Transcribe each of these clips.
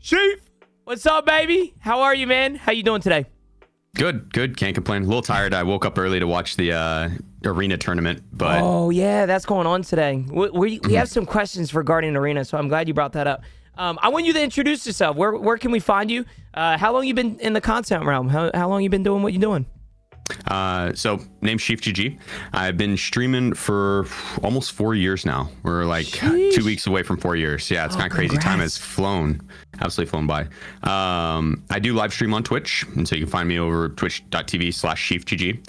Sheef, what's up, baby? How are you, man? How you doing today? Good. Can't complain. A little tired. I woke up early to watch the arena tournament, but Oh yeah, that's going on today. We have some questions regarding arena, so I'm glad you brought that up. I want you to introduce yourself. Where can we find you? How long you been in the content realm? How long you been doing what you're doing? So name's SheefGG. I've been streaming for almost 4 years now. We're like Sheesh. 2 weeks away from 4 years. Yeah, it's kind of crazy. Congrats. Time has absolutely flown by. I do live stream on Twitch, and so you can find me over twitch.tv/SheefGG.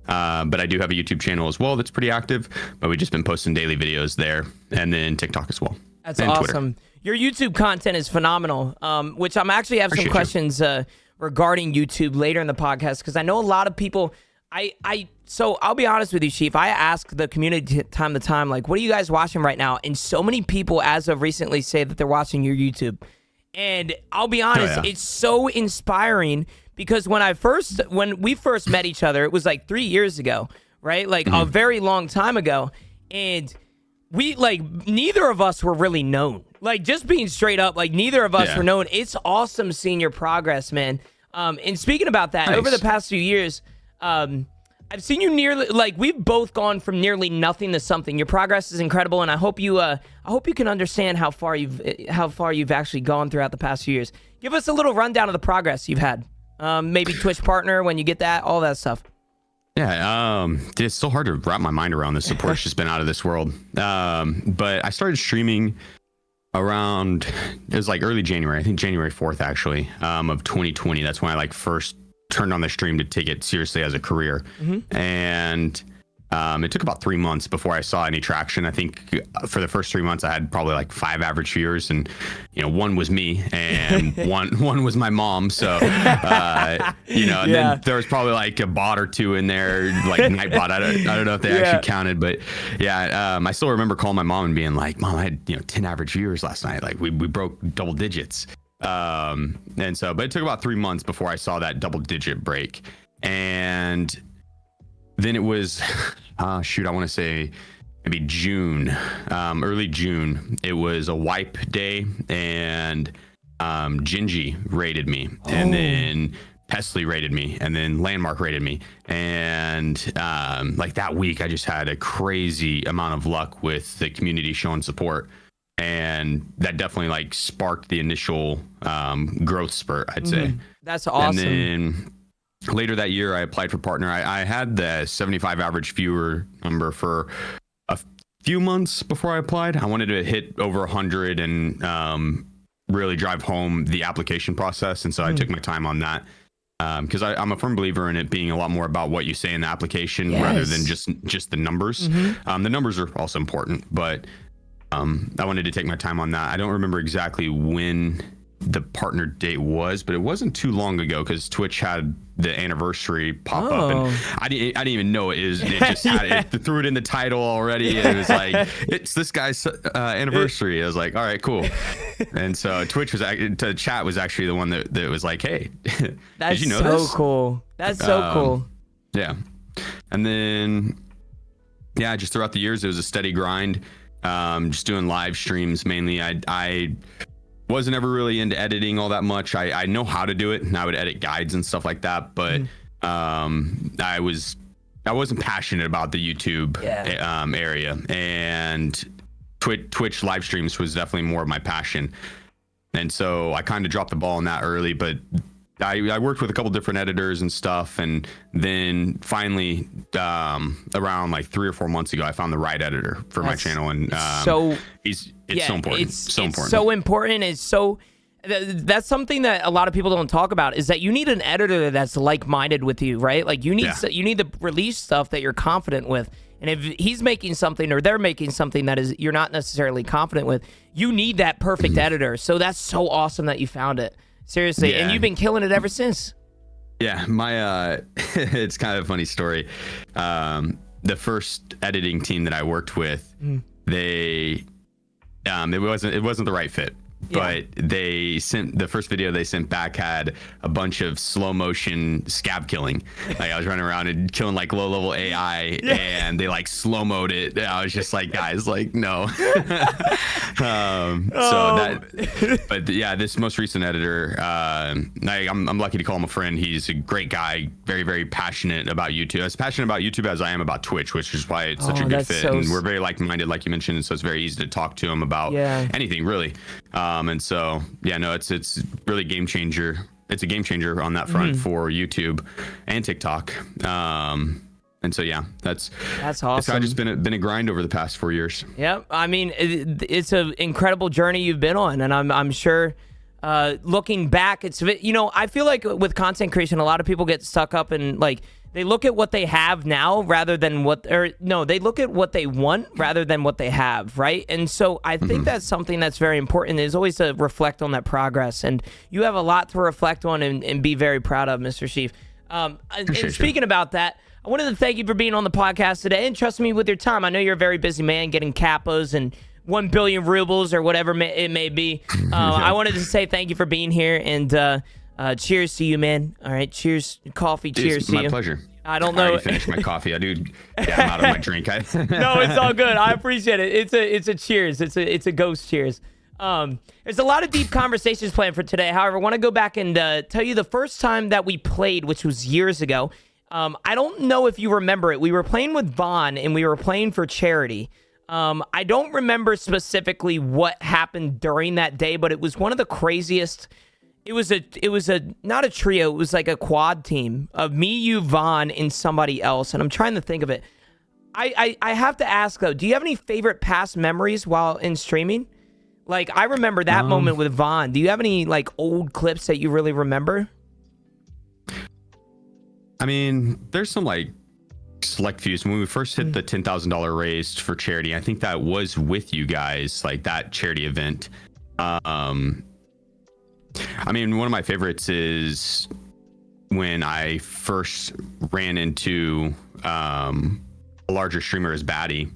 But I do have a YouTube channel as well that's pretty active, but we've just been posting daily videos there, and then TikTok as well. That's and awesome. Twitter. Your YouTube content is phenomenal, which I'm actually have some Appreciate questions regarding YouTube later in the podcast, because I know a lot of people, so I'll be honest with you, Sheef, I ask the community time to time, like, what are you guys watching right now? And so many people as of recently say that they're watching your YouTube. And I'll be honest, It's so inspiring, because when we first met each other, it was like 3 years ago, right? Like a very long time ago. And we, like, neither of us were really known. Like, just being straight up, like, neither of us were known. It's awesome seeing your progress, man. And speaking about that, over the past few years, I've seen you we've both gone from nearly nothing to something. Your progress is incredible, and I hope you can understand how far you've actually gone throughout the past few years. Give us a little rundown of the progress you've had. Maybe Twitch partner when you get that, all that stuff. Yeah, it's so hard to wrap my mind around. The support's just been out of this world. But I started streaming around, it was like early January, I think January 4th actually, of 2020. That's when I first turned on the stream to take it seriously as a career. And it took about 3 months before I saw any traction. I think for the first 3 months I had probably like 5 average viewers, and one was me and one was my mom. So and then there was probably like a bot or two in there, like Nightbot. I don't know if they actually counted, but I still remember calling my mom and being like, "Mom, I had 10 average viewers last night. Like we broke double digits." But it took about 3 months before I saw that double digit break. And then it was, I want to say maybe June, early June. It was a wipe day, and Gingy raided me, and then Pesley raided me, and then Landmark raided me. And that week, I just had a crazy amount of luck with the community showing support. And that definitely sparked the initial growth spurt, I'd say. That's awesome. And then later that year, I applied for partner. I had the 75 average viewer number for a few months before I applied. I wanted to hit over 100 and really drive home the application process. And so I took my time on that, because I'm a firm believer in it being a lot more about what you say in the application rather than just the numbers. The numbers are also important, but I wanted to take my time on that. I don't remember exactly when the partner date was, but it wasn't too long ago, because Twitch had the anniversary pop up, and I didn't even know it is. It just had it, threw it in the title already, and it was like, it's this guy's anniversary. I was like, all right, cool. And so Twitch to chat was actually the one that was like, hey, that's did you know so this? Cool. That's so cool. Yeah. And then just throughout the years, it was a steady grind. Just doing live streams mainly. I wasn't ever really into editing all that much. I know how to do it, and I would edit guides and stuff like that, but I wasn't passionate about the YouTube area, and Twitch live streams was definitely more of my passion. And so I kind of dropped the ball on that early, but I worked with a couple different editors and stuff, and then finally around 3 or 4 months ago, I found the right editor for my channel, and it's so important. It's so important. It's so that's something that a lot of people don't talk about, is that you need an editor that's like-minded with you, right? Like you need to release stuff that you're confident with. And if he's making something or they're making something that is you're not necessarily confident with, you need that perfect editor. So that's so awesome that you found it. Seriously, and you've been killing it ever since. Yeah, my it's kind of a funny story. The first editing team that I worked with, it wasn't the right fit. but they sent the first video they sent back had a bunch of slow motion scab killing. Like I was running around and killing like low level AI, and they like slow mode it. And I was just like, guys, like no. But yeah, this most recent editor, I'm lucky to call him a friend. He's a great guy, very very passionate about YouTube. As passionate about YouTube as I am about Twitch, which is why it's such a good fit. And we're very like minded, like you mentioned, and so it's very easy to talk to him about anything really. And so, yeah, no, it's really game changer. It's a game changer on that front for YouTube and TikTok. And so, yeah, that's awesome. It's kind of just been a grind over the past 4 years. Yep. I mean, it's an incredible journey you've been on, and I'm sure looking back, it's, you know, I feel like with content creation, a lot of people get stuck up in like, they look at what they have now rather than they look at what they want rather than what they have, right? And so I think that's something that's very important, is always to reflect on that progress. And you have a lot to reflect on and be very proud of, Mr. Sheef. And speaking about that, I wanted to thank you for being on the podcast today and trusting me with your time. I know you're a very busy man getting kappas and 1 billion rubles or whatever it may be. I wanted to say thank you for being here, and cheers to you, man. All right, cheers, coffee. Cheers to you. My pleasure. I don't know. I already finished my coffee. I'm out of my drink. No, it's all good. I appreciate it. It's a cheers. It's a ghost cheers. There's a lot of deep conversations planned for today. However, I want to go back and tell you the first time that we played, which was years ago. I don't know if you remember it. We were playing with Vaughn, and we were playing for charity. I don't remember specifically what happened during that day, but it was one of the craziest. It was not a trio. It was like a quad team of me, you, Vaughn, and somebody else. And I'm trying to think of it. I have to ask though, do you have any favorite past memories while in streaming? Like I remember that moment with Vaughn. Do you have any like old clips that you really remember? I mean, there's some like select fews. When we first hit the $10,000 raised for charity, I think that was with you guys, like that charity event. I mean, one of my favorites is when I first ran into a larger streamer as Batty,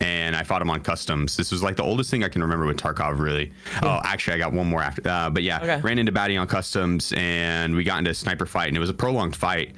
and I fought him on customs. This was like the oldest thing I can remember with Tarkov, really. Oh, actually, I got one more after. But yeah, ran into Batty on customs, and we got into a sniper fight, and it was a prolonged fight.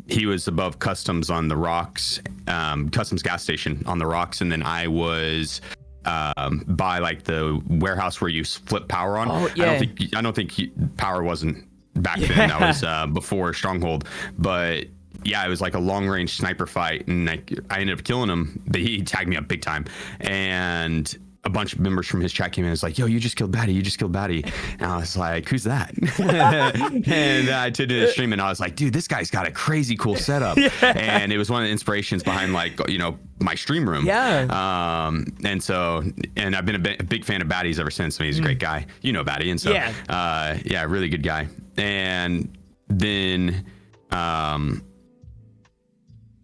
He was above customs on the rocks, customs gas station on the rocks, and then I was by like the warehouse where you flip power on. Oh, yeah. I don't think power wasn't back then. That was before Stronghold. But yeah, it was like a long range sniper fight, and I ended up killing him. But he tagged me up big time, and a bunch of members from his chat came in and was like, yo, you just killed Batty. You just killed Batty. And I was like, who's that? And I tuned into the stream, and I was like, dude, this guy's got a crazy cool setup. And it was one of the inspirations behind, like, you know, my stream room. And so, and I've been a big fan of Batty's ever since. I mean, he's a great guy. You know Batty. And so, yeah, really good guy. And then, I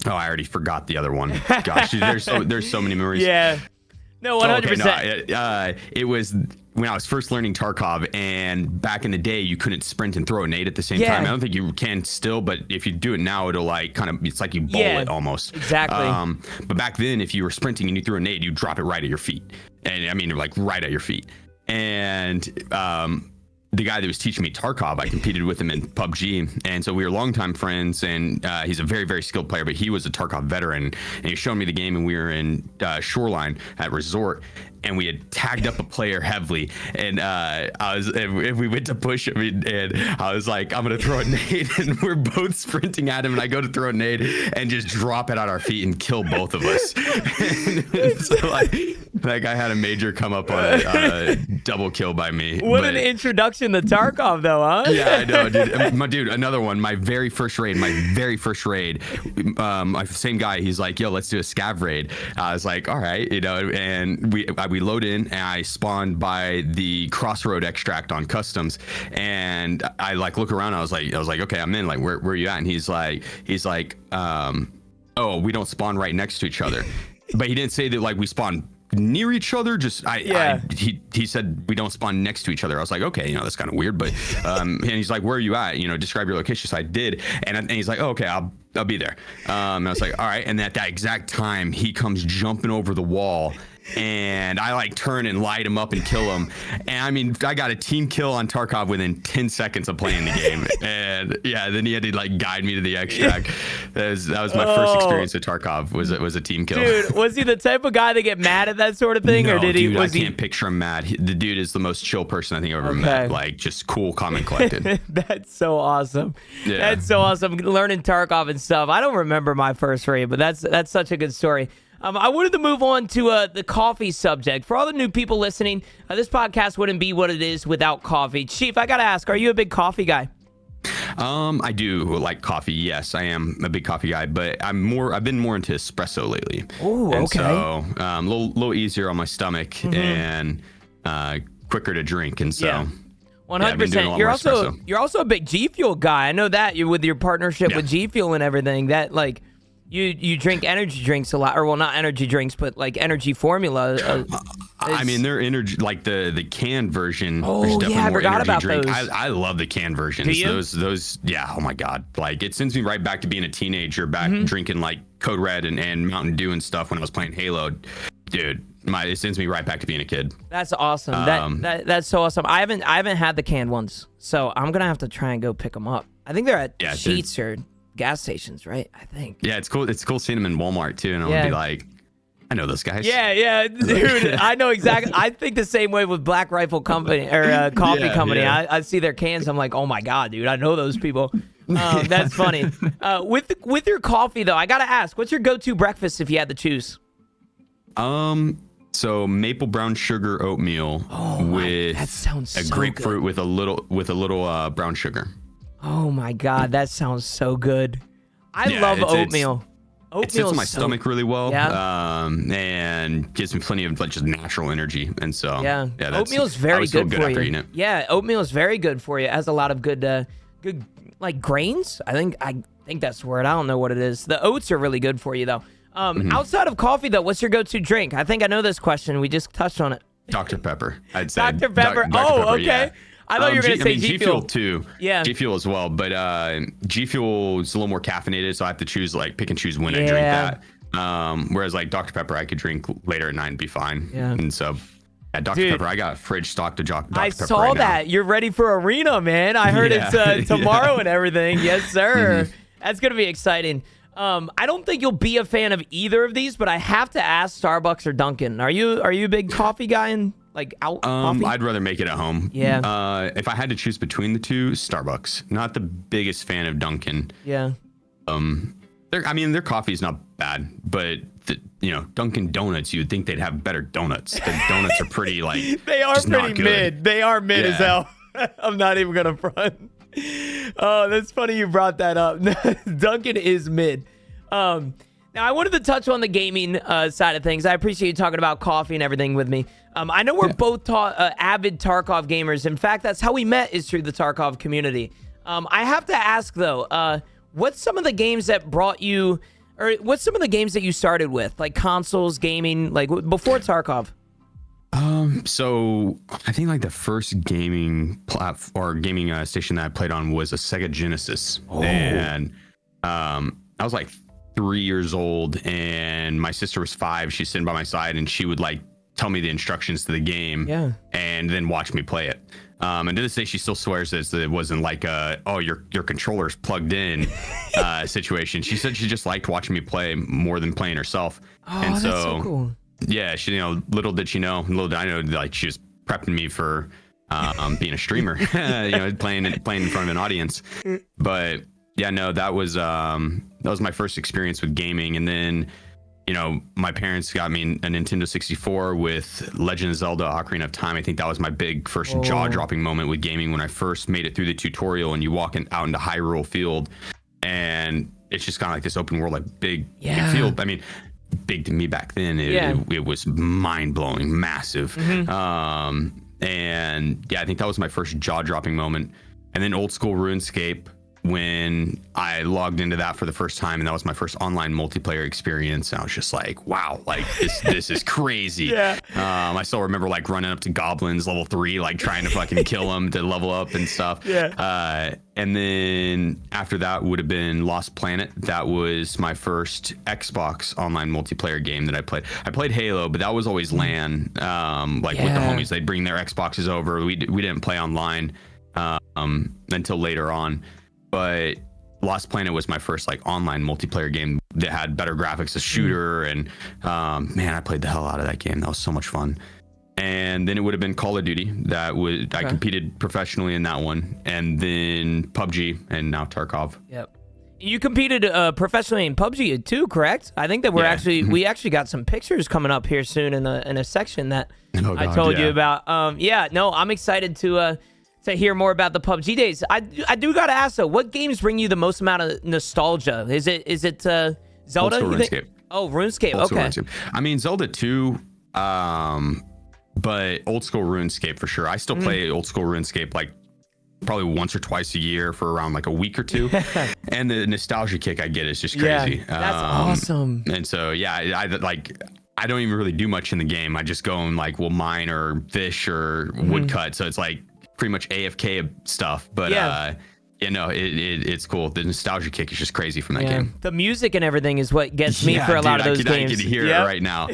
already forgot the other one. Gosh, there's so many memories. No, 100%. No, it was when I was first learning Tarkov, and back in the day, you couldn't sprint and throw a nade at the same time. I don't think you can still, but if you do it now, it'll like kind of, it's like you bowl it almost. Exactly. But back then, if you were sprinting and you threw a nade, you drop it right at your feet. And I mean, like right at your feet. And the guy that was teaching me Tarkov, I competed with him in PUBG, and so we were longtime friends, and he's a very, very skilled player, but he was a Tarkov veteran, and he showed me the game, and we were in Shoreline at Resort, and we had tagged up a player heavily, and if we went to push him, and I was like, I'm gonna throw a nade, and we're both sprinting at him, and I go to throw a nade and just drop it at our feet and kill both of us. And so like that guy had a major come up on a double kill by me. What an introduction to Tarkov, though, huh? Yeah, I know, dude. Dude, another one. My very first raid. Same guy. He's like, yo, let's do a scav raid. I was like, all right, you know, and we load in, and I spawned by the crossroad extract on customs, and I like look around. I was like, okay, I'm in. Like, where are you at? And he's like, oh, we don't spawn right next to each other. But he didn't say that like we spawn near each other. Just he said we don't spawn next to each other. I was like, okay, you know, that's kind of weird, but and he's like, where are you at? You know, describe your location. So I did, and he's like, oh, okay, I'll be there. And I was like, all right. And at that exact time, he comes jumping over the wall, and I like turn and light him up and kill him. And I mean, I got a team kill on Tarkov within 10 seconds of playing the game. And yeah, then he had to like guide me to the extract. That was my first experience with Tarkov. Was a team kill. Dude, was he the type of guy that get mad at that sort of thing, no, or did he? Dude, was I can't picture him mad. The dude is the most chill person I think I've ever met. Like just cool, calm, and collected. That's so awesome. Yeah. That's so awesome. Learning Tarkov and stuff. I don't remember my first raid, but that's such a good story. I wanted to move on to the coffee subject. For all the new people listening, this podcast wouldn't be what it is without coffee. Sheef, I gotta ask, are you a big coffee guy? I do like coffee. Yes, I am a big coffee guy, but I've been more into espresso lately. Oh, okay. So a little easier on my stomach and quicker to drink, and so. Yeah. 100%. You're also a big G Fuel guy. I know that you with your partnership with G Fuel and everything. That like you drink energy drinks a lot, or well, not energy drinks, but like energy formula. I mean, they're energy like the canned version. Oh there's definitely yeah, I more forgot energy about drink. those. I love the canned versions. Do you? Those yeah. Oh my god, like it sends me right back to being a teenager, back drinking like Code Red and Mountain Dew and stuff when I was playing Halo, dude. It sends me right back to being a kid. That's awesome. That's so awesome. I haven't had the canned ones, so I'm gonna have to try and go pick them up. I think they're at Sheets or gas stations, right? I think. Yeah, it's cool. It's cool seeing them in Walmart too, and I'll be like, I know those guys. Yeah, dude. I know exactly. I think the same way with Black Rifle Company or Coffee Company. Yeah. I see their cans. I'm like, oh my god, dude. I know those people. That's funny. With your coffee though, I gotta ask, what's your go-to breakfast if you had to choose? So maple brown sugar oatmeal with that sounds a so grapefruit good. with a little brown sugar. Oh my god, that sounds so good. I love oatmeal. It sits in my stomach really well, Yeah. and gives me plenty of like just natural energy, and so yeah, oatmeal's very good for you. Eating it. Yeah, oatmeal is very good for you. It has a lot of good like grains. I think that's the word. I don't know what it is. The oats are really good for you though. Outside of coffee though, what's your go-to drink? I think I know this question. We just touched on it. Dr. Pepper, I'd say. Dr. Pepper. Dr. Pepper, Okay. Yeah. I thought you were going to say G Fuel too. Yeah. G Fuel as well, but G Fuel is a little more caffeinated, so I have to pick and choose when I drink that. Whereas like Dr. Pepper, I could drink later at night and be fine. Yeah. And so at Dr. Pepper, I got a fridge stocked to Dr. Pepper. I saw that. You're ready for Arena, man. I heard it's tomorrow and everything. Yes, sir. That's going to be exciting. I don't think you'll be a fan of either of these, but I have to ask Starbucks or Dunkin'. Are you a big coffee guy and like out coffee? I'd rather make it at home. Yeah. If I had to choose between the two, Starbucks. Not the biggest fan of Dunkin'. Yeah. Their coffee is not bad, but Dunkin' Donuts, you'd think they'd have better donuts. Their donuts are pretty like they are pretty mid. They are mid as hell. I'm not even gonna front. Oh, that's funny you brought that up. Dunkin' is mid. Now I wanted to touch on the gaming side of things. I appreciate you talking about coffee and everything with me. I know we're both avid Tarkov gamers. In fact, that's how we met, is through the Tarkov community. I have to ask though, what's some of the games that brought you, or what's some of the games that you started with, like consoles, gaming, like before Tarkov? So I think like the first gaming station that I played on was a Sega Genesis, and I was like 3 years old, and my sister was 5. She's sitting by my side, and she would like tell me the instructions to the game, and then watch me play it. And to this day, she still swears that it wasn't like your controller's plugged in situation. She said she just liked watching me play more than playing herself. And that's so cool. Yeah, she, little did I know, like she was prepping me for being a streamer, playing in front of an audience. But yeah, no, that was my first experience with gaming. And then, my parents got me a Nintendo 64 with Legend of Zelda: Ocarina of Time. I think that was my big first jaw-dropping moment with gaming, when I first made it through the tutorial and you walk out into Hyrule Field, and it's just kind of like this open world, like big field. I mean, big to me back then. It was mind-blowing, massive. And yeah, I think that was my first jaw-dropping moment. And then old school RuneScape. when I logged into that for the first time, and that was my first online multiplayer experience. And I was just like, wow, like this is crazy. Yeah. I still remember like running up to goblins level 3, like trying to fucking kill them to level up and stuff. Yeah. And then after that would have been Lost Planet. That was my first Xbox online multiplayer game that I played. I played Halo, but that was always LAN. With the homies, they'd bring their Xboxes over. We didn't play online until later on. But Lost Planet was my first like online multiplayer game that had better graphics, a shooter, and man, I played the hell out of that game. That was so much fun. And then it would have been Call of Duty. I competed professionally in that one, and then PUBG, and now Tarkov. Yep. You competed professionally in PUBG too, correct? I think that we actually got some pictures coming up here soon in a section that I told you about. I'm excited to hear more about the PUBG days. I do gotta ask though, what games bring you the most amount of nostalgia? Is it Zelda? Old school RuneScape. Oh, RuneScape. Okay. RuneScape. I mean Zelda 2, but old school RuneScape for sure. I still play old school RuneScape like probably once or twice a year for around like a week or two. And the nostalgia kick I get is just crazy. Yeah, that's awesome. And so I don't even really do much in the game. I just go and like will mine or fish or woodcut. So it's like pretty much AFK stuff, but it's cool. The nostalgia kick is just crazy from that game. The music and everything is what gets me for a lot of those games. I can hear it right now.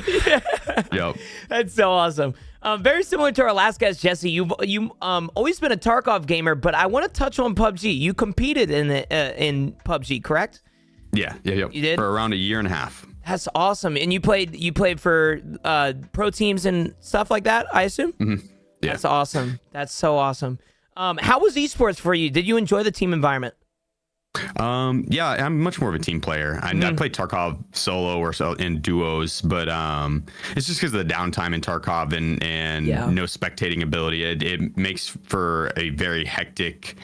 Yep. That's so awesome. Very similar to our last guest, Jesse. You've always been a Tarkov gamer, but I want to touch on PUBG. You competed in PUBG, correct? Yeah. You did? For around a year and a half. That's awesome. And you played for pro teams and stuff like that, I assume? Mm-hmm. Yeah. That's awesome. That's so awesome. How was esports for you? Did you enjoy the team environment? Yeah, I'm much more of a team player. I play Tarkov solo or in duos, but it's just because of the downtime in Tarkov and no spectating ability. It makes for a very hectic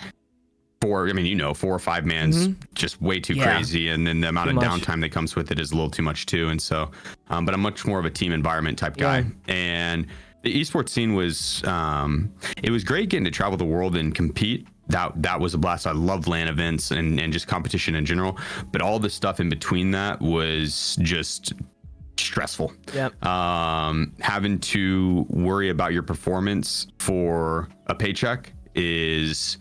4 or 5 man's just way too crazy, and then the amount of downtime that comes with it is a little too much too. And so, but I'm much more of a team environment type guy. And the esports scene was it was great getting to travel the world and compete. That was a blast. I loved LAN events and just competition in general, but all the stuff in between that was just stressful. Yep. Having to worry about your performance for a paycheck is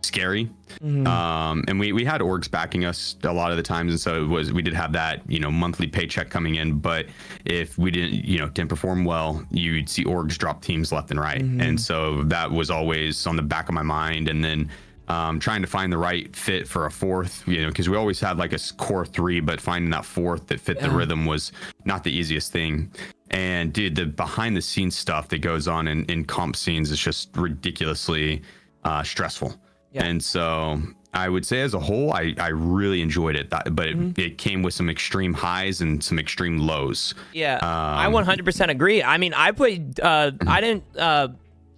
scary. And we had orgs backing us a lot of the times, and so we did have that monthly paycheck coming in, but if we didn't perform well, you'd see orgs drop teams left and right. And so that was always on the back of my mind. And then trying to find the right fit for a fourth, because we always had like a core 3, but finding that fourth that fit the rhythm was not the easiest thing. And dude, the behind the scenes stuff that goes on in comp scenes is just ridiculously stressful. Yeah. And so I would say as a whole, I really enjoyed it, but it came with some extreme highs and some extreme lows. Yeah, I 100% agree. I mean, I played, I didn't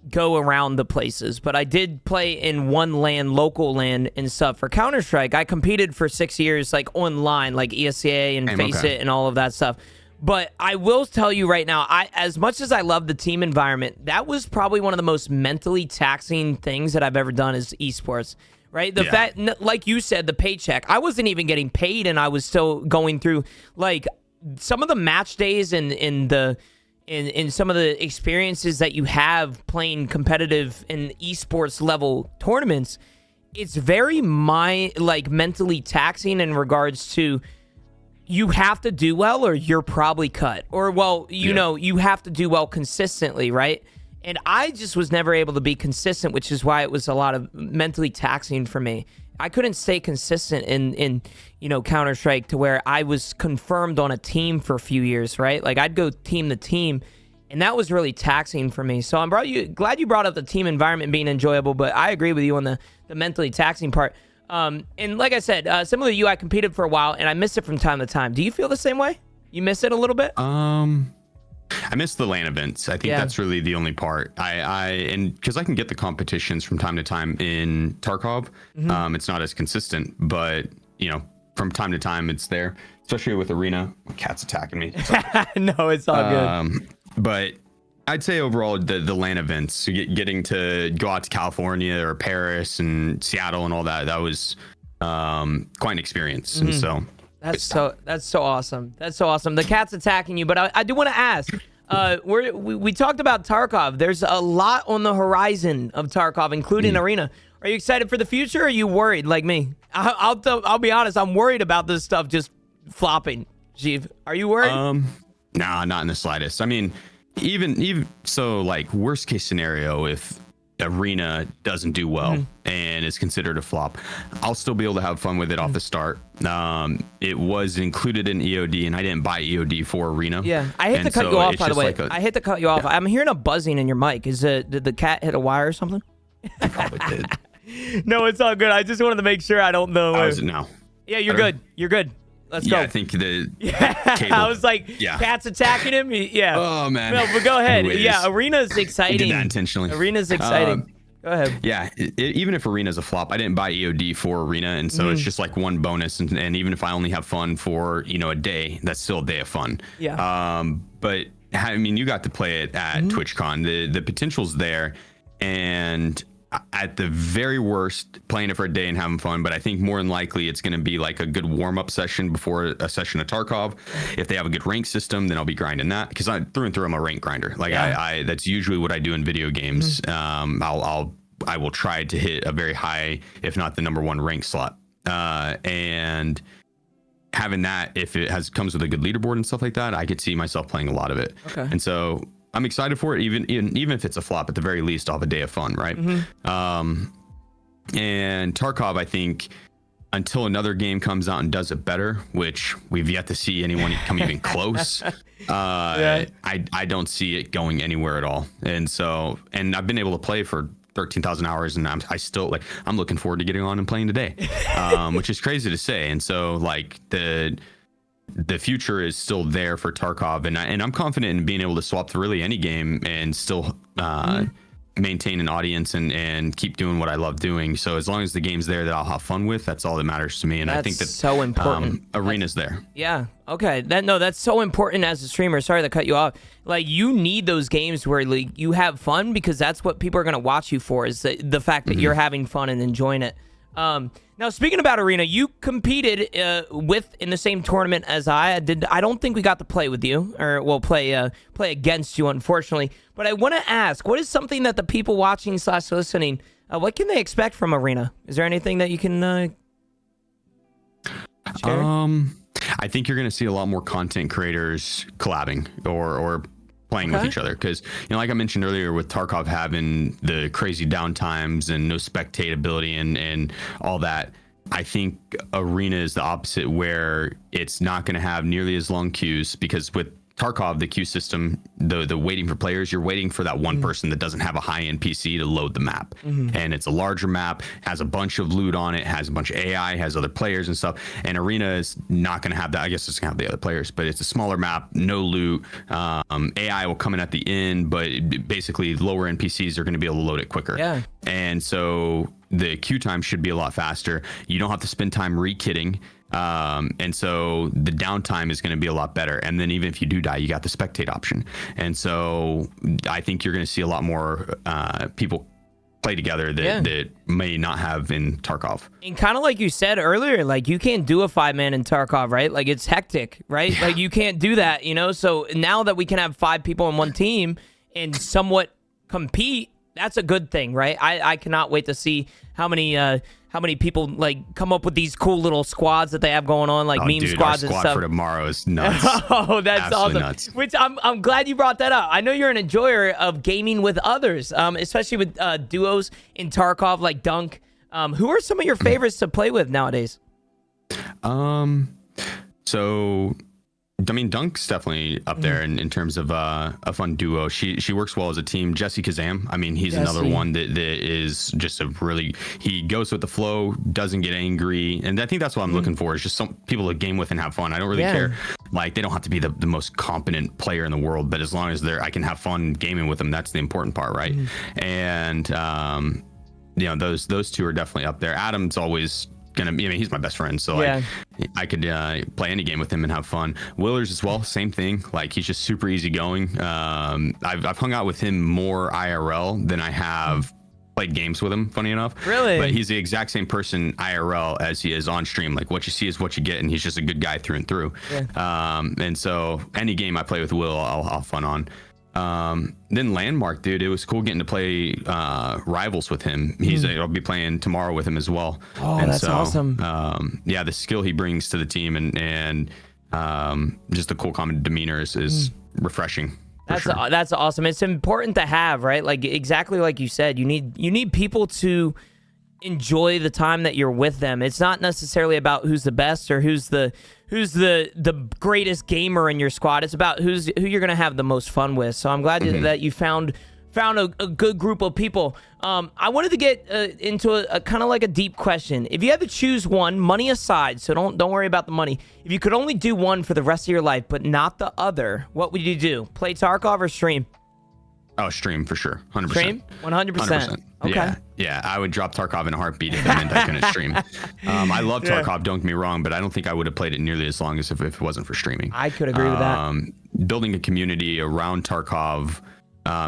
go around the places, but I did play in one local LAN and stuff for Counter-Strike. I competed for 6 years, like online, like ESCA and Face-It and all of that stuff. But I will tell you right now, as much as I love the team environment, that was probably one of the most mentally taxing things that I've ever done is esports, right? The fact, like you said, the paycheck. I wasn't even getting paid, and I was still going through, like, some of the match days and in some of the experiences that you have playing competitive in esports level tournaments. It's very mentally taxing in regards to, you have to do well or you're probably cut. Or, you have to do well consistently, right? And I just was never able to be consistent, which is why it was a lot of mentally taxing for me. I couldn't stay consistent in Counter-Strike to where I was confirmed on a team for a few years, right? Like, I'd go team to team, and that was really taxing for me. So I'm glad you brought up the team environment being enjoyable, but I agree with you on the mentally taxing part. And like I said, similar to you, I competed for a while and I miss it from time to time. Do you feel the same way? You miss it a little bit? I miss the LAN events. I think that's really the only part. And because I can get the competitions from time to time in Tarkov, it's not as consistent, but from time to time it's there, especially with Arena. My cat's attacking me. No, it's all good. But I'd say overall the LAN events, getting to go out to California or Paris and Seattle and all that was quite an experience. And so that's so awesome. That's so awesome. The cat's attacking you, but I do want to ask. We talked about Tarkov. There's a lot on the horizon of Tarkov, including Arena. Are you excited for the future? Or are you worried like me? I'll be honest. I'm worried about this stuff just flopping. Sheef, are you worried? Nah, not in the slightest. I mean, even so, like worst case scenario, if Arena doesn't do well and is considered a flop, I'll still be able to have fun with it off the start. It was included in EOD, and I didn't buy EOD for Arena. Yeah, I hate to cut you off, by the way. I hate to cut you off. I'm hearing a buzzing in your mic. Did the cat hit a wire or something? I probably did. No, it's all good. I just wanted to make sure I don't know. No. Yeah, you're good. You're good. Let's go. I think the cable. I was like, cat's attacking him. Yeah. Oh man. No, but go ahead. Yeah, Arena's exciting. Did that intentionally. Arena's exciting. Go ahead. Yeah, even if Arena's a flop, I didn't buy EOD for Arena, and so it's just like one bonus. And even if I only have fun for a day, that's still a day of fun. Yeah. But I mean, you got to play it at TwitchCon. The potential's there, and at the very worst, playing it for a day and having fun. But I think more than likely it's going to be like a good warm-up session before a session of Tarkov. If they have a good rank system, then I'll be grinding that, because I through and through I'm a rank grinder. Like I that's usually what I do in video games. I will try to hit a very high, if not the #1 rank slot. And having that, if it comes with a good leaderboard and stuff like that, I could see myself playing a lot of it. Okay. And so I'm excited for it, even if it's a flop. At the very least, I'll have a day of fun, right? And Tarkov, I think, until another game comes out and does it better, which we've yet to see anyone come even close, I don't see it going anywhere at all. And so, and I've been able to play for 13,000 hours, and I'm looking forward to getting on and playing today, which is crazy to say. And so, like, the future is still there for Tarkov, and I'm confident in being able to swap to really any game and still maintain an audience and keep doing what I love doing. So as long as the game's there that I'll have fun with, that's all that matters to me. And I think that's so important. Arena's there. Yeah. Okay. That's so important as a streamer. Sorry to cut you off. Like, you need those games where like you have fun, because that's what people are going to watch you for, is the fact that you're having fun and enjoying it. Now, speaking about Arena, you competed in the same tournament as I did. I don't think we got to play with you, or play against you, unfortunately. But I want to ask, what is something that the people watching / listening, what can they expect from Arena? Is there anything that you can share? I think you're going to see a lot more content creators collabing or playing with each other, because like I mentioned earlier, with Tarkov having the crazy downtimes and no spectatability and all that, I think Arena is the opposite, where it's not going to have nearly as long queues, because with Tarkov, the queue system, the waiting for players, you're waiting for that one person that doesn't have a high-end PC to load the map. And it's a larger map, has a bunch of loot on it, has a bunch of AI, has other players and stuff. And Arena is not going to have that. I guess it's going to have the other players, but it's a smaller map, no loot. AI will come in at the end, but basically lower end PCs are going to be able to load it quicker. Yeah. And so the queue time should be a lot faster. You don't have to spend time re-kitting. And so the downtime is going to be a lot better. And then even if you do die, you got the spectate option. And so I think you're going to see a lot more people play together that may not have in Tarkov. And kind of like you said earlier, like, you can't do a 5-man in Tarkov, right? Like, it's hectic, right? Yeah. Like, you can't do that, So now that we can have 5 people on one team and somewhat compete, that's a good thing, right? I cannot wait to see how many people like come up with these cool little squads that they have going on, like meme squads and stuff. Our squad for tomorrow is nuts. Oh, that's absolutely awesome. Nuts. Which I'm glad you brought that up. I know you're an enjoyer of gaming with others, especially with duos in Tarkov, like Dunk. Who are some of your favorites to play with nowadays? So, I mean, Dunk's definitely up there in terms of a fun duo. She works well as a team. Jesse Kazam, I mean, he's another one that is just he goes with the flow, doesn't get angry. And I think that's what I'm looking for, is just some people to game with and have fun. I don't really care. Like, they don't have to be the most competent player in the world, but as long as I can have fun gaming with them, that's the important part, right? And, those two are definitely up there. Adam's always he's my best friend, so I could play any game with him and have fun. Willers as well, same thing. Like, he's just super easygoing. I've hung out with him more IRL than I have played games with him, funny enough. Really? But he's the exact same person IRL as he is on stream. Like, what you see is what you get, and he's just a good guy through and through. Yeah. And so any game I play with Will, I'll have fun on. Then Landmark, dude, it was cool getting to play Rivals with him. I'll be playing tomorrow with him as well. Oh, and that's awesome. Yeah, the skill he brings to the team and just the cool common demeanor is refreshing. That's awesome. It's important to have, right? Like exactly like you said, you need people to enjoy the time that you're with them. It's not necessarily about who's the best or who's the greatest gamer in your squad. It's about who you're gonna have the most fun with. So I'm glad that you found a good group of people. I wanted to get into a kind of like a deep question. If you had to choose one, money aside, so don't worry about the money. If you could only do one for the rest of your life, but not the other, what would you do? Play Tarkov or stream? Oh, stream for sure. 100%. Stream? 100%. Okay. Yeah, I would drop Tarkov in a heartbeat if it meant I couldn't stream. I love Tarkov, don't get me wrong, but I don't think I would have played it nearly as long as if it wasn't for streaming. I could agree with that. Building a community around Tarkov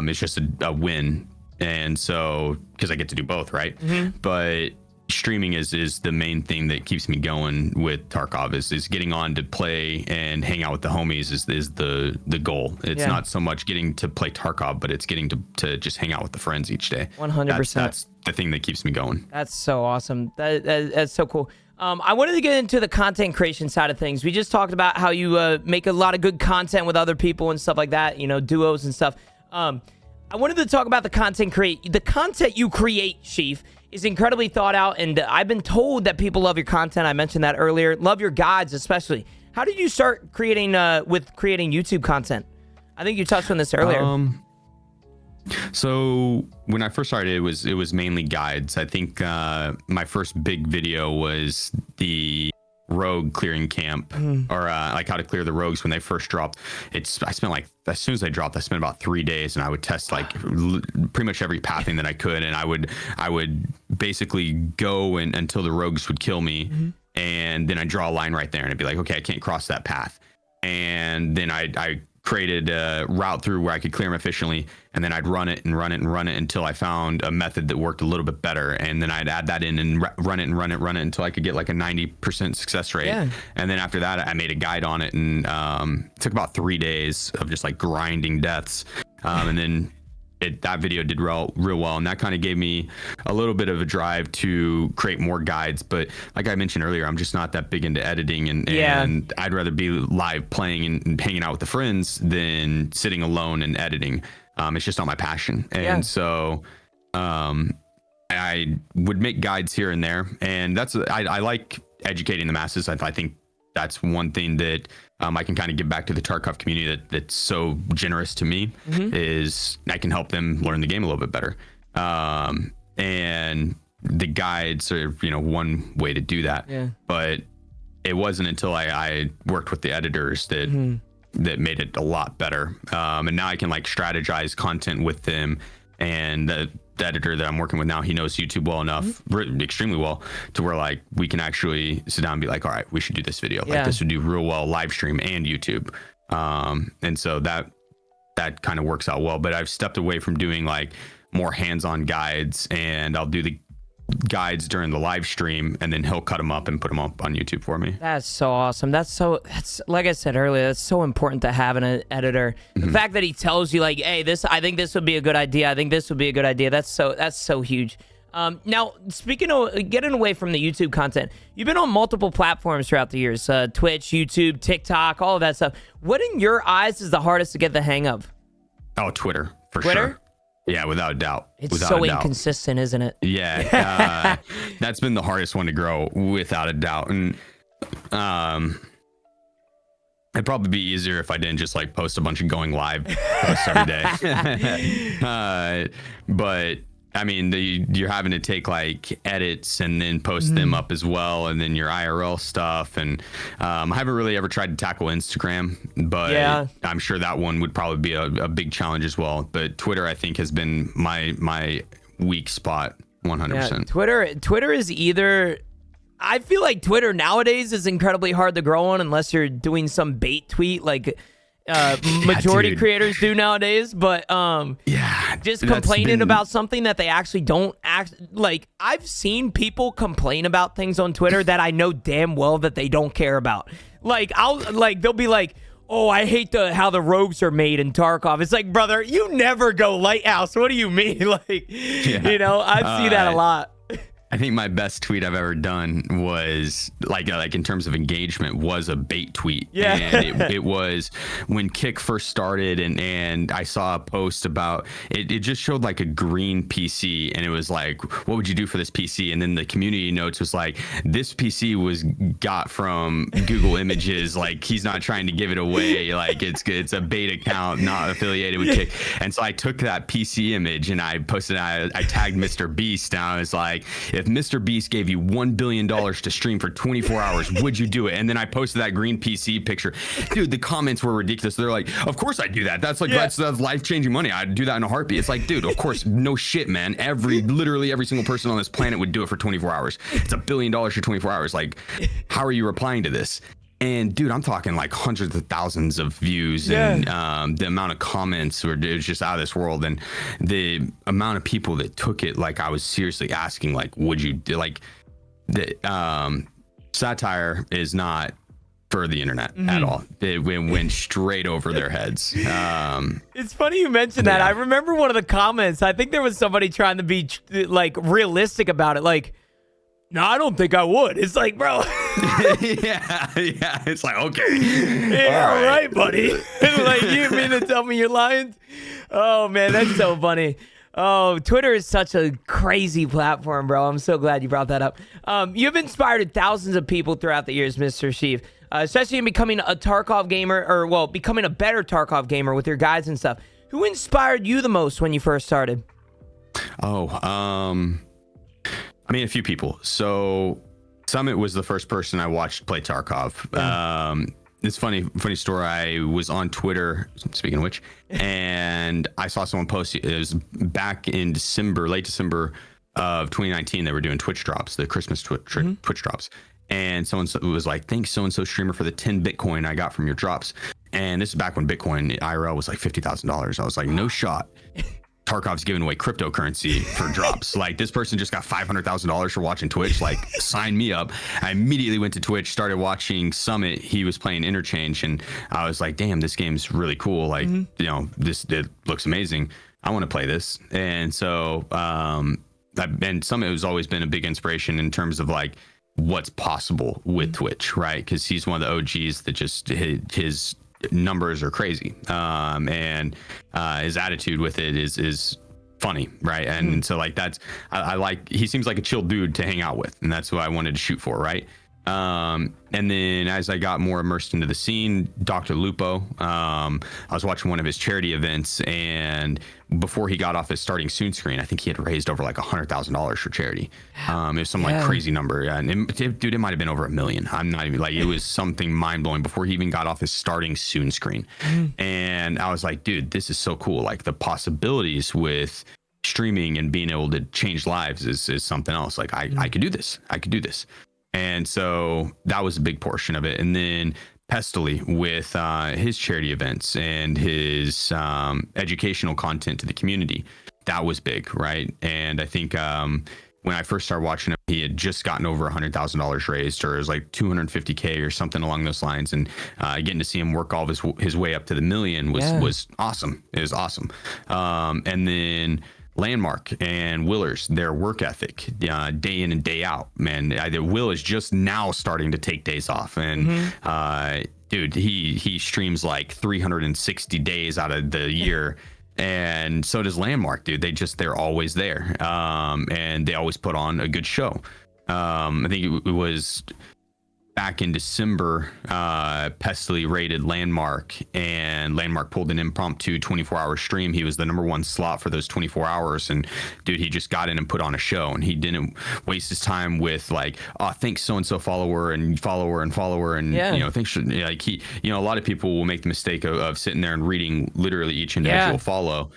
is just a win. And so, because I get to do both, right? But streaming is the main thing that keeps me going with Tarkov is getting on to play and hang out with the homies is the goal. It's not so much getting to play Tarkov, but it's getting to just hang out with the friends each day. 100%. That's the thing that keeps me going. That's so awesome. That's so cool. I wanted to get into the content creation side of things. We just talked about how you make a lot of good content with other people and stuff like that, duos and stuff. I wanted to talk about the content you create, Sheef, is incredibly thought out, and I've been told that people love your content. I mentioned that earlier. Love your guides, especially. How did you start creating YouTube content? I think you touched on this earlier. So when I first started, it was mainly guides. I think my first big video was the rogue clearing camp, or like how to clear the rogues when they first dropped. I spent like, as soon as they dropped, I spent about 3 days, and I would test like pretty much every pathing that I could, and I would basically go until the rogues would kill me, and then I'd draw a line right there, and I'd be like, okay, I can't cross that path, and then I created a route through where I could clear them efficiently, and then I'd run it until I found a method that worked a little bit better, and then I'd add that in and run it until I could get like a 90% success rate. And then after that, I made a guide on it, and it took about 3 days of just like grinding deaths, and then that video did real well, and that kind of gave me a little bit of a drive to create more guides. But like I mentioned earlier, I'm just not that big into editing, and I'd rather be live playing and hanging out with the friends than sitting alone and editing. It's just not my passion. And so I would make guides here and there, and I like educating the masses. I think that's one thing that I can kind of give back to the Tarkov community that's so generous to me, is I can help them learn the game a little bit better. And the guides are, one way to do that. But it wasn't until I worked with the editors that made it a lot better. And now I can like strategize content with them, and the editor that I'm working with now, he knows YouTube well enough, extremely well, to where like we can actually sit down and be like, all right, we should do this video. Like this would do real well live stream and YouTube. And so that kind of works out well. But I've stepped away from doing like more hands-on guides, and I'll do the guides during the live stream, and then he'll cut them up and put them up on YouTube for me. That's so awesome. That's like I said earlier, that's so important to have an editor. The fact that he tells you like, hey, I think this would be a good idea. I think this would be a good idea. That's so huge. Now, speaking of getting away from the YouTube content, you've been on multiple platforms throughout the years, Twitch, YouTube, TikTok, all of that stuff. What in your eyes is the hardest to get the hang of? Oh, Twitter, for sure. Yeah, without a doubt. It's so inconsistent, isn't it? Yeah, that's been the hardest one to grow, without a doubt. And it'd probably be easier if I didn't just like post a bunch of going live posts every day. But I mean, you're having to take like edits and then post them up as well, and then your IRL stuff. And I haven't really ever tried to tackle Instagram, but I'm sure that one would probably be a big challenge as well. But Twitter, I think, has been my weak spot, 100%. Yeah, Twitter is either. I feel like Twitter nowadays is incredibly hard to grow on unless you're doing some bait tweet. Like majority dude. creators do nowadays, but Yeah, just that's complaining been- about something that they actually don't act like. I've seen people complain about things on Twitter that I know damn well that they don't care about. Like they'll be like, oh, I hate how the rogues are made in Tarkov. It's like, brother, you never go Lighthouse. What do you mean? Like, you know, I see that a lot. I think my best tweet I've ever done was like in terms of engagement was a bait tweet. Yeah. And it was when Kick first started and I saw a post about it. It just showed like a green PC and it was like, what would you do for this PC? And then the community notes was like, this PC was got from Google Images. Like he's not trying to give it away. Like it's a bait account, not affiliated with Kick. And so I took that PC image and I posted, I tagged Mr. Beast. And I was like, if Mr. Beast gave you $1 billion to stream for 24 hours, would you do it? And then I posted that green PC picture. Dude, the comments were ridiculous. They're like, of course I'd do that. That's like, that's life-changing money. I'd do that in a heartbeat. It's like, dude, of course, no shit, man. Literally every single person on this planet would do it for 24 hours. It's $1 billion for 24 hours. Like, how are you replying to this? And dude, I'm talking like hundreds of thousands of views and the amount of comments it was just out of this world. And the amount of people that took it, like I was seriously asking, like, would you do like the satire is not for the internet at all. It went straight over their heads. It's funny you mentioned that. I remember one of the comments. I think there was somebody trying to be like realistic about it. Like, no, I don't think I would. It's like, bro. yeah. It's like, okay. Yeah, all right, buddy. Like, you mean to tell me you're lying? Oh, man, that's so funny. Oh, Twitter is such a crazy platform, bro. I'm so glad you brought that up. You've inspired thousands of people throughout the years, Mr. Sheef, especially in becoming a Tarkov gamer, or, well, becoming a better Tarkov gamer with your guides and stuff. Who inspired you the most when you first started? I mean, a few people. So Summit was the first person I watched play Tarkov. It's funny story. I was on Twitter, speaking of which, and I saw someone post, it was back in late December of 2019. They were doing Twitch drops, the Christmas Twitch drops. And someone was like, thanks so-and-so streamer for the 10 Bitcoin I got from your drops. And this is back when Bitcoin IRL was like $50,000. I was like, no shot. Tarkov's giving away cryptocurrency for drops. Like, this person just got $500,000 for watching Twitch. Like, sign me up. I immediately went to Twitch, started watching Summit. He was playing Interchange, and I was like, damn, this game's really cool. Like, you know, it looks amazing. I want to play this. And so, and Summit has always been a big inspiration in terms of like what's possible with Twitch, right? Because he's one of the OGs that just his numbers are crazy, and his attitude with it is funny, right? And so like that's I like, he seems like a chill dude to hang out with, and that's what I wanted to shoot for, right? And then as I got more immersed into the scene, Dr. Lupo, I was watching one of his charity events, and before he got off his starting soon screen, I think he had raised over like $100,000 for charity. It was some like crazy number. And dude, it might've been over $1 million. I'm not even like, it was something mind blowing before he even got off his starting soon screen. And I was like, dude, this is so cool. Like, the possibilities with streaming and being able to change lives is something else. Like, I could do this. I could do this. And so that was a big portion of it. And then Pestily with his charity events and his educational content to the community, that was big, right? And I think when I first started watching him, he had just gotten over $100,000 raised, or it was like 250K or something along those lines. And getting to see him work all of his way up to the million was awesome. It was awesome. And then Landmark and Willers, their work ethic, day in and day out, man. Will is just now starting to take days off, and dude, he streams like 360 days out of the year, and so does Landmark, dude. They're always there, and they always put on a good show. I think it was back in December, Pestily rated Landmark, and Landmark pulled an impromptu 24-hour stream. He was the #1 slot for those 24 hours, and dude, he just got in and put on a show, and he didn't waste his time with like, oh, thanks so-and-so follower, and you know, thanks, like he, you know, a lot of people will make the mistake of sitting there and reading literally each individual follow,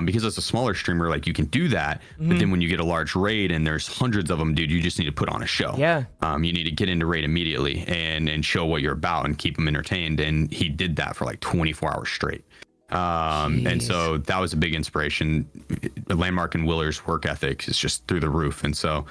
because as a smaller streamer, like, you can do that, but then when you get a large raid and there's hundreds of them, dude, you just need to put on a show. You need to get into raid immediately. immediately and show what you're about and keep them entertained. And he did that for like 24 hours straight. And so that was a big inspiration. Landmark and Willer's work ethic is just through the roof. And so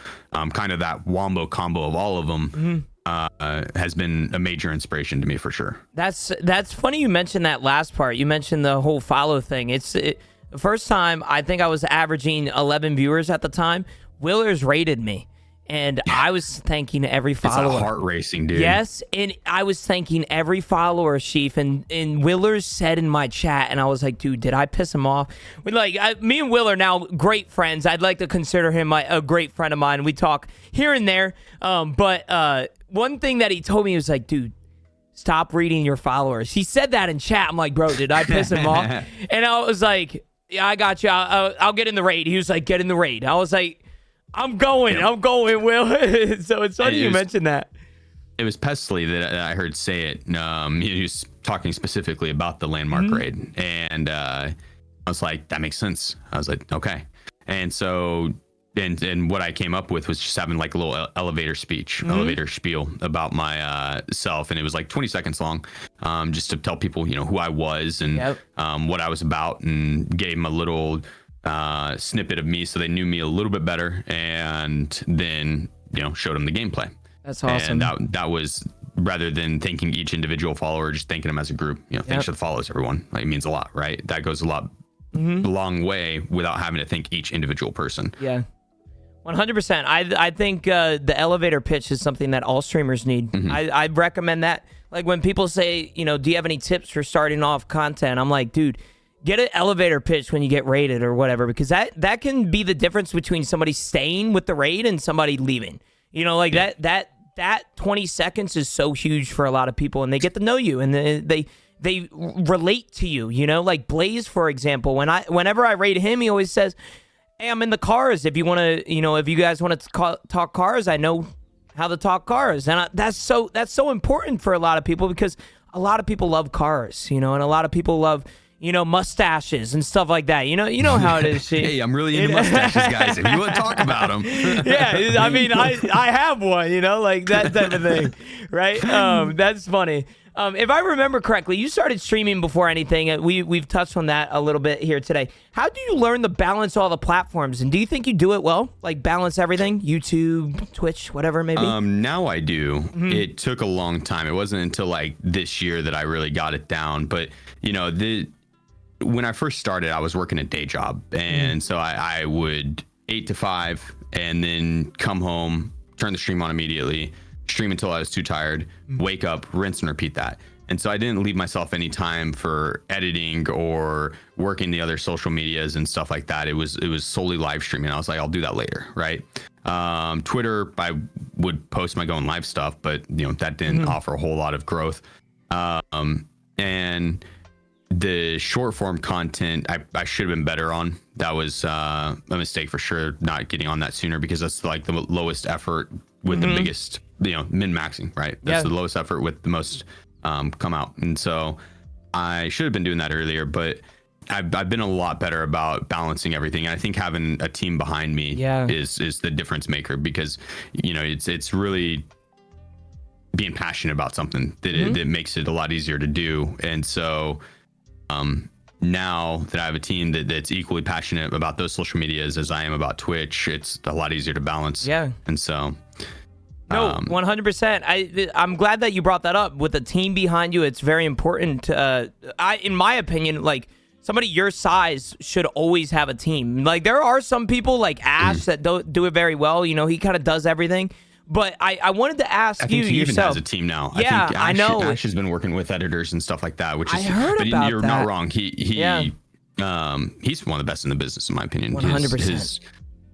kind of that wombo combo of all of them has been a major inspiration to me for sure. That's funny you mentioned that last part. You mentioned the whole follow thing. The first time I think I was averaging 11 viewers at the time. Willer's rated me. And I was thanking every follower. It's heart racing, dude. Yes, and I was thanking every follower, Sheef, and Willer said in my chat, and I was like, dude, did I piss him off? Me and Will are now great friends. I'd like to consider him a great friend of mine. We talk here and there, but one thing that he told me was like, dude, stop reading your followers. He said that in chat. I'm like, bro, did I piss him off? And I was like, yeah, I got you. I'll get in the raid. He was like, get in the raid. I was like, I'm going, Will. So it's funny you mentioned that. It was Pesley that I heard say it. He was talking specifically about the Landmark raid. And I was like, that makes sense. I was like, okay. And so, and what I came up with was just having like a little elevator spiel about my self. And it was like 20 seconds long, just to tell people, who I was and what I was about, and gave them a little snippet of me so they knew me a little bit better, and then showed them the gameplay. That's awesome. And that was, rather than thanking each individual follower, just thanking them as a group. Thanks for the follows, everyone. Like, it means a lot, right? That goes a long way without having to thank each individual person. 100%. I think the elevator pitch is something that all streamers need. I recommend that. Like when people say, do you have any tips for starting off content? I'm like, dude, get an elevator pitch when you get raided or whatever, because that can be the difference between somebody staying with the raid and somebody leaving. That 20 seconds is so huge for a lot of people, and they get to know you, and they relate to you. Like Blaze, for example. Whenever I raid him, he always says, "Hey, I'm in the cars. If you want to, if you guys want to talk cars, I know how to talk cars." And that's so important for a lot of people, because a lot of people love cars, and a lot of people love mustaches and stuff like that. You know how it is. Hey, I'm really into mustaches, guys. If you want to talk about them. Yeah, I mean, I have one, like that type of thing, right? That's funny. If I remember correctly, you started streaming before anything. We've touched on that a little bit here today. How do you learn to balance all the platforms? And do you think you do it well? Like balance everything? YouTube, Twitch, whatever it may be? Now I do. It took a long time. It wasn't until like this year that I really got it down. But, when I first started, I was working a day job. And so I would 8 to 5 and then come home, turn the stream on immediately, stream until I was too tired, wake up, rinse and repeat that. And so I didn't leave myself any time for editing or working the other social medias and stuff like that. It was solely live streaming. I was like, I'll do that later, right? Twitter, I would post my going live stuff, but that didn't offer a whole lot of growth. And the short form content, I should have been better on. That was a mistake for sure, not getting on that sooner, because that's like the lowest effort with the biggest, min-maxing, right? That's the lowest effort with the most come out. And so I should have been doing that earlier, but I've been a lot better about balancing everything. And I think having a team behind me is the difference maker, because it's really being passionate about something that makes it a lot easier to do. And so now that I have a team that's equally passionate about those social medias as I am about Twitch, it's a lot easier to balance. And so no, 100%. I'm glad that you brought that up. With a team behind you, it's very important. In my opinion, like somebody your size should always have a team. Like there are some people like Ash that don't do it very well. He kind of does everything. But I wanted to ask you yourself. He even has a team now. Yeah, I think I know. Ash has been working with editors and stuff like that, which is. I heard about you're that. not wrong. He's one of the best in the business, in my opinion. 100%. His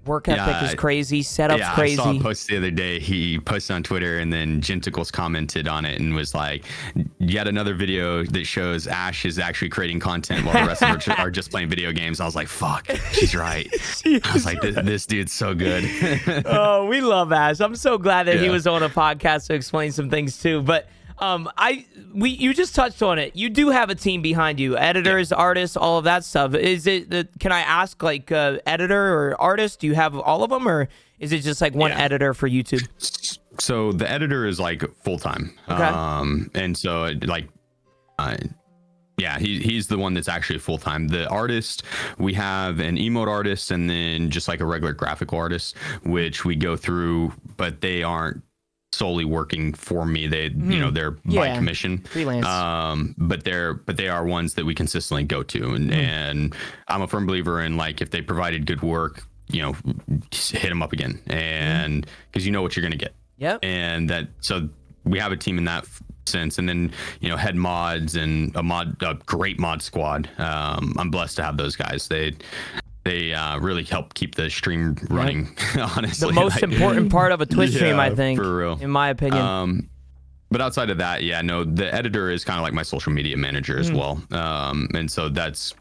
work ethic is crazy. Setup's crazy. I saw a post the other day. He posted on Twitter, and then Genticles commented on it and was like, yet another video that shows Ash is actually creating content while the rest of them are just playing video games. I was like, fuck, she's right. I was like, this dude's so good. Oh, we love Ash. I'm so glad that he was on a podcast to explain some things too. But you just touched on it. You do have a team behind you, editors, artists, all of that stuff. Is it? Can I ask, like, editor or artist? Do you have all of them, or is it just like one editor for YouTube? So the editor is like full time. Okay. And so like, yeah, he's the one that's actually full time. The artist, we have an emote artist and then just like a regular graphical artist, which we go through, but they aren't solely working for me. They, they're by commission, freelance. But they are ones that we consistently go to, and I'm a firm believer in, like, if they provided good work, just hit them up again, and because you know what you're gonna get. Yep. And so we have a team in that sense, and then head mods and a great mod squad. I'm blessed to have those guys. They really help keep the stream running. Honestly, the most important part of a Twitch stream, I think, for real, in my opinion. But outside of that, the editor is kind of like my social media manager as well. And so that's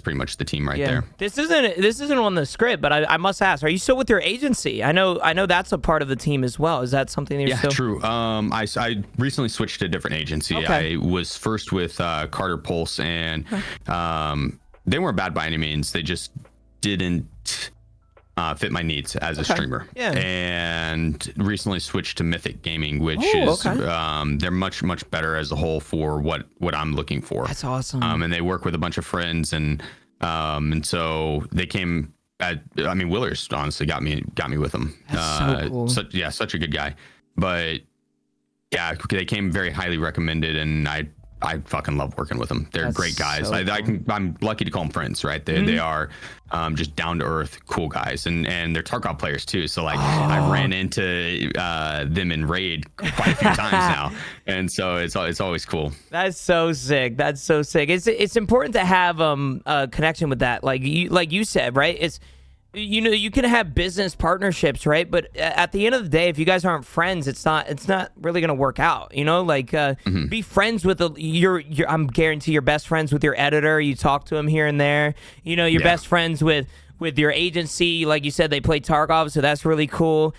pretty much the team right there. This isn't on the script, but I must ask: are you still with your agency? I know that's a part of the team as well. Is that something that you're still? True. I recently switched to a different agency. Okay. I was first with Carter Pulse, and they weren't bad by any means. They just didn't fit my needs as a streamer. Yeah. And recently switched to Mythic Gaming, which is they're much better as a whole for what I'm looking for. That's awesome. And they work with a bunch of friends, and so they came Willers honestly got me with them. That's so cool. Such a good guy. But yeah, they came very highly recommended, and I fucking love working with them. They're great guys. So I'm lucky to call them friends, right? They are just down to earth, cool guys, and they're Tarkov players too. So like I ran into them in raid quite a few times now, and so it's always cool. That's so sick. It's important to have a connection with that. Like you said, right? It's you can have business partnerships, right? But at the end of the day, if you guys aren't friends, it's not really gonna work out. Be friends with I'm guarantee you're best friends with your editor. You talk to him here and there. You're best friends with your agency. Like you said, they play Tarkov, so that's really cool.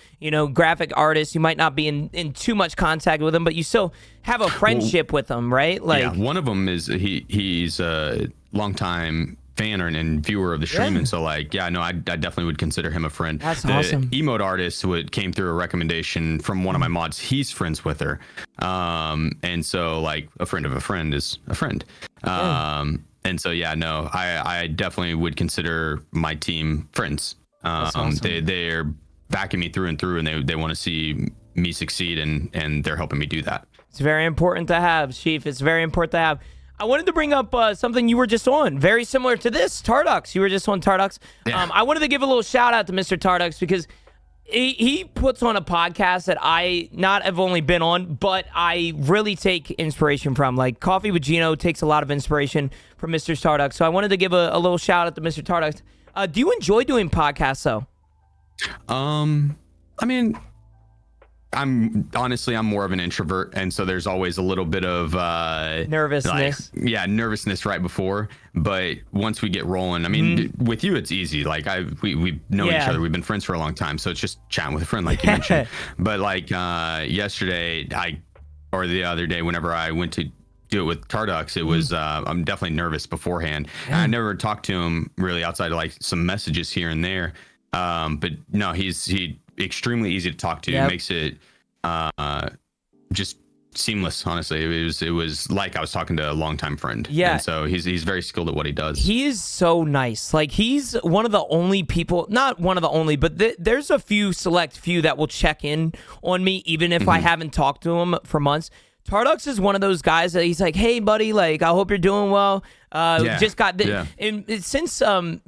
Graphic artists, you might not be in too much contact with them, but you still have a friendship with them, right? Like one of them is he's a longtime fan and viewer of the stream, and so I definitely would consider him a friend. That's the awesome. Emote artist came through a recommendation from one of my mods. He's friends with her, and so like a friend of a friend is a friend. And so I definitely would consider my team friends. Awesome. They're backing me through and through, and they want to see me succeed, and they're helping me do that. It's very important to have, Sheef. It's very important to have. I wanted to bring up something you were just on, very similar to this, Tardux. You were just on Tardux. Yeah. I wanted to give a little shout out to Mr. Tardux because he puts on a podcast that I not have only been on, but I really take inspiration from. Like Coffee with Genooo takes a lot of inspiration from Mr. Tardux. So I wanted to give a little shout out to Mr. Tardux. Do you enjoy doing podcasts though? I mean, I'm more of an introvert, and so there's always a little bit of nervousness. Nervousness right before. But once we get rolling, I mean, with you it's easy. Like we've known each other, we've been friends for a long time, so it's just chatting with a friend, like you mentioned. But like yesterday, or the other day, whenever I went to do it with Tardux, it was I'm definitely nervous beforehand. And I never talked to him really outside of like some messages here and there. But no, he extremely easy to talk to. It makes it just seamless. Honestly, it was like I was talking to a longtime friend. And so he's very skilled at what he does. He is so nice. Like he's one of the only people, not one of the only, but there's a select few that will check in on me even if I haven't talked to him for months. Tardux is one of those guys that he's like, hey buddy, like I hope you're doing well. Just got and since starting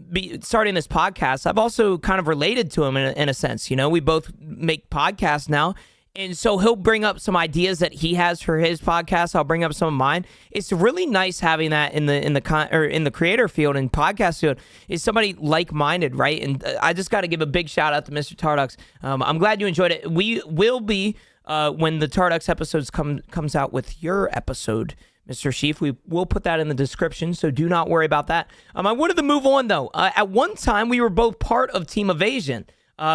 this podcast, I've also kind of related to him in a sense. We both make podcasts now, and so he'll bring up some ideas that he has for his podcast. I'll bring up some of mine. It's really nice having that in the creator field and podcast field. Is somebody like-minded, right? And I just got to give a big shout out to Mr. Tardux. I'm glad you enjoyed it. We will be when the Tardux episodes comes out with your episode, Mr. Sheef. We will put that in the description, so do not worry about that. I wanted to move on, though. At one time, we were both part of Team Evasion.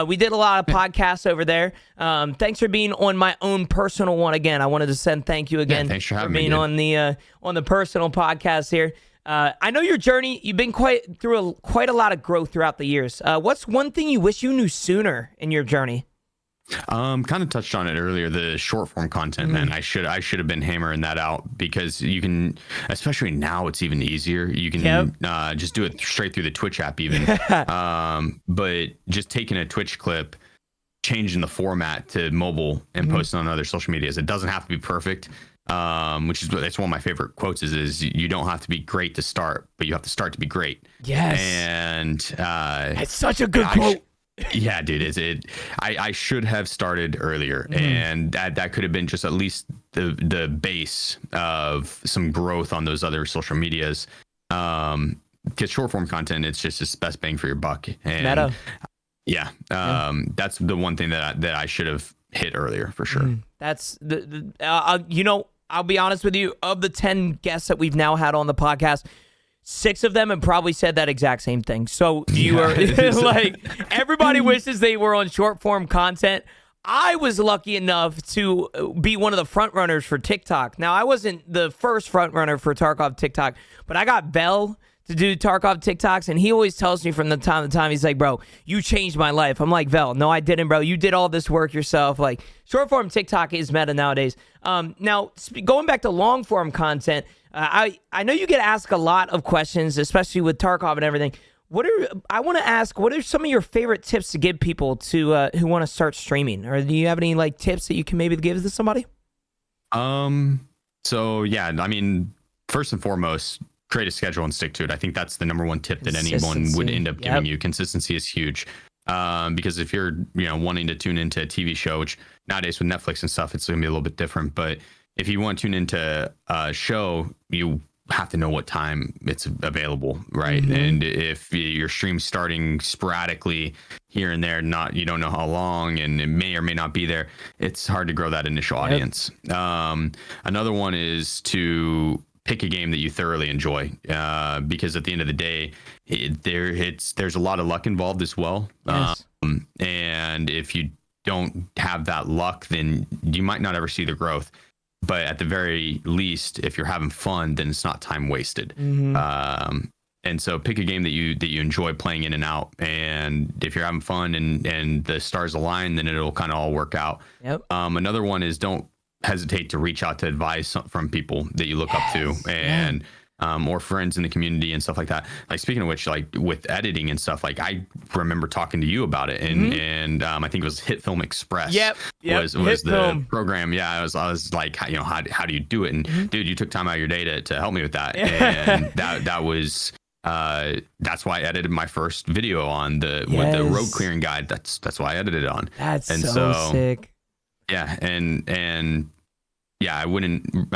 We did a lot of podcasts over there. Thanks for being on my own personal one again. I wanted to send thank you again thanks for having being me, on the personal podcast here. I know your journey. You've been quite a lot of growth throughout the years. What's one thing you wish you knew sooner in your journey? Kind of touched on it earlier. The short form content, man. I should have been hammering that out, because you can, especially now, it's even easier. You can just do it straight through the Twitch app, even. But just taking a Twitch clip, changing the format to mobile, and posting on other social medias. It doesn't have to be perfect. Which is, that's one of my favorite quotes is you don't have to be great to start, but you have to start to be great. Yes. And it's such a good quote. Yeah, dude, I should have started earlier, and that could have been just at least the base of some growth on those other social medias. Because short form content, it's just the best bang for your buck. And Meta. Yeah, that's the one thing that I should have hit earlier for sure. That's I'll be honest with you. Of the 10 guests that we've now had on the podcast, 6 of them have probably said that exact same thing. So you are like, everybody wishes they were on short form content. I was lucky enough to be one of the front runners for TikTok. Now, I wasn't the first front runner for Tarkov TikTok, but I got Bell to do Tarkov TikToks, and he always tells me from the time to time, he's like, bro, you changed my life. I'm like, Vel, no, I didn't, bro. You did all this work yourself. Like, short form TikTok is meta nowadays. Now, going back to long form content, I know you get asked a lot of questions, especially with Tarkov and everything. What are some of your favorite tips to give people to who want to start streaming? Or do you have any like tips that you can maybe give to somebody? So yeah, I mean, first and foremost, create a schedule and stick to it. I think that's the number one tip that anyone would end up giving you. Consistency is huge. Because if you're, wanting to tune into a TV show, which nowadays with Netflix and stuff, it's going to be a little bit different. But if you want to tune into a show, you have to know what time it's available, right? And if your stream's starting sporadically here and there, you don't know how long, and it may or may not be there, it's hard to grow that initial audience. Another one is to pick a game that you thoroughly enjoy, because at the end of the day, there's a lot of luck involved as well. Yes. And if you don't have that luck, then you might not ever see the growth. But at the very least, if you're having fun, then it's not time wasted. And so pick a game that you enjoy playing in and out. And if you're having fun and the stars align, then it'll kind of all work out. Another one is don't hesitate to reach out to advice from people that you look up to, and or friends in the community and stuff like that. Like, speaking of which, like with editing and stuff, like I remember talking to you about it, and I think it was Hit Film Express. Was the program. Yeah, I was like, how do you do it? And dude, you took time out of your day to help me with that, and that was that's why I edited my first video on with the road clearing guide. That's why I edited it on. That's so sick. Yeah, and yeah, I wouldn't,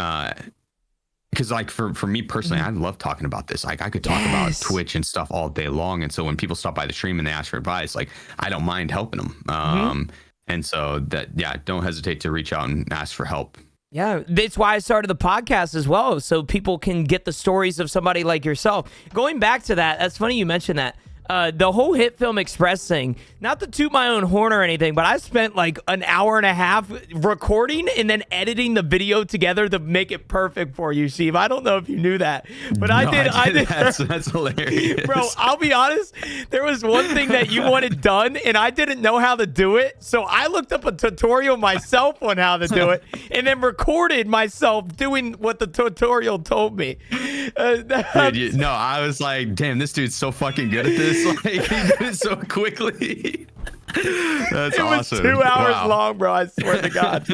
because like for me personally, I love talking about this. Like, I could talk about Twitch and stuff all day long, and so when people stop by the stream and they ask for advice, like, I don't mind helping them. And so don't hesitate to reach out and ask for help. Yeah, that's why I started the podcast as well, so people can get the stories of somebody like yourself. Going back to that's funny you mentioned that. The whole Hit Film Express thing, not to toot my own horn or anything, but I spent like an hour and a half recording and then editing the video together to make it perfect for you, Steve. I don't know if you knew that, but I did. That's hilarious. Bro, I'll be honest. There was one thing that you wanted done and I didn't know how to do it. So I looked up a tutorial myself on how to do it and then recorded myself doing what the tutorial told me. Dude, I was like, damn, this dude's so fucking good at this. Like, he did it so quickly. That's awesome. It was 2 hours long, bro. I swear to God.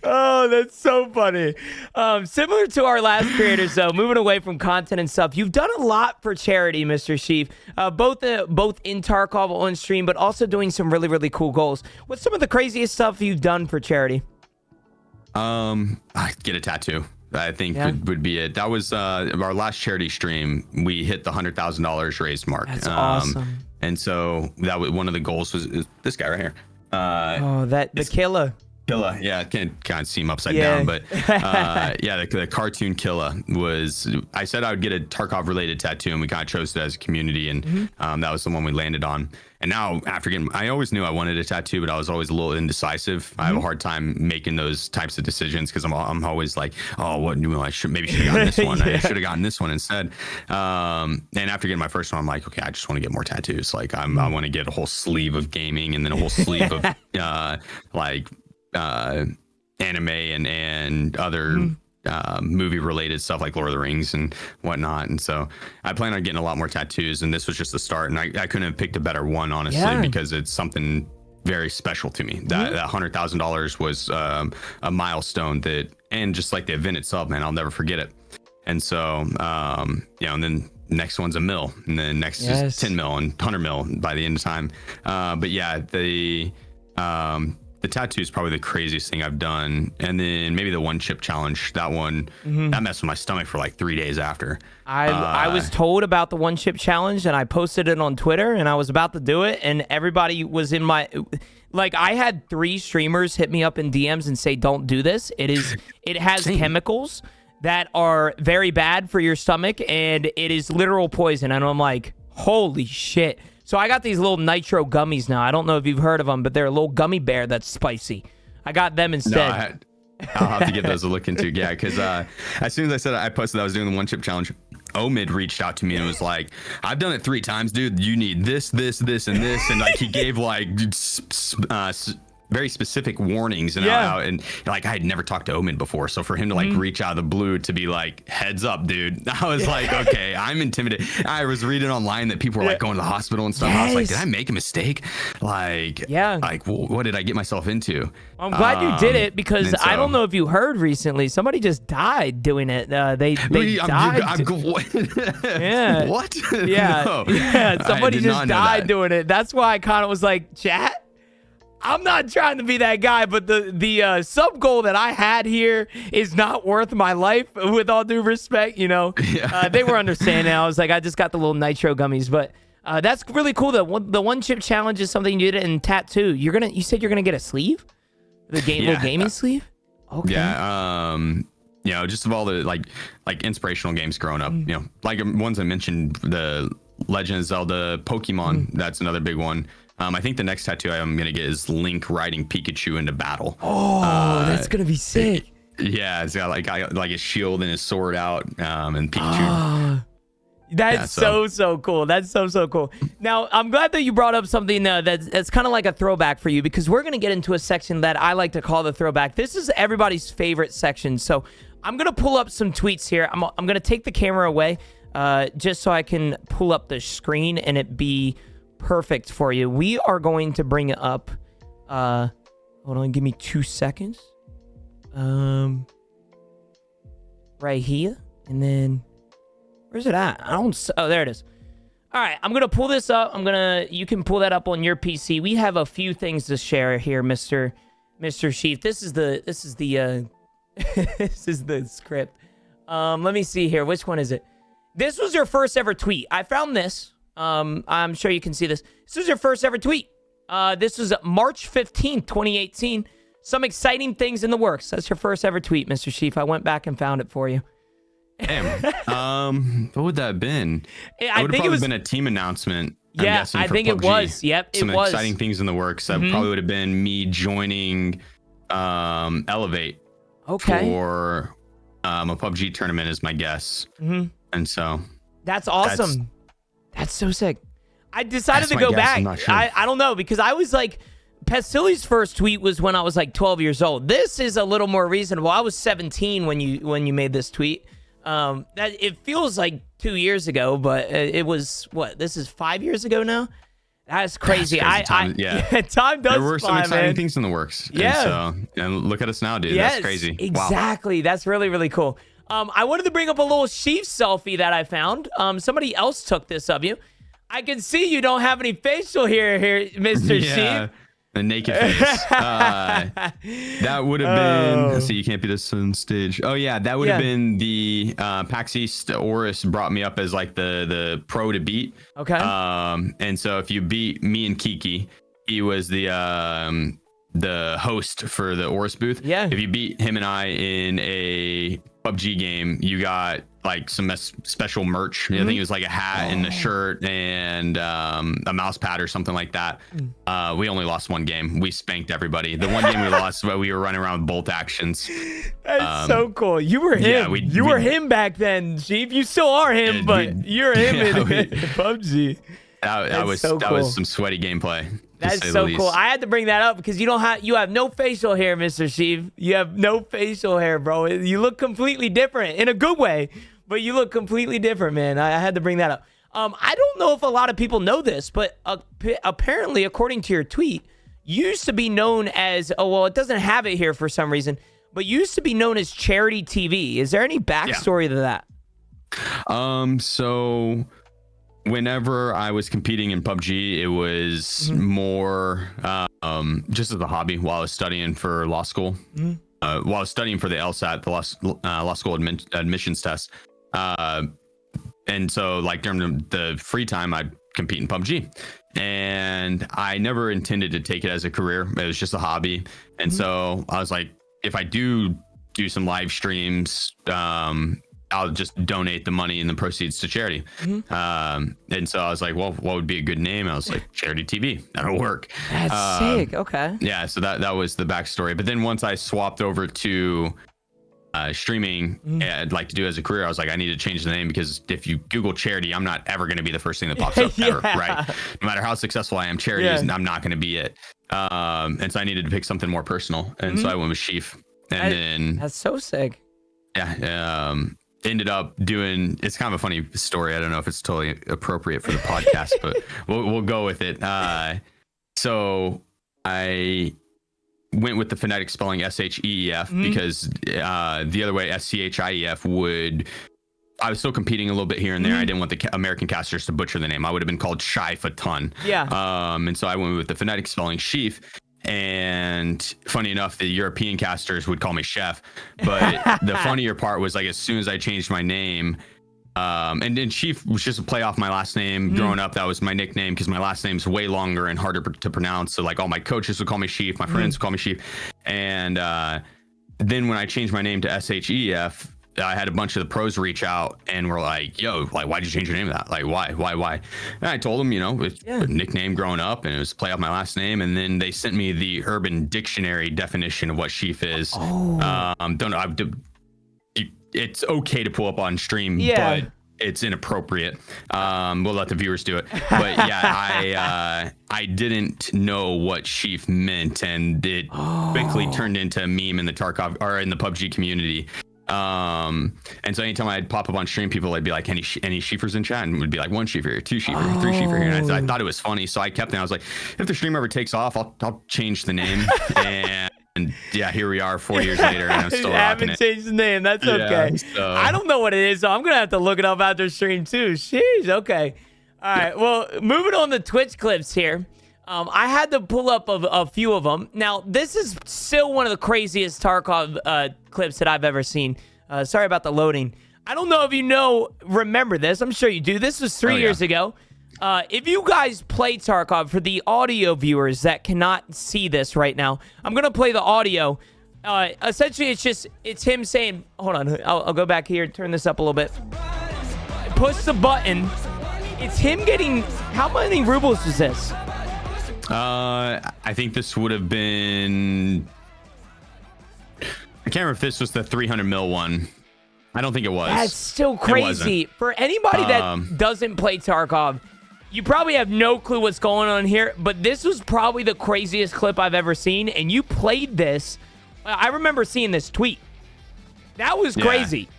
Oh, that's so funny. Similar to our last creators, though, moving away from content and stuff, you've done a lot for charity, Mr. Sheef. Both in Tarkov on stream, but also doing some really, really cool goals. What's some of the craziest stuff you've done for charity? I get a tattoo. I think would be it. That was our last charity stream. We hit the $100,000 raised mark. That's awesome. And so that was one of the goals. Was this guy right here? The killer. Killa, yeah, I can't see him upside Yeah. down, but yeah, the cartoon Killa was. I said I would get a Tarkov related tattoo, and we kind of chose it as a community, and that was the one we landed on. And now after getting, I always knew I wanted a tattoo, but I was always a little indecisive. I have a hard time making those types of decisions because I'm always like, oh, what do I should have gotten this one. I should have gotten this one instead. And after getting my first one, I'm like, okay, I just want to get more tattoos. Like I want to get a whole sleeve of gaming and then a whole sleeve of like anime and other movie related stuff like Lord of the Rings and whatnot. And so I plan on getting a lot more tattoos, and this was just the start. And I couldn't have picked a better one, honestly, because it's something very special to me. That $100,000 was a milestone and just like the event itself, man, I'll never forget it. And so and then next one's $1 million, and then next is 10 mil and 100 mil by the end of time. But yeah, the tattoo is probably the craziest thing I've done. And then maybe the one chip challenge, that one, that messed with my stomach for like 3 days after. I was told about the one chip challenge, and I posted it on Twitter, and I was about to do it, and everybody was in my, like, I had 3 streamers hit me up in DMs and say, don't do this. It has chemicals that are very bad for your stomach, and it is literal poison. And I'm like, holy shit. So I got these little nitro gummies now. I don't know if you've heard of them, but they're a little gummy bear that's spicy. I got them instead. No, I'll have to give those a look into. Yeah, because as soon as I said I posted that I was doing the one chip challenge, Omid reached out to me and was like, I've done it 3 times, dude. You need this, and this. And like he gave like very specific warnings and like I had never talked to Omid before, so for him to like reach out of the blue to be like, heads up, dude, I was like, okay, I'm intimidated. I was reading online that people were like going to the hospital and stuff. I was like, did I make a mistake? Like, like what did I get myself into? I'm glad you did it, because I don't know if you heard recently, somebody just died doing it. They died. What? Somebody just died doing it. That's why I kind of was like, chat, I'm not trying to be that guy, but the sub goal that I had here is not worth my life, with all due respect, you know. They were understanding. I was like, I just got the little nitro gummies, but that's really cool. The one chip challenge is something you did in tattoo. You said you're gonna get a sleeve, little gaming sleeve. Okay. Yeah. You know, just of all the like inspirational games growing up, you know, like ones I mentioned, the Legend of Zelda, Pokemon. That's another big one. I think the next tattoo I'm going to get is Link riding Pikachu into battle. Oh, that's going to be sick. Yeah, it's got like his shield and his sword out, and Pikachu. That's so cool. That's so cool. Now, I'm glad that you brought up something that's kind of like a throwback for you, because we're going to get into a section that I like to call the throwback. This is everybody's favorite section. So I'm going to pull up some tweets here. I'm going to take the camera away just so I can pull up the screen and it be perfect for you. We are going to bring it up. Hold on, give me 2 seconds. Right here, and then where's it at? Oh, there it is. All right, I'm gonna pull this up. You can pull that up on your PC. We have a few things to share here, Mr. Sheef. This is the this is the script. Let me see here. Which one is it? This was your first ever tweet. I found this. I'm sure you can see this. This was your first ever tweet. This was March 15th, 2018. Some exciting things in the works. That's your first ever tweet, Mr. Sheef. I went back and found it for you. Damn. What would that have been? I think it was been a team announcement. Yeah, I think it was. Yep, it was. Some exciting things in the works. That probably would have been me joining Elevate for a PUBG tournament is my guess. And so that's awesome. That's so sick. I decided to go back. Sure. I don't know, because I was like, Pastili's first tweet was when I was like 12 years old. This is a little more reasonable. I was 17 when you made this tweet. That it feels like 2 years ago, but it was what? This is 5 years ago now. That's crazy. Time does There were some exciting man. things in the works. Yeah. And look at us now, dude. Yes, that's crazy. Exactly. Wow. That's really, really cool. I wanted to bring up a little Sheef selfie that I found. Somebody else took this of you. I can see you don't have any facial hair here, Mr. Sheef. The naked face. That would have been. Let's see, you can't beat us on stage. Oh yeah, that would have been the PAX East. Oris brought me up as like the pro to beat. Okay. And so if you beat me and Kiki, he was the the host for the Oris booth. Yeah. If you beat him and I in a PUBG game, you got like some special merch. I think it was like a hat and a shirt and a mouse pad or something like that. We only lost one game. We spanked everybody. The one game we lost, we were running around with bolt actions. That's so cool. You were him. Yeah, you were him back then, Sheef. You still are him, but you're him in PUBG. That was some sweaty gameplay. That's so cool. I had to bring that up because you have no facial hair, Mr. Sheef. You have no facial hair, bro. You look completely different in a good way, but you look completely different, man. I had to bring that up. I don't know if a lot of people know this, but apparently, according to your tweet, you used to be known as, it doesn't have it here for some reason, but you used to be known as Charity TV. Is there any backstory to that? So whenever I was competing in PUBG, it was more just as a hobby while I was studying for law school. While I was studying for the LSAT, the law school admissions test. And so like during the free time, I'd compete in PUBG. And I never intended to take it as a career. It was just a hobby. And so I was like, if I do some live streams, I'll just donate the money and the proceeds to charity. And so I was like, well, what would be a good name? I was like, Charity TV. That'll work. That's sick. Okay. Yeah. So that was the backstory. But then once I swapped over to streaming, I'd like to do as a career, I was like, I need to change the name because if you Google charity, I'm not ever going to be the first thing that pops up ever, right? No matter how successful I am, charity I'm not going to be it. And so I needed to pick something more personal. And so I went with Sheef. And then that's so sick. Yeah. Ended up doing, it's kind of a funny story. I don't know if it's totally appropriate for the podcast, but we'll go with it. So I went with the phonetic spelling SHEEF because the other way, SCHIEF I was still competing a little bit here and there. I didn't want the American casters to butcher the name. I would have been called Shife a ton. Yeah. And so I went with the phonetic spelling Sheef. And funny enough, the European casters would call me Chef. But the funnier part was like as soon as I changed my name, and then Sheef was just a play off my last name. Growing up, that was my nickname because my last name's way longer and harder to pronounce. So like all my coaches would call me Sheef, my friends would call me Sheef. And then when I changed my name to SHEF, I had a bunch of the pros reach out and were like, yo, like, why'd you change your name to that? Like, why? And I told them, it's a nickname growing up and it was play off my last name. And then they sent me the Urban Dictionary definition of what Sheef is. Don't know. It's okay to pull up on stream, but it's inappropriate. We'll let the viewers do it. But yeah, I didn't know what Sheef meant, and it quickly turned into a meme in the Tarkov or in the PUBG community. And so anytime I'd pop up on stream, people would be like, any Sheefers in chat? And would be like, one Sheefer here, two Sheefer, three Sheefer here. And I thought it was funny. So I kept it. I was like, if the stream ever takes off, I'll change the name. And yeah, here we are 4 years later, and I'm still I rocking haven't it. changed the name. That's okay. So. I don't know what it is, so I'm going to have to look it up after stream too. Jeez, okay. All right, well, moving on to Twitch clips here. I had to pull up a few of them. Now, this is still one of the craziest Tarkov clips that I've ever seen. Sorry about the loading. I don't know if you remember this. I'm sure you do. This was 3 years ago. If you guys play Tarkov, for the audio viewers that cannot see this right now, I'm going to play the audio. Essentially, it's him saying, hold on, I'll go back here, turn this up a little bit. Push the button. It's him getting, how many rubles was this? I think this would have been, I can't remember if this was the 300 mil one. I don't think it was. That's still crazy. For anybody that doesn't play Tarkov, you probably have no clue what's going on here, but this was probably the craziest clip I've ever seen, and you played this. I remember seeing this tweet. That was crazy.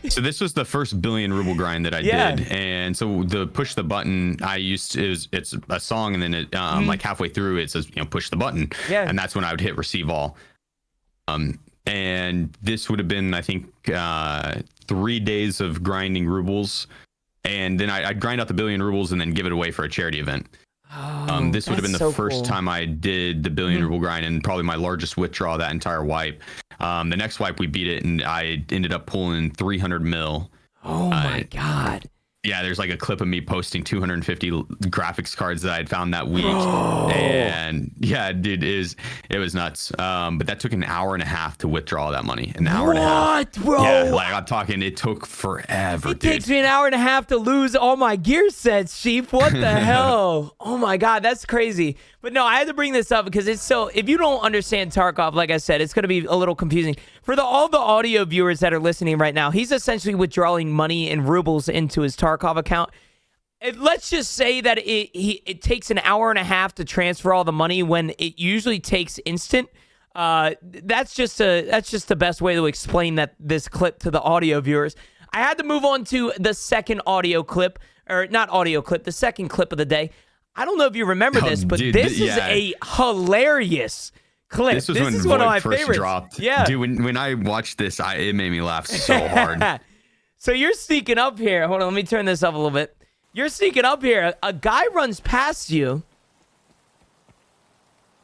So this was the first billion ruble grind that I did. And so the push the button I used it's a song, and then it like halfway through it says, push the button. Yeah. And that's when I would hit receive all. And this would have been, I think, 3 days of grinding rubles. And then I'd grind out the billion rubles and then give it away for a charity event. This would have been the first time I did the billion ruble grind, and probably my largest withdrawal that entire wipe. The next wipe we beat it, and I ended up pulling 300 mil. Oh my God. Yeah, there's like a clip of me posting 250 graphics cards that I'd found that week. And yeah, dude, it was nuts. But that took an hour and a half to withdraw that money. An hour and a half. What, bro? Yeah, like I'm talking, it took forever, It takes me an hour and a half to lose all my gear sets, Sheep. What the hell? Oh my God, that's crazy. But no, I had to bring this up because it's so, if you don't understand Tarkov, like I said, it's going to be a little confusing. For all the audio viewers that are listening right now, he's essentially withdrawing money in rubles into his Tarkov account. Let's just say that it takes an hour and a half to transfer all the money when it usually takes instant. That's just the best way to explain this clip to the audio viewers. I had to move on to the second audio clip, or not audio clip, the second clip of the day. I don't know if you remember this, but dude, this is a hilarious clip. This was this when is one of my first favorites. Dropped. Yeah, dude, when I watched this, it made me laugh so hard. So you're sneaking up here. Hold on, let me turn this up a little bit. You're sneaking up here. A guy runs past you.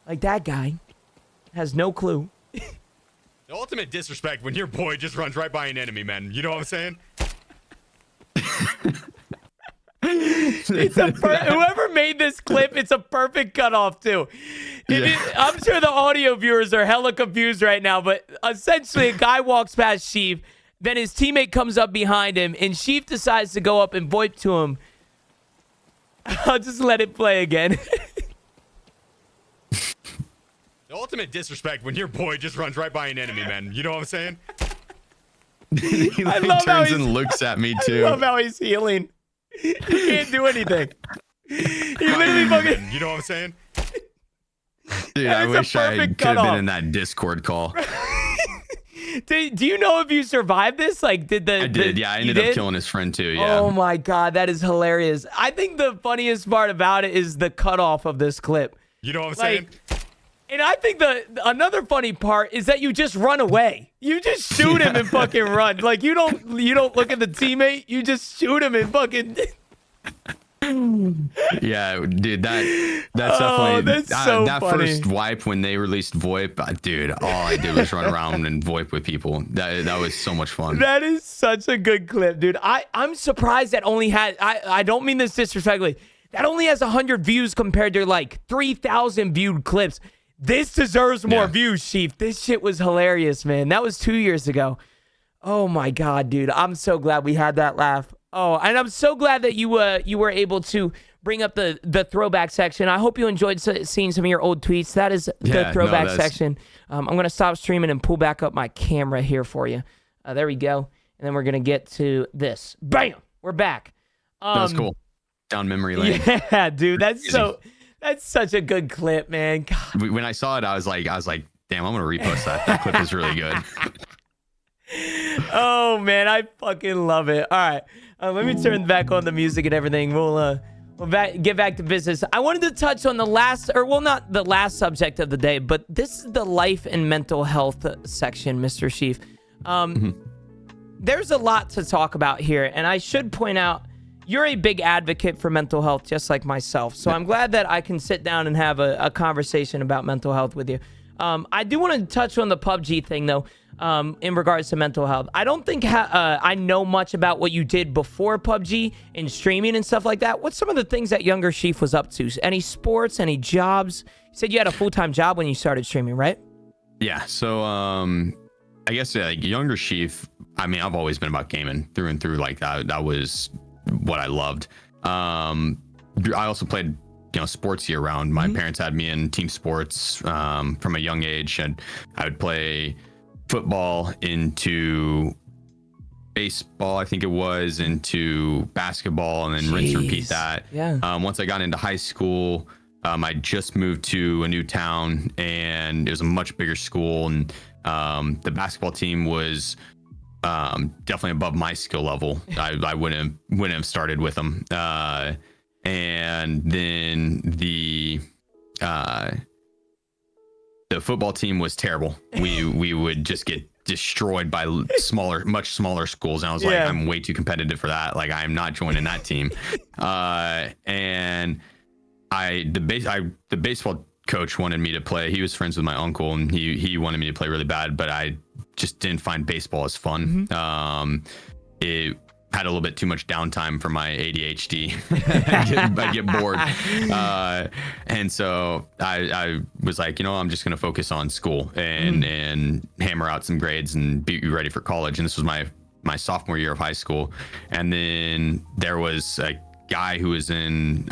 Like that guy. Has no clue. The ultimate disrespect when your boy just runs right by an enemy, man. You know what I'm saying? Whoever made this clip, it's a perfect cutoff too. I'm sure the audio viewers are hella confused right now, but essentially a guy walks past Sheef, then his teammate comes up behind him, and Sheef decides to go up and VoIP to him. I'll just let it play again. The ultimate disrespect when your boy just runs right by an enemy, man. You know what I'm saying? He I love how turns and looks at me too. I love how he's healing. He can't do anything. He literally fucking. You know what I'm saying? Dude, I wish I could have cutoff. been in that Discord call. Do you know if you survived this? Like, I did, yeah. I ended up killing his friend too, yeah. Oh my God, that is hilarious. I think the funniest part about it is the cutoff of this clip. You know what I'm saying? And I think another funny part is that you just run away. You just shoot him and fucking run. Like you don't look at the teammate. You just shoot him and fucking. Yeah, dude, that's definitely that's so that funny. first wipe when they released VoIP, dude. All I did was run around and VoIP with people. That was so much fun. That is such a good clip, dude. I'm surprised that only had. I don't mean this disrespectfully. That only has 100 views compared to like 3,000 viewed clips. This deserves more views, Sheef. This shit was hilarious, man. That was 2 years ago. Oh my God, dude. I'm so glad we had that laugh. Oh, and I'm so glad that you were able to bring up the throwback section. I hope you enjoyed seeing some of your old tweets. That is the throwback section. I'm going to stop streaming and pull back up my camera here for you. There we go. And then we're going to get to this. Bam! We're back. That's cool. Down memory lane. Yeah, dude. That's such a good clip, man. God. When I saw it, I was like, damn, I'm gonna repost that. That clip is really good. Oh man, I fucking love it. All right, let me turn back on the music and everything. We'll get back to business. I wanted to touch on the last, or well, not the last subject of the day, but this is the life and mental health section, Mr. Sheef. There's a lot to talk about here, and I should point out, you're a big advocate for mental health, just like myself. So I'm glad that I can sit down and have a conversation about mental health with you. I do want to touch on the PUBG thing, though, in regards to mental health. I don't think I know much about what you did before PUBG and streaming and stuff like that. What's some of the things that younger Sheef was up to? Any sports, any jobs? You said you had a full-time job when you started streaming, right? Yeah, so I guess like younger Sheef, I mean, I've always been about gaming through and through. Like that was what I loved. I also played, sports year round. My parents had me in team sports from a young age, and I would play football into baseball, I think it was, into basketball, and then rinse repeat that. Yeah. Once I got into high school, I just moved to a new town, and it was a much bigger school, and the basketball team was definitely above my skill level. I wouldn't have started with them. And then the football team was terrible. We would just get destroyed by much smaller schools, and I was like, I'm way too competitive for that. Like, I'm not joining that team. And the baseball coach wanted me to play. He was friends with my uncle, and he wanted me to play really bad, but I just didn't find baseball as fun. had a little bit too much downtime for my ADHD. I get bored. And so I was like, I'm just going to focus on school and hammer out some grades and be ready for college. And this was my sophomore year of high school. And then there was a guy who was in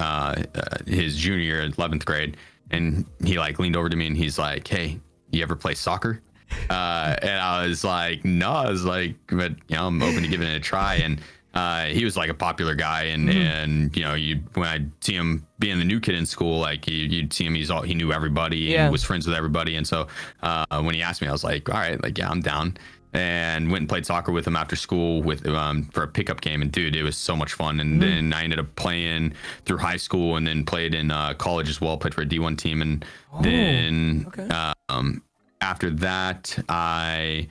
his junior year, 11th grade. And he like leaned over to me and he's like, "Hey, you ever play soccer?" And I was like, "No." I was like, "But I'm open to giving it a try." And he was like a popular guy, and when I see him being the new kid in school, like you'd see him, he knew everybody and was friends with everybody. And so when he asked me, I was like, "All right, like I'm down." And went and played soccer with him after school for a pickup game. And dude, it was so much fun. And then I ended up playing through high school and then played in college as well, played for a D1 team. And then after that, I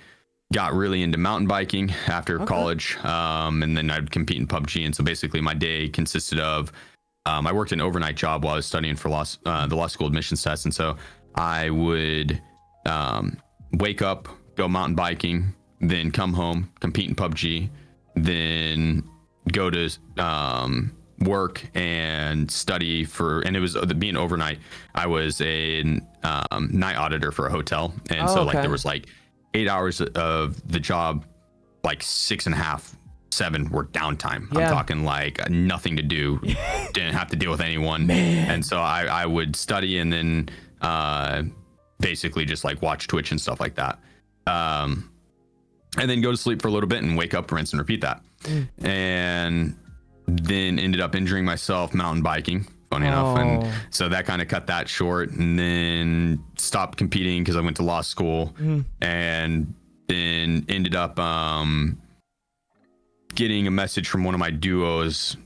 got really into mountain biking after college. And then I'd compete in PUBG. And so basically my day consisted of, I worked an overnight job while I was studying for the law school admissions test. And so I would wake up, go mountain biking, then come home, compete in PUBG, then go to work and study and it was being overnight. I was a night auditor for a hotel. And like there was like 8 hours of the job, like 6.5, 7 were downtime. I'm talking like nothing to do, didn't have to deal with anyone. And so I would study and then basically just like watch Twitch and stuff like that. And then go to sleep for a little bit and wake up, rinse and repeat that. And then ended up injuring myself mountain biking, funny enough. And so that kind of cut that short, and then stopped competing because I went to law school and then ended up getting a message from one of my duos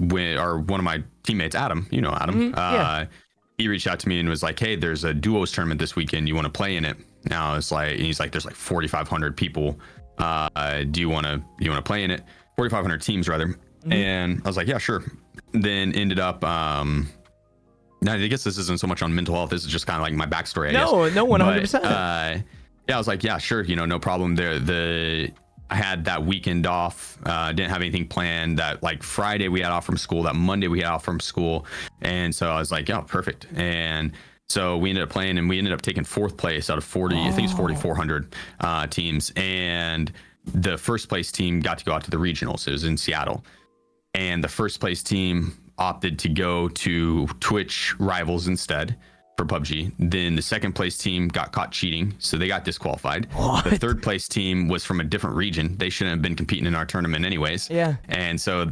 or one of my teammates, Adam, Adam. He reached out to me and was like, "Hey, there's a duos tournament this weekend. You want to play in it?" Now it's like, and he's like, "There's like 4,500 people. Do you want to play in it? 4,500 teams rather." And I was like, "Yeah, sure." Then ended up, now I guess this isn't so much on mental health. This is just kind of like my backstory. No, 100%. Yeah, I was like, "Yeah, sure. No problem." I had that weekend off. Didn't have anything planned. That like Friday we had off from school. That Monday we had off from school. And so I was like, "Yeah, perfect." And so we ended up playing, and we ended up taking 4th place out of 40. I think it's 4,400 teams. And the first place team got to go out to the regionals. It was in Seattle. And the first place team opted to go to Twitch rivals instead for PUBG. Then the second place team got caught cheating, so they got disqualified. What? The third place team was from a different region. They shouldn't have been competing in our tournament anyways. Yeah. And so,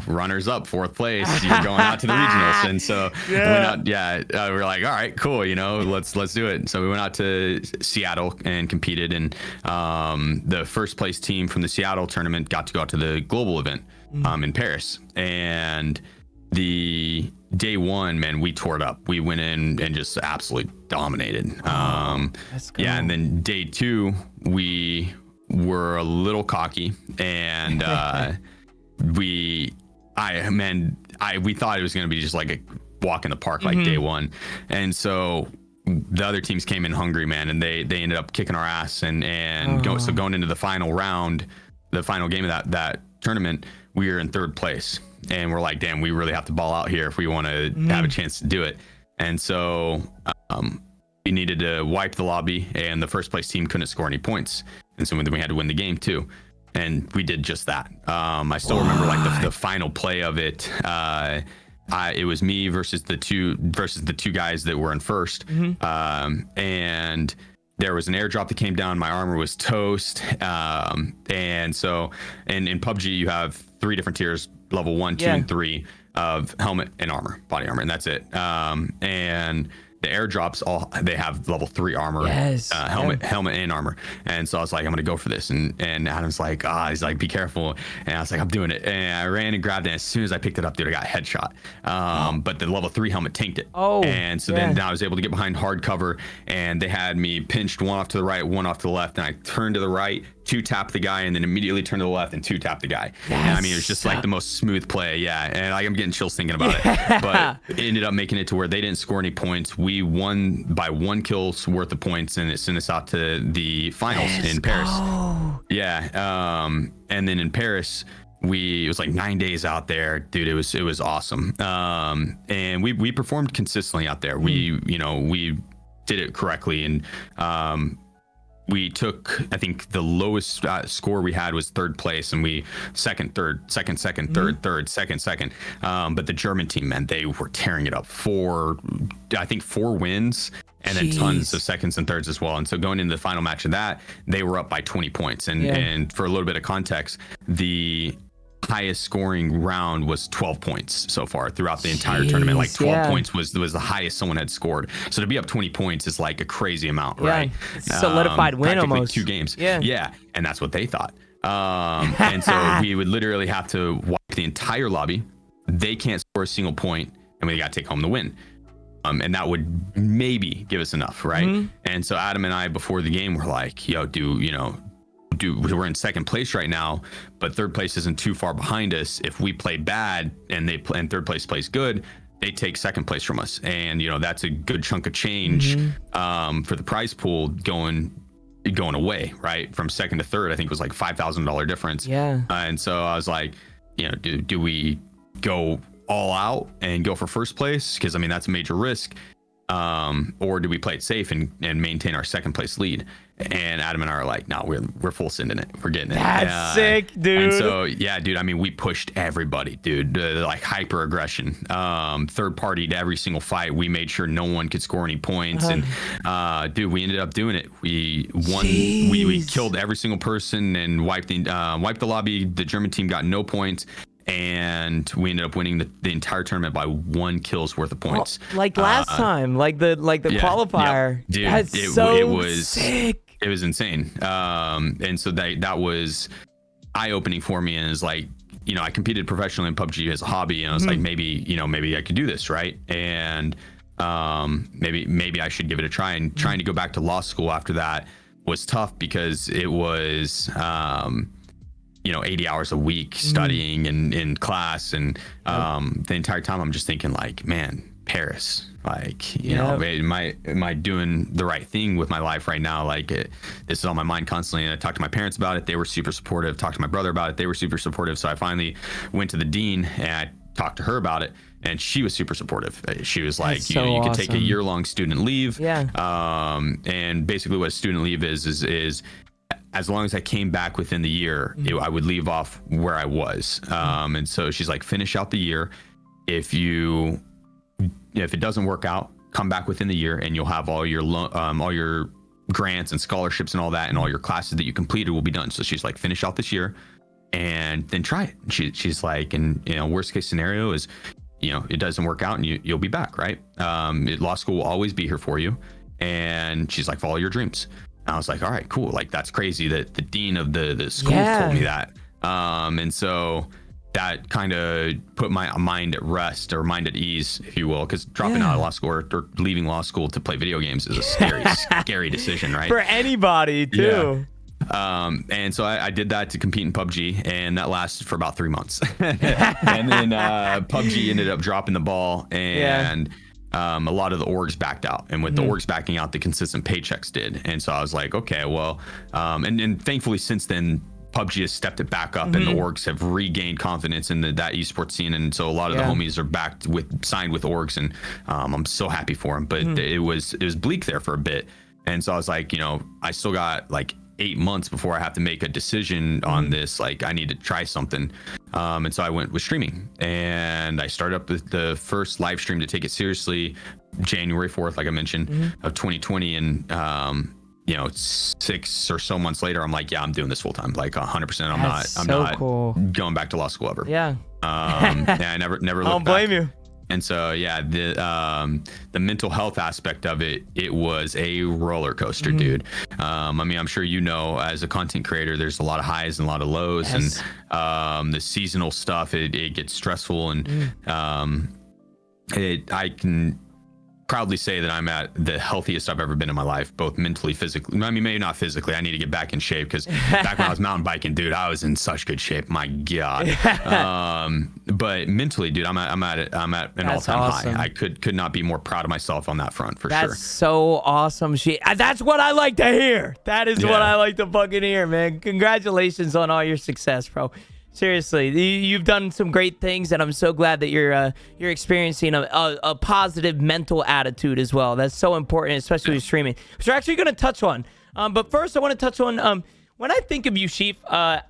runners up, 4th place, you're going out to the regionals. And so we went out, we're like, all right, cool, let's do it. So we went out to Seattle and competed, and the first place team from the Seattle tournament got to go out to the global event in Paris. And the day one, man, we tore it up. We went in and just absolutely dominated. That's cool. Yeah, and then day 2, we were a little cocky, and we thought it was going to be just like a walk in the park like day 1. And so the other teams came in hungry, man, and they ended up kicking our ass and going into the final round, the final game of that tournament, we were in 3rd place. And we're like, damn, we really have to ball out here if we want to have a chance to do it. And so we needed to wipe the lobby, and the first place team couldn't score any points. And so then we had to win the game too. And we did just that. I still remember like the final play of it. It was me versus the two guys that were in first. And there was an airdrop that came down. My armor was toast. And so in PUBG, you have 3 different tiers, level 1, 2, and 3 of helmet and armor, body armor, and that's it. And the airdrops, they have level 3 armor, helmet and armor. And so I was like, I'm gonna go for this. And Adam's like, he's like, be careful. And I was like, I'm doing it. And I ran and grabbed it. And as soon as I picked it up, dude, I got a headshot. But the level 3 helmet tanked it. And so then I was able to get behind hard cover, and they had me pinched, one off to the right, one off to the left. And I turned to the right, 2-tap the guy, and then immediately turned to the left and 2-tap the guy. And I mean, it was just like the most smooth play. Yeah. And like, I'm getting chills thinking about it, but it ended up making it to where they didn't score any points. We won by 1 kill's worth of points, and it sent us out to the finals in Paris. Yeah. And then in Paris, it was like 9 days out there, dude. It was awesome. And we performed consistently out there. We did it correctly, and we took, I think the lowest score we had was third place, and we second, third, second, third, second. But the German team, man, they were tearing it up. 4 wins, and then tons of seconds and thirds as well. And so going into the final match of that, they were up by 20 points. And for a little bit of context, the highest scoring round was 12 points so far throughout the entire tournament. Like 12 points was the highest someone had scored. So to be up 20 points is like a crazy amount, right? Solidified win almost. 2 games. Yeah. And that's what they thought. And so we would literally have to wipe the entire lobby. They can't score a single point, and we got to take home the win. And that would maybe give us enough, right? And so Adam and I, before the game, were like, yo, we're in second place right now, but third place isn't too far behind us. If we play bad and third place plays good, they take second place from us. And, that's a good chunk of change for the prize pool going away, right? From second to third, I think it was like $5,000 difference. Yeah. And so I was like, do we go all out and go for first place? Because, that's a major risk. Or do we play it safe and maintain our second place lead? And Adam and I are like, no, we're full sending it. We're getting it. That's sick, dude. And so, yeah, dude, we pushed everybody, dude, like hyper aggression, third party to every single fight. We made sure no one could score any points. And, dude, we ended up doing it. We won. We killed every single person and wiped the lobby. The German team got no points. And we ended up winning the entire tournament by 1 kill's worth of points. Like last time, like the qualifier. Yep. Dude, That's it was sick. It was insane. And so that was eye-opening for me. And it's like, I competed professionally in PUBG as a hobby, and I was like, maybe I could do this, right? And maybe I should give it a try. And trying to go back to law school after that was tough, because it was 80 hours a week studying and in class, and the entire time I'm just thinking like, man, Paris, like, am I doing the right thing with my life right now? Like, this is on my mind constantly. And I talked to my parents about it. They were super supportive. Talked to my brother about it. They were super supportive. So I finally went to the dean and I talked to her about it, and she was super supportive. She was like, you could take a year-long student leave. And basically what a student leave is as long as I came back within the year, I would leave off where I was. And so she's like, finish out the year. If it doesn't work out, come back within the year, and you'll have all your grants and scholarships and all that, and all your classes that you completed will be done. So she's like, finish out this year and then try it. She's like, and worst case scenario is, it doesn't work out and you'll be back, right? Law school will always be here for you. And she's like, follow your dreams. And I was like, all right, cool. Like, that's crazy that the dean of the school told me that. And so that kind of put my mind at rest, or mind at ease, if you will, because dropping out of law school or leaving law school to play video games is a scary decision, right? For anybody, too. And so I did that to compete in PUBG, and that lasted for about 3 months. And then PUBG ended up dropping the ball, and a lot of the orgs backed out, and with the orgs backing out, the consistent paychecks did. And so I was like, okay, well, and thankfully since then, PUBG has stepped it back up, and the orgs have regained confidence in that esports scene. And so a lot of the homies are signed with orgs, and I'm so happy for them. But it was bleak there for a bit. And so I was like, I still got like 8 months before I have to make a decision on this. Like, I need to try something. And so I went with streaming, and I started up with the first live stream to take it seriously January 4th, like I mentioned, of 2020. And 6 or so months later, I'm like, yeah, I'm doing this full time, like 100%. I'm not going back to law school ever. Yeah. I never looked back. I don't blame you. And so, yeah, the mental health aspect of it was a roller coaster, dude. I'm sure as a content creator, there's a lot of highs and a lot of lows, and the seasonal stuff, it gets stressful, and I can proudly say that I'm at the healthiest I've ever been in my life, both mentally, physically. Maybe not physically. I need to get back in shape, because back when I was mountain biking, dude, I was in such good shape. My God. But mentally, dude, I'm at an all-time high. I could not be more proud of myself on that front, for sure. That's so awesome. That's what I like to hear. That is what I like to fucking hear, man. Congratulations on all your success, bro. Seriously, you've done some great things, and I'm so glad that you're experiencing a positive mental attitude as well. That's so important, especially with streaming, which we're actually going to touch on. But first, I want to touch on when I think of you, Sheef,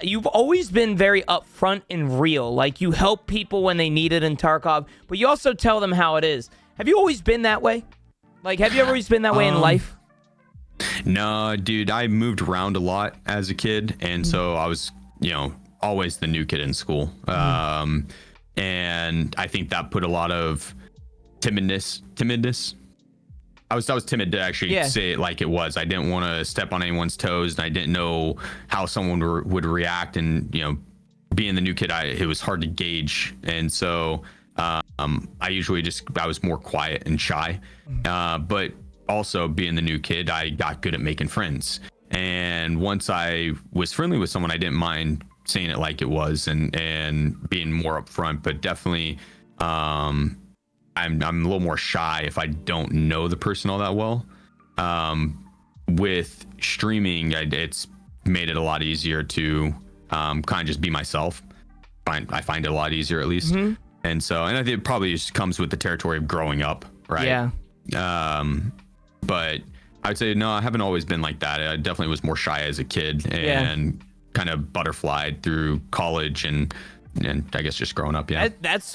you've always been very upfront and real. Like, you help people when they need it in Tarkov, but you also tell them how it is. Have you always been that way? Like, have you always been that way in life? No, dude, I moved around a lot as a kid, and so I was, always the new kid in school. And I think that put a lot of timidness. I was timid to actually say it like it was. I didn't want to step on anyone's toes, and I didn't know how someone would react. And being the new kid, it was hard to gauge. And so I was more quiet and shy. But also being the new kid, I got good at making friends. And once I was friendly with someone, I didn't mind saying it like it was and being more upfront. But definitely, I'm a little more shy if I don't know the person all that well. With streaming, it's made it a lot easier to kind of just be myself. I find it a lot easier, at least. And so, and I think it probably just comes with the territory of growing up, right? Yeah. But I'd say, no, I haven't always been like that. I definitely was more shy as a kid and kind of butterflied through college and I guess just growing up. Yeah.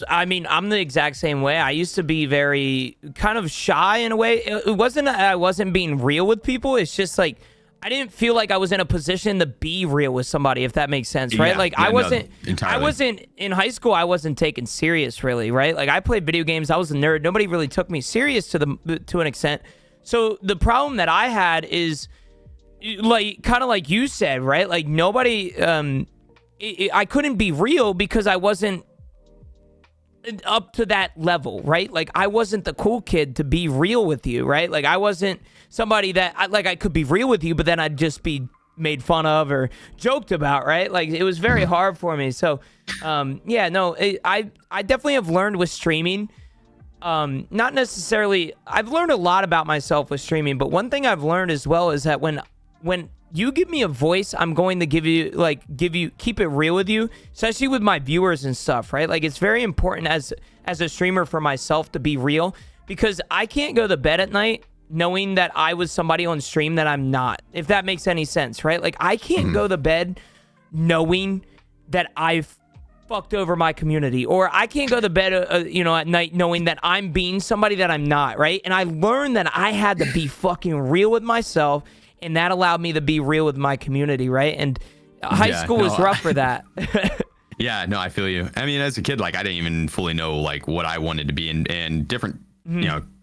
I'm the exact same way. I used to be very kind of shy in a way. It wasn't that I wasn't being real with people. It's just like, I didn't feel like I was in a position to be real with somebody, if that makes sense, right? I wasn't in high school. I wasn't taken serious, really, right? Like, I played video games. I was a nerd. Nobody really took me serious to an extent. So the problem that I had is, like, kind of like you said, right? Like, nobody, I couldn't be real because I wasn't up to that level, right? Like, I wasn't the cool kid to be real with you, right? Like, I wasn't somebody that I could be real with you, but then I'd just be made fun of or joked about, right? Like, it was very hard for me. So, I definitely have learned with streaming. Not necessarily, I've learned a lot about myself with streaming, but one thing I've learned as well is that when you give me a voice, I'm going to keep it real with you, especially with my viewers and stuff, right? Like, it's very important as a streamer for myself to be real, because I can't go to bed at night knowing that I was somebody on stream that I'm not, if that makes any sense, right? Like, I can't go to bed knowing that I've fucked over my community, or I can't go to bed, at night knowing that I'm being somebody that I'm not, right? And I learned that I had to be fucking real with myself, and that allowed me to be real with my community, right? And high school was rough for that. Yeah, no, I feel you. I mean, as a kid, like, I didn't even fully know, like, what I wanted to be, and different,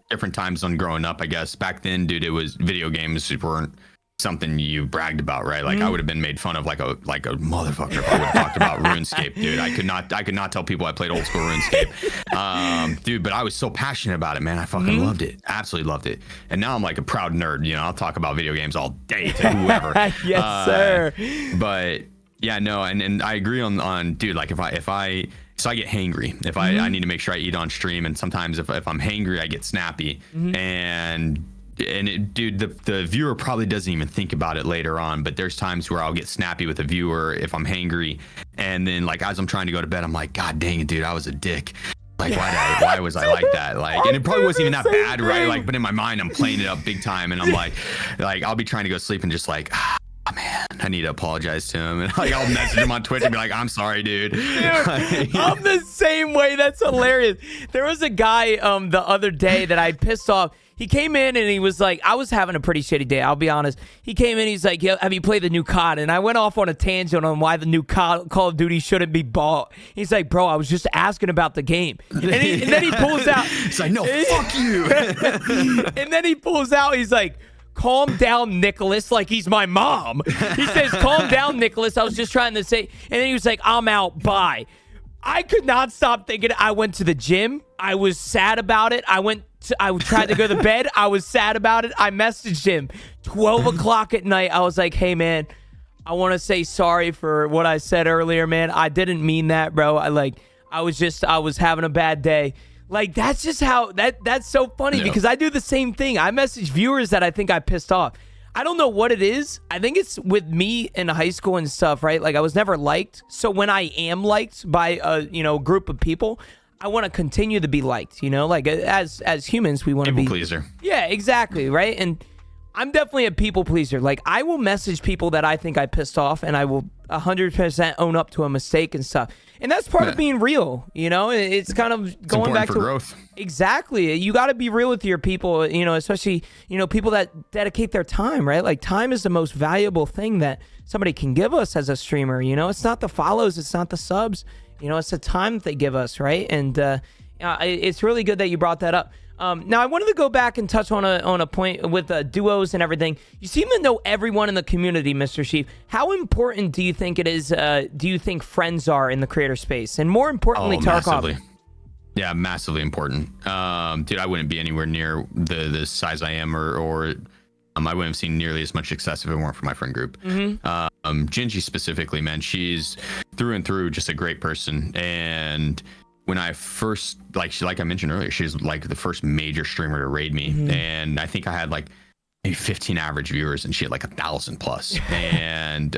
different times on growing up, I guess. Back then, dude, it was video games weren't something you bragged about, right? Like, I would have been made fun of like a motherfucker if I would have talked about RuneScape, dude. I could not tell people I played old school RuneScape. Dude, but I was so passionate about it, man. I fucking loved it. Absolutely loved it. And now I'm like a proud nerd, I'll talk about video games all day to whoever. Yes, sir. But yeah, no, and I agree on dude, like, if I get hangry. If I need to make sure I eat on stream, and sometimes if I'm hangry, I get snappy. And dude, the viewer probably doesn't even think about it later on, but there's times where I'll get snappy with a viewer if I'm hangry, and then, like, as I'm trying to go to bed, I'm like, God dang it, dude, I was a dick. Like, why was I like that? Like, and it probably wasn't even that bad, right? Like, but in my mind, I'm playing it up big time, and I'm like I'll be trying to go to sleep and just like, oh, man, I need to apologize to him. And, like, I'll message him on Twitch and be like, I'm sorry, dude. I'm the same way. That's hilarious. There was a guy the other day that I pissed off. He came in and he was like, I was having a pretty shitty day, I'll be honest. He came in, he's like, yo, have you played the new COD? And I went off on a tangent on why the new Call of Duty shouldn't be bought. He's like, bro, I was just asking about the game. And then he pulls out. He's like, no, fuck you. And then he pulls out, he's like, calm down, Nicholas, like he's my mom. He says, calm down, Nicholas. I was just trying to say. And then he was like, I'm out, bye. I could not stop thinking. I went to the gym. I was sad about it. I tried to go to bed. I was sad about it. I messaged him 12 o'clock at night. I was like, hey, man, I want to say sorry for what I said earlier, man. I didn't mean that, bro. I was having a bad day. Like, that's just how that's so funny because I do the same thing. I message viewers that I think I pissed off. I don't know what it is. I think it's with me in high school and stuff, right? Like I was never liked. So when I am liked by a, group of people, I want to continue to be liked, like as humans, we want to be people pleaser. Yeah, exactly. Right. And I'm definitely a people pleaser. Like I will message people that I think I pissed off and I will 100% own up to a mistake and stuff. And that's part of being real. It's kind of going back to growth. Exactly. You got to be real with your people, especially, people that dedicate their time, right? Like time is the most valuable thing that somebody can give us as a streamer. It's not the follows, it's not the subs, it's the time that they give us, right? And it's really good that you brought that up. Now I wanted to go back and touch on a point with duos and everything. You seem to know everyone in the community, Mr. Sheef. How important do you think it is? Do you think friends are in the creator space, and more importantly, Tarkov? Massively. Yeah, massively important. Dude, I wouldn't be anywhere near the size I am, or I wouldn't have seen nearly as much success if it weren't for my friend group. Gingy specifically, man, she's through and through just a great person. And when I first, like I mentioned earlier, she's like the first major streamer to raid me. And I think I had like maybe 15 average viewers and she had like 1,000 plus. And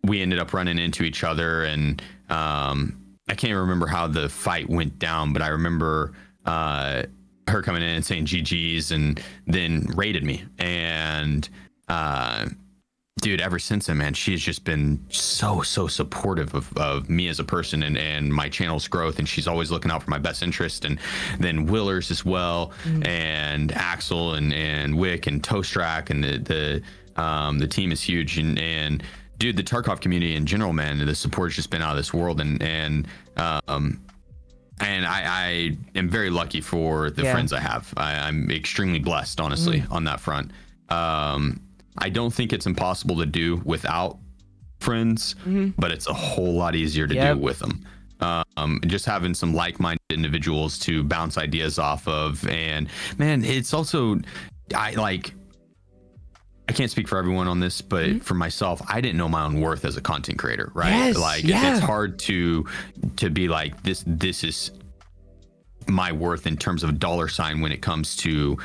we ended up running into each other. And I can't remember how the fight went down, but I remember her coming in and saying GG's and then raided me. And dude, ever since then, man, she's just been so supportive of me as a person and my channel's growth. And she's always looking out for my best interest. And then Willers as well, and Axel and Wick and Toastrak, and the team is huge. And dude, the Tarkov community in general, man, the support's just been out of this world. And I am very lucky for the friends I have. I'm extremely blessed, honestly, on that front. I don't think it's impossible to do without friends, but it's a whole lot easier to do with them. Just having some like-minded individuals to bounce ideas off of. And man, it's also, I can't speak for everyone on this, but for myself, I didn't know my own worth as a content creator, right? It's hard to be like, this is my worth in terms of dollar sign when it comes to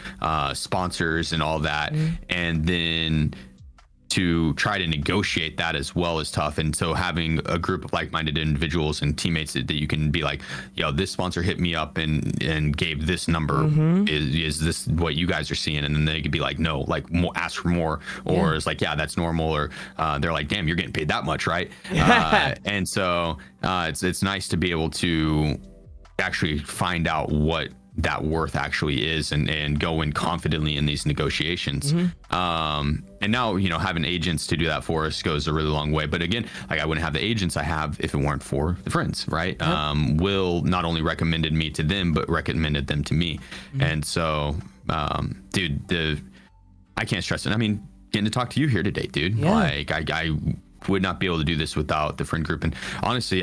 sponsors and all that. And then to try to negotiate that as well is tough. And so having a group of like-minded individuals and teammates that you can be like, yo, this sponsor hit me up and gave this number. Is this what you guys are seeing? And then they could be like, no, like more, ask for more, or it's like, yeah, that's normal. Or they're like, damn, you're getting paid that much, right? And so it's nice to be able to actually find out what that worth actually is and go in confidently in these negotiations. And now, having agents to do that for us goes a really long way. But again, like I wouldn't have the agents I have if it weren't for the friends, right? Will not only recommended me to them, but recommended them to me. And so, dude, I can't stress it. I mean, getting to talk to you here today, dude, like I would not be able to do this without the friend group. And honestly,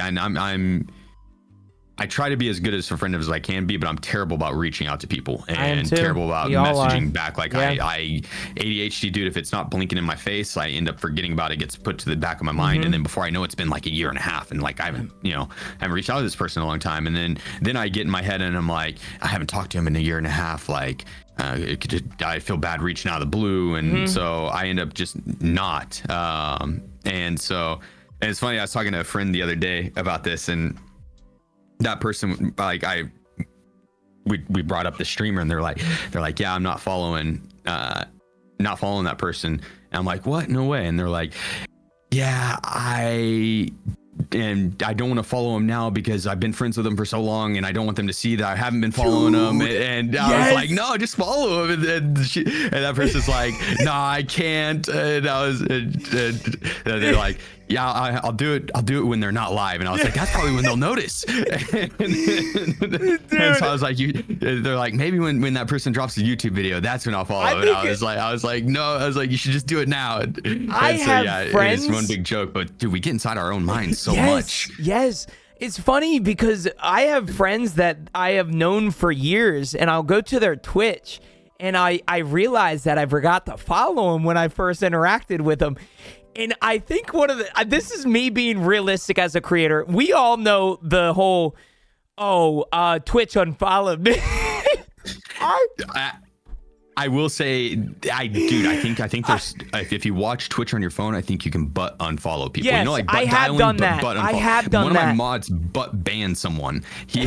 I try to be as good as a friend as I can be, but I'm terrible about reaching out to people and terrible about messaging back. Like I ADHD, dude, if it's not blinking in my face, I end up forgetting about it, gets put to the back of my mind. And then before I know, it's been like 1.5 years, and like I haven't reached out to this person in a long time. And then I get in my head and I'm like, I haven't talked to him in 1.5 years. Like I feel bad reaching out of the blue. And so I end up just not. And so, and it's funny, I was talking to a friend the other day about this, and that person, like we brought up the streamer, and they're like, yeah, I'm not following that person. And I'm like, what? No way. And they're like, yeah, I don't want to follow him now because I've been friends with him for so long, and I don't want them to see that I haven't been following him. And I was like, no, just follow him. And that person's like, no, I can't. And they're like, yeah, I'll do it. I'll do it when they're not live. And I was like, that's probably when they'll notice. And so I was like, they're like, maybe when that person drops a YouTube video, that's when I'll follow. I was like, no, I was like, you should just do it now. I have friends. It's one big joke, but dude, we get inside our own minds so much. Yes. It's funny because I have friends that I have known for years, and I'll go to their Twitch, and I realize that I forgot to follow them when I first interacted with them. And I think this is me being realistic as a creator. We all know the whole, Twitch unfollowed me. I I will say, I think there's if you watch Twitch on your phone, I think you can butt unfollow people. Yes, you know, like I have done that. I have done One that. of my mods butt banned someone. He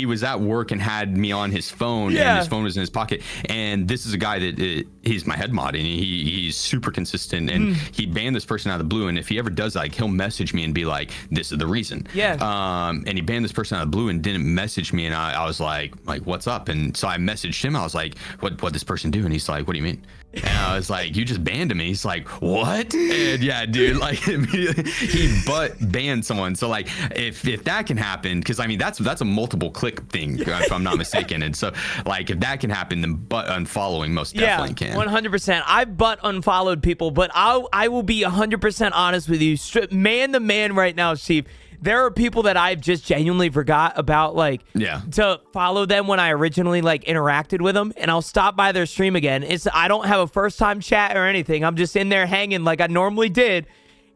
was at work and had me on his phone, and his phone was in his pocket. And this is a guy that he's my head mod, and he's super consistent. And he banned this person out of the blue. And if he ever does, like, he'll message me and be like, "This is the reason." Yeah. And he banned this person out of the blue and didn't message me, and I was like, what's up? And so I messaged him. I was like, what this person do? And he's like, what do you mean? And I was like, you just banned him. And he's like, what? And yeah, dude, like immediately he banned someone. So like, if that can happen, because I mean that's a multiple click thing, if I'm not mistaken. And so like, if that can happen, then butt unfollowing most definitely can. 100%. I butt unfollowed people, but I will be 100% honest with you, man to man right now, Sheef. There are people that I've just genuinely forgot about, like, to follow them when I originally, like, interacted with them, and I'll stop by their stream again. I don't have a first-time chat or anything. I'm just in there hanging like I normally did,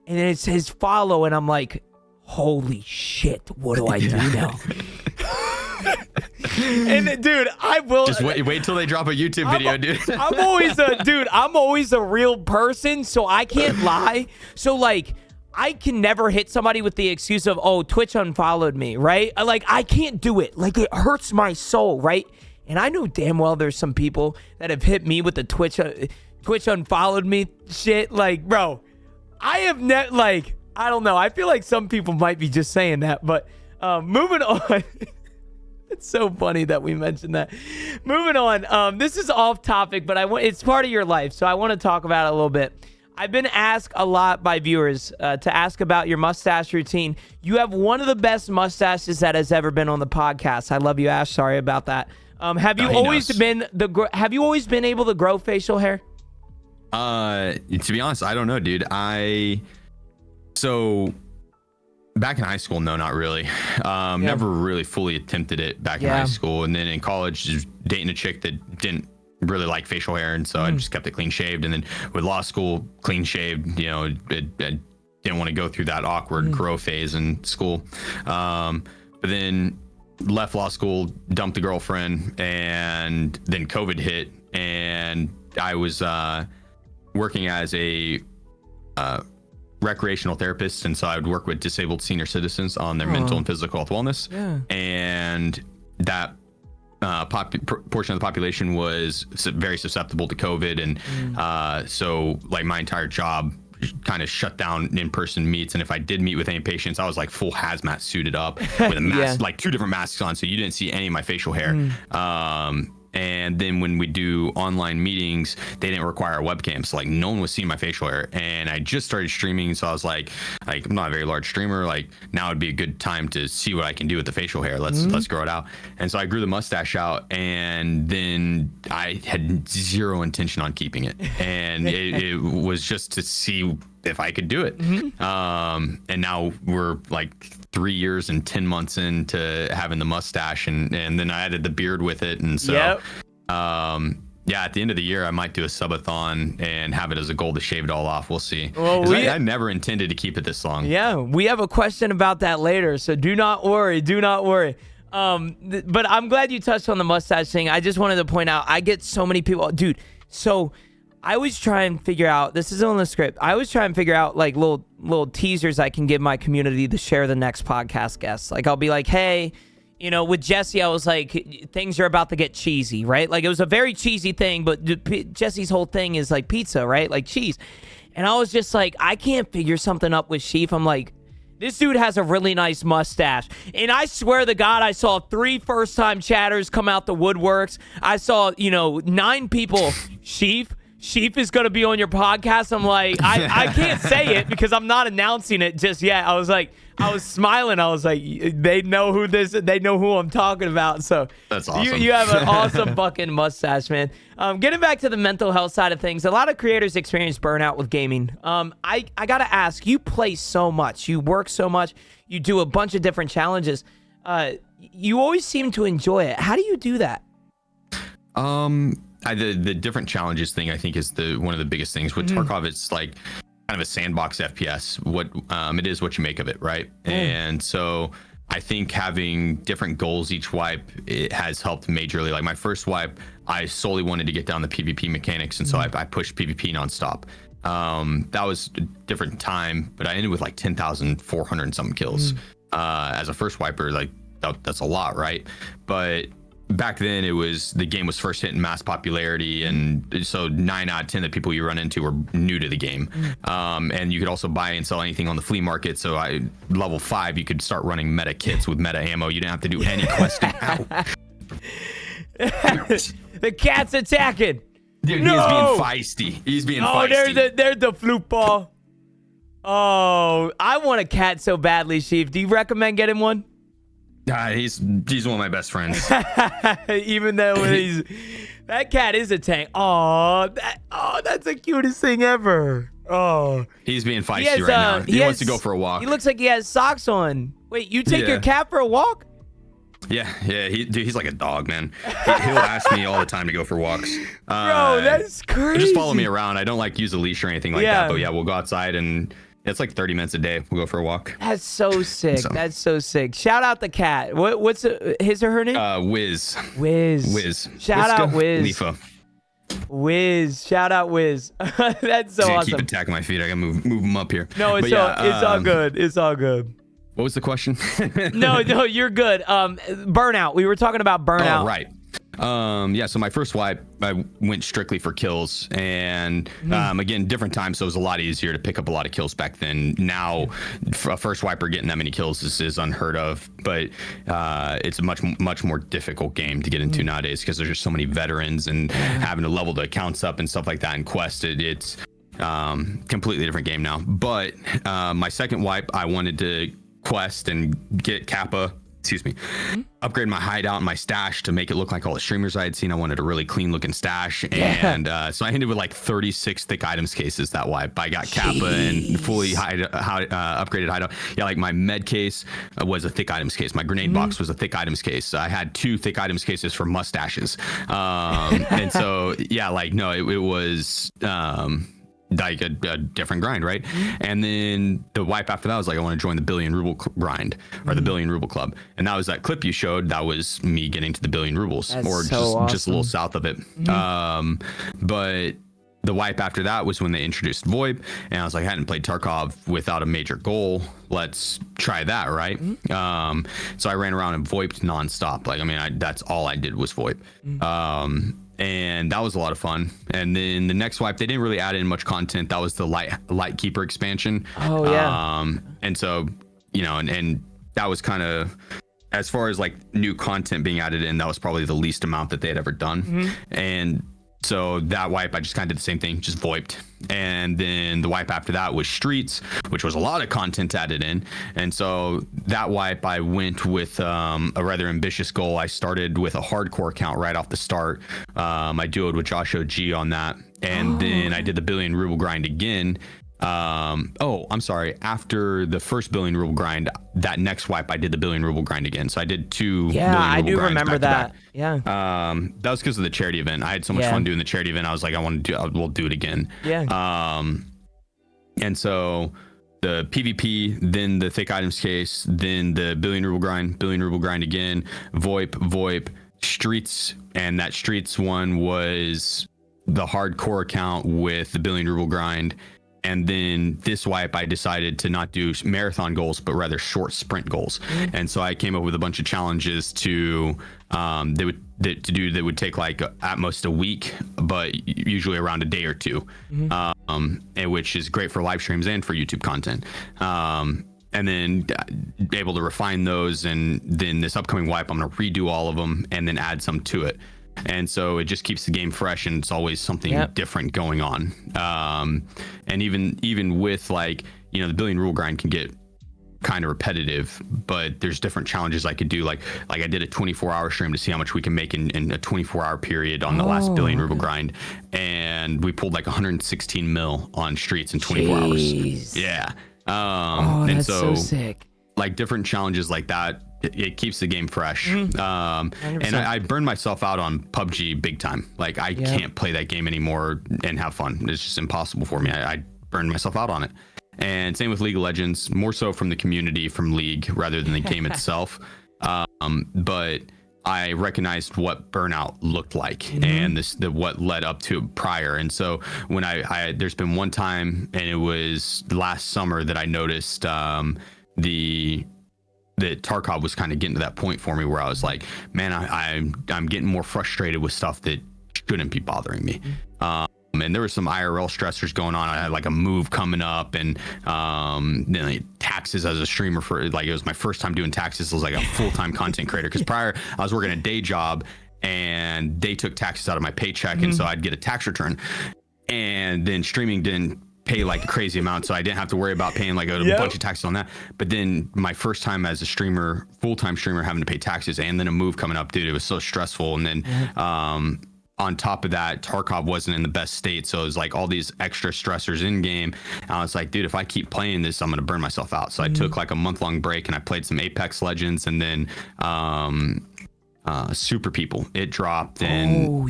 and then it says follow, and I'm like, holy shit, what do I do now? And dude, I will just wait till they drop a YouTube video, dude. I'm always a real person, so I can't lie. So, like, I can never hit somebody with the excuse of, oh, Twitch unfollowed me, right? Like, I can't do it. Like, it hurts my soul, right? And I know damn well there's some people that have hit me with the Twitch unfollowed me shit. Like, bro, I have like, I don't know. I feel like some people might be just saying that, but moving on. It's so funny that we mentioned that. Moving on. This is off topic, but it's part of your life, so I want to talk about it a little bit. I've been asked a lot by viewers to ask about your mustache routine. You have one of the best mustaches that has ever been on the podcast. I love you, Ash. Sorry about that. Have you always been able to grow facial hair? To be honest, I don't know, dude. So back in high school, no, not really. Never really fully attempted it back in high school, and then in college, just dating a chick that didn't really like facial hair, and so I just kept it clean shaved. And then with law school, clean shaved, you know, I didn't want to go through that awkward grow phase in school. But then left law school, dumped the girlfriend, and then COVID hit, and I was working as a recreational therapist, and so I would work with disabled senior citizens on their mental and physical health wellness. And that portion of the population was very susceptible to COVID, and so like my entire job kind of shut down in-person meets, and if I did meet with any patients, I was like full hazmat suited up with a mask, like 2 different masks on, so you didn't see any of my facial hair. And then when we do online meetings, they didn't require a webcam, so like no one was seeing my facial hair. And I just started streaming, so I was like I'm not a very large streamer, like now would be a good time to see what I can do with the facial hair. Let's grow it out. And so I grew the mustache out, and then I had zero intention on keeping it, and it was just to see if I could do it. And now we're like 3 years and 10 months into having the mustache, and then I added the beard with it. And so at the end of the year, I might do a subathon and have it as a goal to shave it all off. We'll see. Well, I never intended to keep it this long. Yeah, we have a question about that later, so do not worry. But I'm glad you touched on the mustache thing. I just wanted to point out, I get so many people, dude. So I always try and figure out, this is on the script, I always try and figure out like little teasers I can give my community to share the next podcast guests. Like, I'll be like, hey, you know, with Jesse, I was like, things are about to get cheesy, right? Like, it was a very cheesy thing, but Jesse's whole thing is like pizza, right? Like cheese. And I was just like, I can't figure something up with Sheef. I'm like, this dude has a really nice mustache. And I swear to God, I saw 3 first-time chatters come out the woodworks. I saw, 9 people, Sheef is going to be on your podcast. I'm like, I can't say it because I'm not announcing it just yet. I was smiling. I was like, they know who I'm talking about. So that's awesome. You have an awesome fucking mustache, man. Getting back to the mental health side of things, a lot of creators experience burnout with gaming. I got to ask, you play so much, you work so much, you do a bunch of different challenges. You always seem to enjoy it. How do you do that? The different challenges thing, I think, is one of the biggest things with Tarkov. It's like kind of a sandbox FPS. What it is, what you make of it, right? And so I think having different goals each wipe, it has helped majorly. Like my first wipe, I solely wanted to get down the PvP mechanics, and so I pushed PvP nonstop. That was a different time, but I ended with like 10,400 and something kills. As a first wiper, like that's a lot, right? But back then the game was first hitting mass popularity, and so 9 out of 10 of the people you run into were new to the game. And you could also buy and sell anything on the flea market. So level 5, you could start running meta kits with meta ammo. You didn't have to do any questing. The cat's attacking. Dude, No! he's being feisty. He's being feisty. There's the flute ball. Oh, I want a cat so badly, Sheef. Do you recommend getting one? He's one of my best friends. Even though that cat is a tank. Oh, that's the cutest thing ever. Oh, he's being feisty right now. He wants to go for a walk. He looks like he has socks on. Wait, you take your cat for a walk? Yeah. Dude, he's like a dog, man. He'll ask me all the time to go for walks. Bro, that's crazy. Just follow me around. I don't like use a leash or anything like that. But yeah, we'll go outside, and it's like 30 minutes a day. We'll go for a walk. That's so sick. That's so sick. Shout out the cat. What's his or her name? Wiz. Wiz. Shout out Wiz. Leafa. Wiz. Shout out Wiz. That's so awesome. Keep attacking my feet. I gotta move them up here. No, it's all good. It's all good. What was the question? No, you're good. Burnout. We were talking about burnout. Oh, right. So my first wipe, I went strictly for kills, and again, different times, so it was a lot easier to pick up a lot of kills back then. Now, for a first wiper getting that many kills is unheard of, but it's a much more difficult game to get into nowadays because there's just so many veterans, and having to level the accounts up and stuff like that in Quest, it's completely different game now. But my second wipe, I wanted to quest and get Kappa. Upgrade my hideout and my stash to make it look like all the streamers I had seen. I wanted a really clean looking stash, and so I ended with like 36 thick items cases that wipe. I got Kappa and fully upgraded hideout. Yeah, like my med case was a thick items case. My grenade box was a thick items case. I had 2 thick items cases for mustaches, and so yeah, like no, it was like a different grind, right? And then the wipe after that was like, I want to join the billion ruble grind, or the billion ruble club, and that was that clip you showed. That was me getting to the billion rubles. That's or so just a little south of it. But the wipe after that was when they introduced VoIP, and I was like, I hadn't played Tarkov without a major goal. Let's try that, right? So I ran around and VoIPed nonstop. Like, I mean, that's all I did was VoIP. And that was a lot of fun. And then the next wipe, they didn't really add in much content. That was the light keeper expansion. Oh yeah. And so, you know, and that was kind of, as far as like new content being added in, that was probably the least amount that they had ever done. And so that wipe, I just kind of did the same thing, just VoIPed. And then the wipe after that was Streets, which was a lot of content added in. And so that wipe, I went with a rather ambitious goal. I started with a hardcore account right off the start. I duoed with SheefGG on that. And then I did the billion ruble grind again. I'm sorry. After the first billion ruble grind, that next wipe, I did the billion ruble grind again. So I did 2 billion ruble I do grinds remember back to that. back. Yeah. That was because of the charity event. I had so much fun doing the charity event. I was like, we'll do it again. Yeah. And so the PvP, then the thick items case, then the billion ruble grind again, VoIP, Streets, and that Streets one was the hardcore account with the billion ruble grind. And then this wipe, I decided to not do marathon goals, but rather short sprint goals. And so I came up with a bunch of challenges that would take like at most a week, but usually around a day or 2, and which is great for live streams and for YouTube content. And then able to refine those. And then this upcoming wipe, I'm going to redo all of them and then add some to it. And so it just keeps the game fresh, and it's always something different going on. And even with, like, you know, the billion rule grind can get kind of repetitive, but there's different challenges I could do. Like I did a 24-hour stream to see how much we can make in a 24-hour period on the last billion ruble grind, and we pulled like 116 mil on Streets in 24 hours. Yeah. That's so sick. Like different challenges like that, it keeps the game fresh. And I burned myself out on PUBG big time. Like I can't play that game anymore and have fun. It's just impossible for me. I burned myself out on it. And same with League of Legends, more so from the community, from League rather than the game itself. But I recognized what burnout looked like and what led up to it prior. And so when I there's been one time, and it was last summer, that I noticed that Tarkov was kind of getting to that point for me where I was like, man, I'm getting more frustrated with stuff that shouldn't be bothering me. And there were some IRL stressors going on. I had like a move coming up, and then like taxes as a streamer, for like, it was my first time doing taxes. I was like a full-time content creator, because prior I was working a day job and they took taxes out of my paycheck, and so I'd get a tax return. And then streaming didn't pay like a crazy amount, so I didn't have to worry about paying like a bunch of taxes on that. But then my first time as a streamer, full-time streamer, having to pay taxes, and then a move coming up, dude, it was so stressful. And then on top of that, Tarkov wasn't in the best state, so it was like all these extra stressors in game. And I was like, dude, if I keep playing this, I'm gonna burn myself out. So I took like a month-long break, and I played some Apex Legends, and then Super People, it dropped, and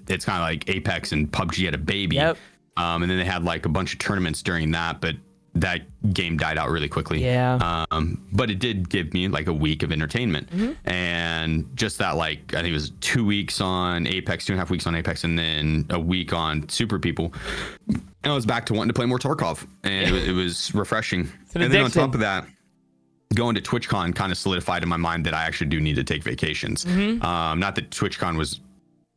it's kind of like Apex and PUBG had a baby. And then they had like a bunch of tournaments during that, but that game died out really quickly. But it did give me like a week of entertainment. And just that, like, I think it was 2 weeks on Apex, 2.5 weeks on Apex, and then a week on Super People. And I was back to wanting to play more Tarkov, and it was refreshing. And then on top of that, going to TwitchCon kind of solidified in my mind that I actually do need to take vacations. Not that TwitchCon was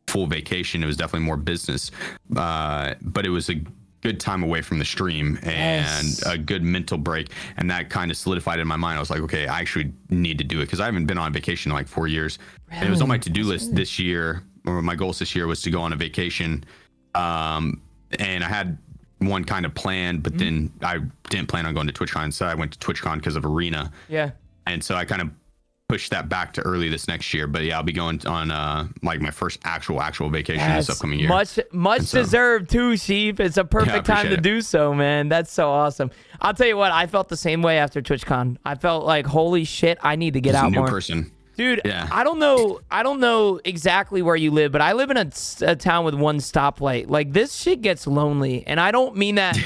full vacation, it was definitely more business, but it was a good time away from the stream and a good mental break, and that kind of solidified in my mind. I was like, okay, I actually need to do it, because I haven't been on vacation in like 4 years. And it was on my to-do list this year, or my goals this year was to go on a vacation, and I had one kind of planned, but then I didn't plan on going to TwitchCon, so I went to TwitchCon because of Arena. And so I kind of push that back to early this next year. But yeah, I'll be going on like my first actual vacation this upcoming year. Much deserved too, Sheef. It's a perfect time to do so, man. That's so awesome. I'll tell you what, I felt the same way after TwitchCon. I felt like, holy shit, I need to get out more. Person. Dude, I don't know exactly where you live, but I live in a town with one stoplight. Like, this shit gets lonely, and I don't mean that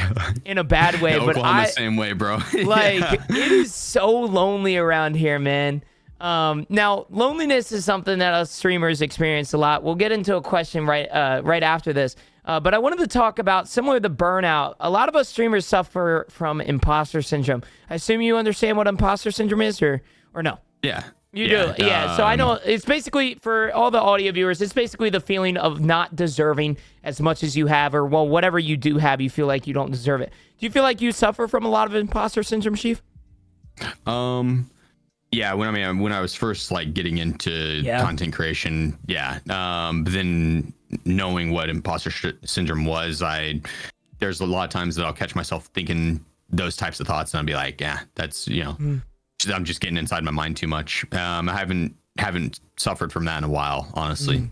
in a bad way, but Oklahoma, same way, bro. Like, it is so lonely around here, man. Now, loneliness is something that us streamers experience a lot. We'll get into a question right after this. But I wanted to talk about, similar to burnout, a lot of us streamers suffer from imposter syndrome. I assume you understand what imposter syndrome is, or no? Yeah. You do? Yeah. So I know it's basically, for all the audio viewers, it's basically the feeling of not deserving as much as you have, or, well, whatever you do have, you feel like you don't deserve it. Do you feel like you suffer from a lot of imposter syndrome, Sheef? Yeah, when I was first like getting into content creation, but then knowing what imposter syndrome was, there's a lot of times that I'll catch myself thinking those types of thoughts, and I'll be like, yeah, that's, I'm just getting inside my mind too much. I haven't suffered from that in a while, honestly.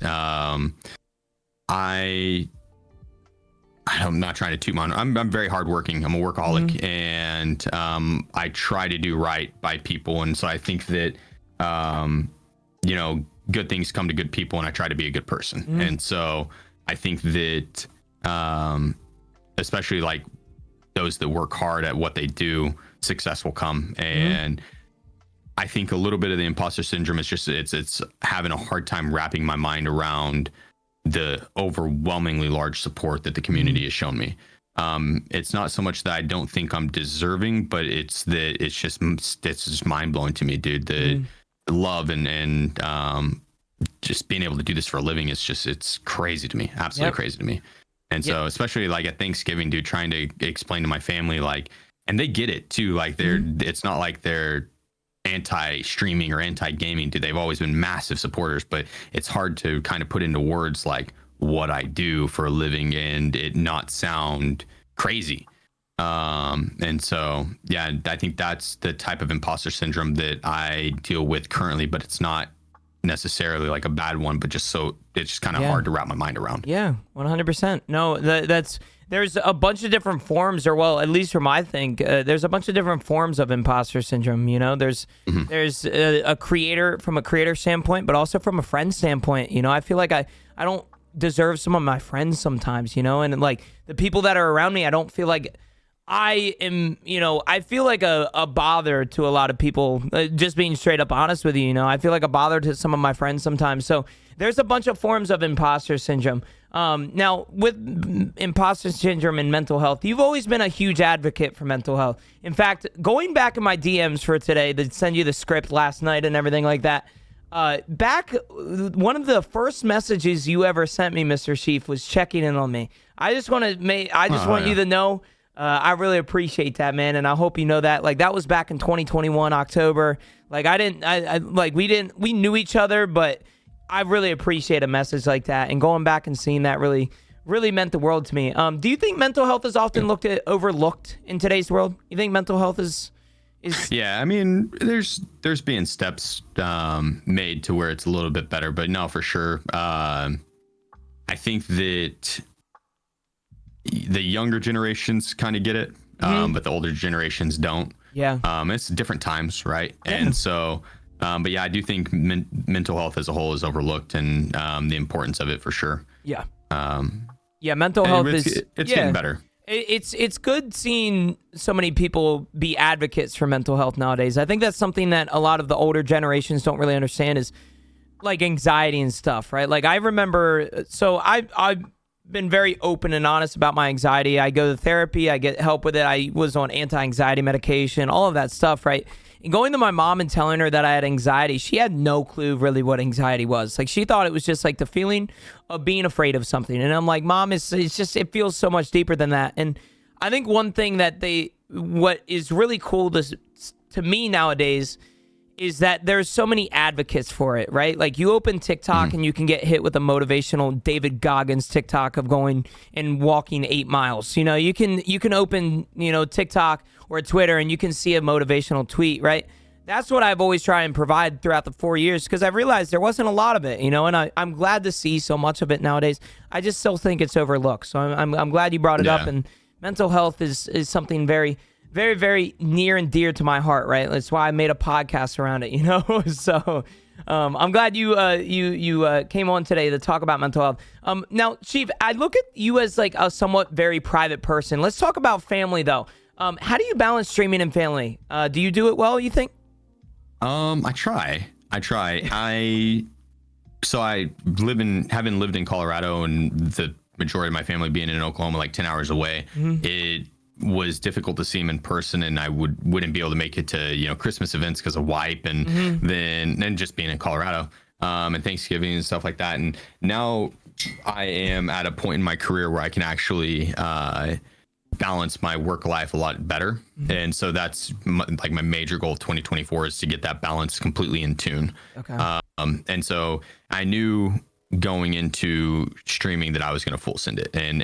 I'm not trying to toot my own. I'm very hardworking. I'm a workaholic, and I try to do right by people. And so I think that, good things come to good people, and I try to be a good person. And so I think that, especially like those that work hard at what they do, success will come. And I think a little bit of the imposter syndrome is just, it's having a hard time wrapping my mind around the overwhelmingly large support that the community has shown me. It's not so much that I don't think I'm deserving, but it's just mind blowing to me, dude. The love and just being able to do this for a living is just, it's crazy to me, absolutely crazy to me. And so, especially like at Thanksgiving, dude, trying to explain to my family, like, and they get it too. Like it's not like they're anti-streaming or anti-gaming, dude. They've always been massive supporters, but it's hard to kind of put into words like what I do for a living and it not sound crazy. And so, yeah, I think that's the type of imposter syndrome that I deal with currently, but it's not necessarily like a bad one, but it's just kind of hard to wrap my mind around. Yeah, 100%. No, there's a bunch of different forms, or, well, at least from I think, there's a bunch of different forms of imposter syndrome. There's a creator, from a creator standpoint, but also from a friend standpoint. I feel like I don't deserve some of my friends sometimes, and like the people that are around me, I don't feel like I am, I feel like a bother to a lot of people, just being straight up honest with you, I feel like a bother to some of my friends sometimes. So there's a bunch of forms of imposter syndrome. Now, with imposter syndrome and mental health, you've always been a huge advocate for mental health. In fact, going back in my DMs for today to send you the script last night and everything like that, one of the first messages you ever sent me, Mr. Sheef, was checking in on me. I just want you to know, I really appreciate that, man, and I hope you know that. Like, that was back in 2021 October. Like, we knew each other, but I really appreciate a message like that. And going back and seeing that really, really meant the world to me. Do you think mental health is often overlooked in today's world? You think mental health is? Yeah, I mean, there's being steps made to where it's a little bit better, but no, for sure. I think that the younger generations kind of get it, but the older generations don't. Yeah. It's different times, right? Yeah. And so, but yeah, I do think mental health as a whole is overlooked, and the importance of it for sure. Yeah. Yeah, mental health it's getting better. It's good seeing so many people be advocates for mental health nowadays. I think that's something that a lot of the older generations don't really understand, is like anxiety and stuff, right? Like, I remember, so I've been very open and honest about my anxiety. I go to therapy, I get help with it. I was on anti-anxiety medication, all of that stuff, right? And going to my mom and telling her that I had anxiety, she had no clue really what anxiety was. Like, she thought it was just like the feeling of being afraid of something. And I'm like, Mom, it's just, it feels so much deeper than that. And I think one thing that what is really cool to me nowadays is that there's so many advocates for it, right? Like, you open TikTok and you can get hit with a motivational David Goggins TikTok of going and walking 8 miles. You can open, TikTok or Twitter and you can see a motivational tweet, right? That's what I've always tried and provide throughout the 4 years, because I've realized there wasn't a lot of it, and I'm glad to see so much of it nowadays. I just still think it's overlooked. So I'm glad you brought it up. And mental health is something very, very, very near and dear to my heart, right? That's why I made a podcast around it, So I'm glad you came on today to talk about mental health. Now, Sheef, I look at you as like a somewhat very private person. Let's talk about family, though. How do you balance streaming and family? Do you do it well, you think? I try. having lived in Colorado and the majority of my family being in Oklahoma, like 10 hours away, it was difficult to see him in person, and I wouldn't be able to make it to Christmas events because of wipe, and then just being in Colorado and Thanksgiving and stuff like that. And now I am at a point in my career where I can actually balance my work life a lot better, and so that's my major goal of 2024 is to get that balance completely in tune. Okay. And so I knew going into streaming that I was going to full send it, and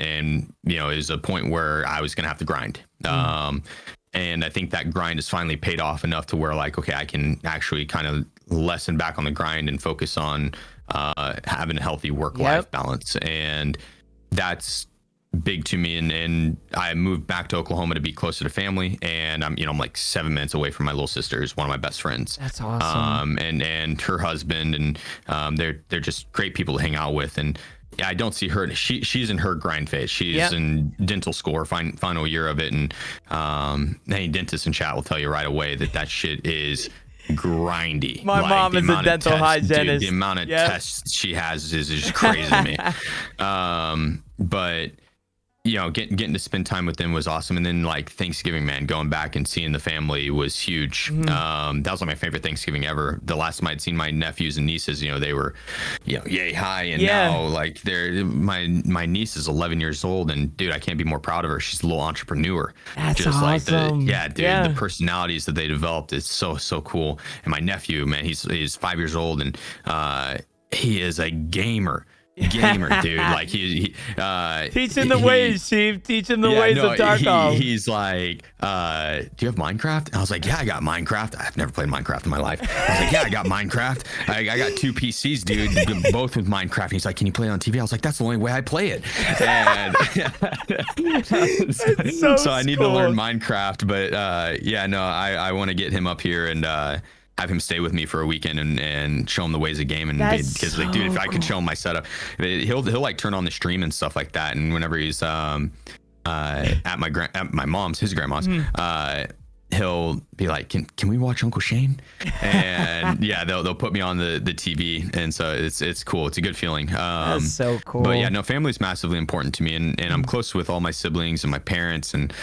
it was a point where I was going to have to grind. And I think that grind has finally paid off enough to where, like, okay, I can actually kind of lessen back on the grind and focus on having a healthy work-life balance. And that's big to me. And I moved back to Oklahoma to be closer to family, and I'm like 7 minutes away from my little sister, who's one of my best friends. That's awesome. And her husband, and they're just great people to hang out with. And I don't see her. She's in her grind phase. She's in dental school, or final year of it. And any dentist in chat will tell you right away that shit is grindy. My mom is a dental hygienist. Dude, the amount of tests she has is just crazy to me. But getting to spend time with them was awesome. And then, like, Thanksgiving, man, going back and seeing the family was huge. That was like my favorite Thanksgiving ever. The last time I'd seen my nephews and nieces, they were, yay high. And now, like, my niece is 11 years old, and dude, I can't be more proud of her. She's a little entrepreneur. That's just awesome. Like the personalities that they developed is so cool. And my nephew, man, he's 5 years old, and he is a gamer, dude. Like he teaching the ways, Sheef. Teaching the ways of Tarkov. He's like, do you have Minecraft? And I was like, yeah, I got Minecraft. I've never played Minecraft in my life. I was like, yeah, I got Minecraft. I got 2 PCs, dude, both with Minecraft. And he's like, can you play it on TV? I was like, that's the only way I play it. And so I need to learn Minecraft. But I want to get him up here and have him stay with me for a weekend and show him the ways of gaming. Because like, dude, if I can show him my setup, he'll like turn on the stream and stuff like that. And whenever he's at my mom's, his grandma's, he'll be like, can we watch Uncle Shane? And yeah, they'll put me on the TV, and so it's cool. It's a good feeling. That's so cool. But yeah, no, family's massively important to me, and I'm close with all my siblings and my parents and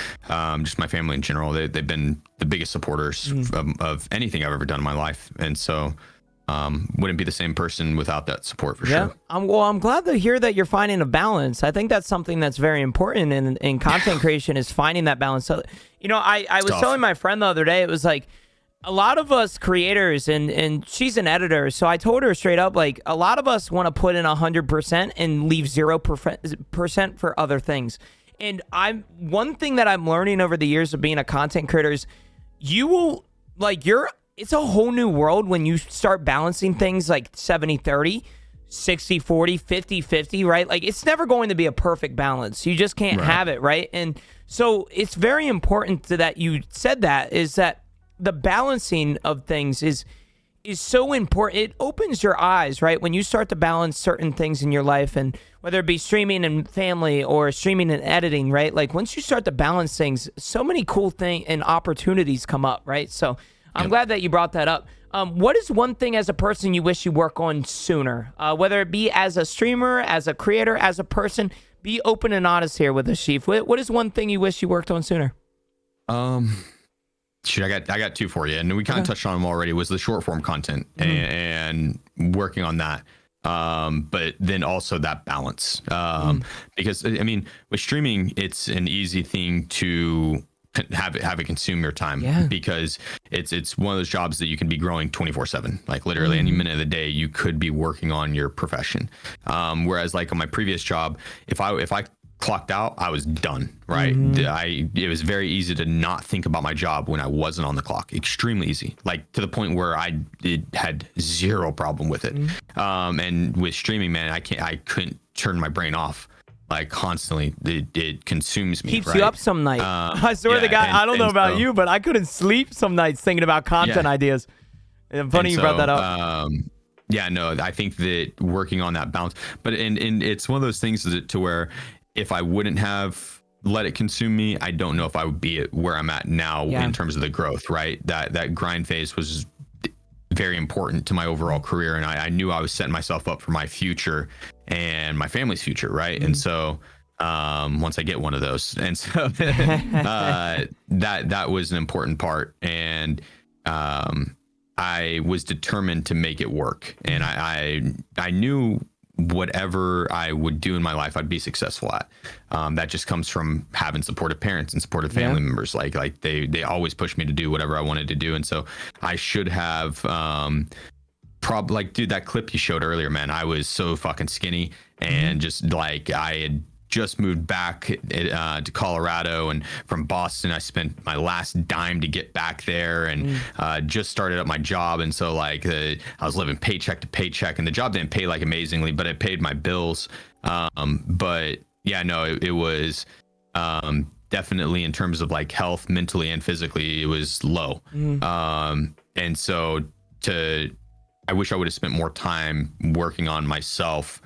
just my family in general. They've been the biggest supporters of anything I've ever done in my life, and so wouldn't be the same person without that support for sure. I'm glad to hear that you're finding a balance. I think that's something that's very important in content creation, is finding that balance. So, I was telling my friend the other day, it was like a lot of us creators, and she's an editor, so I told her straight up, like, a lot of us want to put in 100% and leave 0% for other things. And one thing that I'm learning over the years of being a content creator is it's a whole new world when you start balancing things like 70-30, 60-40, 50-50, right? Like, it's never going to be a perfect balance. You just can't have it, right? And so it's very important that you said that, is that the balancing of things is so important. It opens your eyes, right? When you start to balance certain things in your life, and whether it be streaming and family or streaming and editing, right? Like, once you start to balance things, so many cool things and opportunities come up, right? So I'm glad that you brought that up. What is one thing as a person you wish you work on sooner? Whether it be as a streamer, as a creator, as a person, be open and honest here with us, Sheef. What is one thing you wish you worked on sooner? Shoot, I got two for you, and we kind of touched on them already. Was the short form content and working on that, but then also that balance, because I mean, with streaming, it's an easy thing to have it consume your time, because it's one of those jobs that you can be growing 24/7, like literally any minute of the day you could be working on your profession. Whereas like on my previous job, if I clocked out, I was done, right? It was very easy to not think about my job when I wasn't on the clock. Extremely easy, like to the point where I had zero problem with it. And with streaming, man, I couldn't turn my brain off. Like constantly, it consumes me. Keeps you up some night. I swear to God, I don't know about you, but I couldn't sleep some nights thinking about content ideas. And funny you brought that up. Yeah, no, I think that working on that balance, but and it's one of those things to where if I wouldn't have let it consume me, I don't know if I would be at where I'm at now in terms of the growth, right? That grind phase was very important to my overall career, and I knew I was setting myself up for my future and my family's future, right? And so once I get one of those, and so that was an important part, and I was determined to make it work, and I knew whatever I would do in my life, I'd be successful at. That just comes from having supportive parents and supportive family members. Like they always pushed me to do whatever I wanted to do. And so I should have, like, dude, that clip you showed earlier, man, I was so fucking skinny, and just like, I had just moved back to Colorado, and from Boston, I spent my last dime to get back there, and just started up my job. And so like I was living paycheck to paycheck, and the job didn't pay like amazingly, but it paid my bills. But yeah, no, it was definitely in terms of like health, mentally and physically, it was low. And so I wish I would have spent more time working on myself,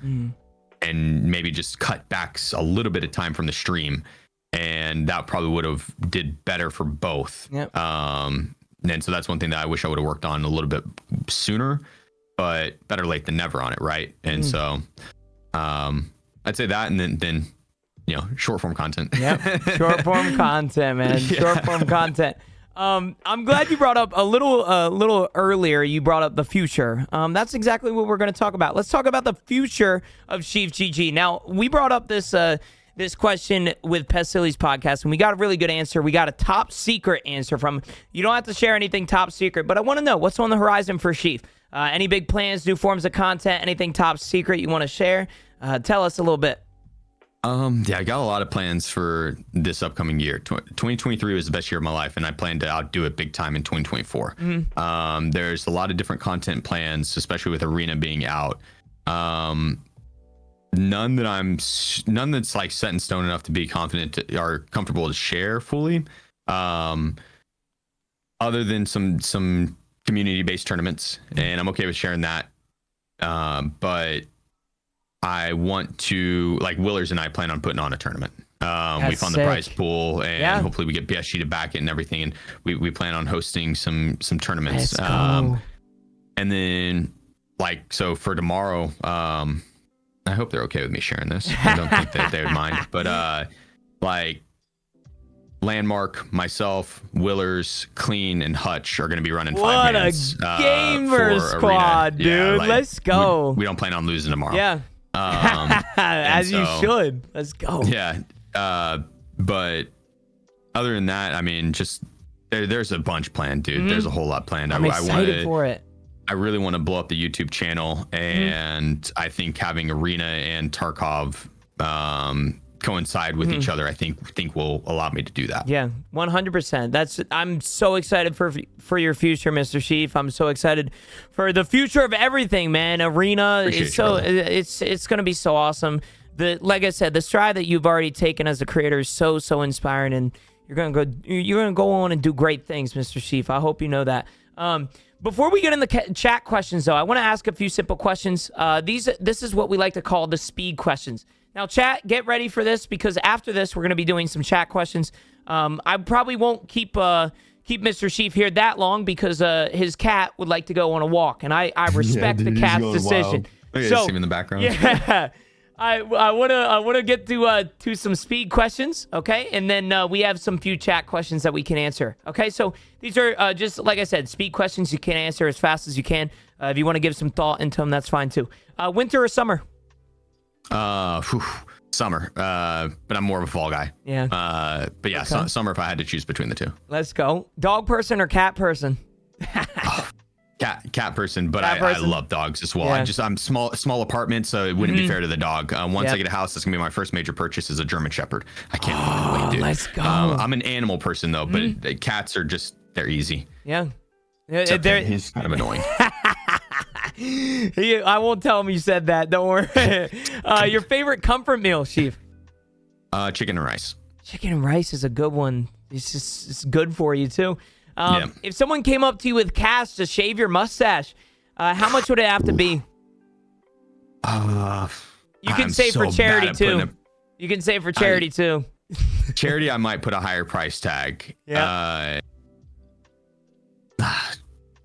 and maybe just cut back a little bit of time from the stream, and that probably would have did better for both. And so that's one thing that I wish I would have worked on a little bit sooner, but better late than never on it, right? And so I'd say that, and then short form content. Short form content, man. Short form content. I'm glad you brought up a little earlier. You brought up the future. That's exactly what we're going to talk about. Let's talk about the future of SheefGG. Now, we brought up this question with Pest Silly's podcast, and we got a really good answer. We got a top secret answer from him. You don't have to share anything top secret, but I want to know what's on the horizon for Sheef. Any big plans, new forms of content, anything top secret you want to share? Tell us a little bit. I got a lot of plans for this upcoming year. 2023 was the best year of my life, and I plan to outdo it big time in 2024. There's a lot of different content plans, especially with Arena being out. None that's like set in stone enough to be confident or comfortable to share fully. Other than some community-based tournaments, and I'm okay with sharing that. But I want to, like, Willers and I plan on putting on a tournament. We found the prize pool, and hopefully we get BSG to back it and everything. And we plan on hosting some tournaments. Let's go. And then so for tomorrow, I hope they're okay with me sharing this. I don't think that they would mind, but Landmark, myself, Willers, Clean, and Hutch are going to be running 5 minutes. What a gamer squad, dude. Yeah, Let's go. We don't plan on losing tomorrow. Yeah. As you should. Let's go. Yeah. But other than that, I mean, just there's a bunch planned, dude. There's a whole lot planned. I'm excited for it. I really want to blow up the YouTube channel, and I think having Arena and Tarkov coincide with each other, I think will allow me to do that. Yeah, 100%. I'm so excited for your future, Mr. Sheef. I'm so excited for the future of everything, man. Arena is it's going to be so awesome. Like I said, the stride that you've already taken as a creator is so inspiring, and you're gonna go on and do great things, Mr. Sheef. I hope you know that. Before we get in the chat questions, though, I want to ask a few simple questions. This is what we like to call the speed questions. Now, chat, get ready for this, because after this, we're going to be doing some chat questions. I probably won't keep Mr. Sheef here that long, because his cat would like to go on a walk, and I respect the cat's decision. So, see him in the background. Yeah. I want to get to some speed questions, okay? And then we have some few chat questions that we can answer, okay? So these are just, like I said, speed questions you can answer as fast as you can. If you want to give some thought into them, that's fine too. Winter or summer? Summer. But I'm more of a fall guy. Yeah. But yeah, Okay. summer if I had to choose between the two. Let's go. Dog person or cat person? Cat person, but Cat person. I love dogs as well. Yeah. I'm small apartment, so it wouldn't be fair to the dog. Once Yep. I get a house, that's gonna be my first major purchase is a German Shepherd. I can't fucking wait, dude. Let's go. I'm an animal person though, but cats are they're easy. Yeah. Except that he's kind of annoying. I won't tell him you said that. Don't worry. Your favorite comfort meal, Sheef? Chicken and rice. Chicken and rice is a good one. It's good for you too. Yeah. If someone came up to you with cash to shave your mustache, how much would it have to be? You can save for charity too. You can save for charity too. Charity, I might put a higher price tag. Yeah.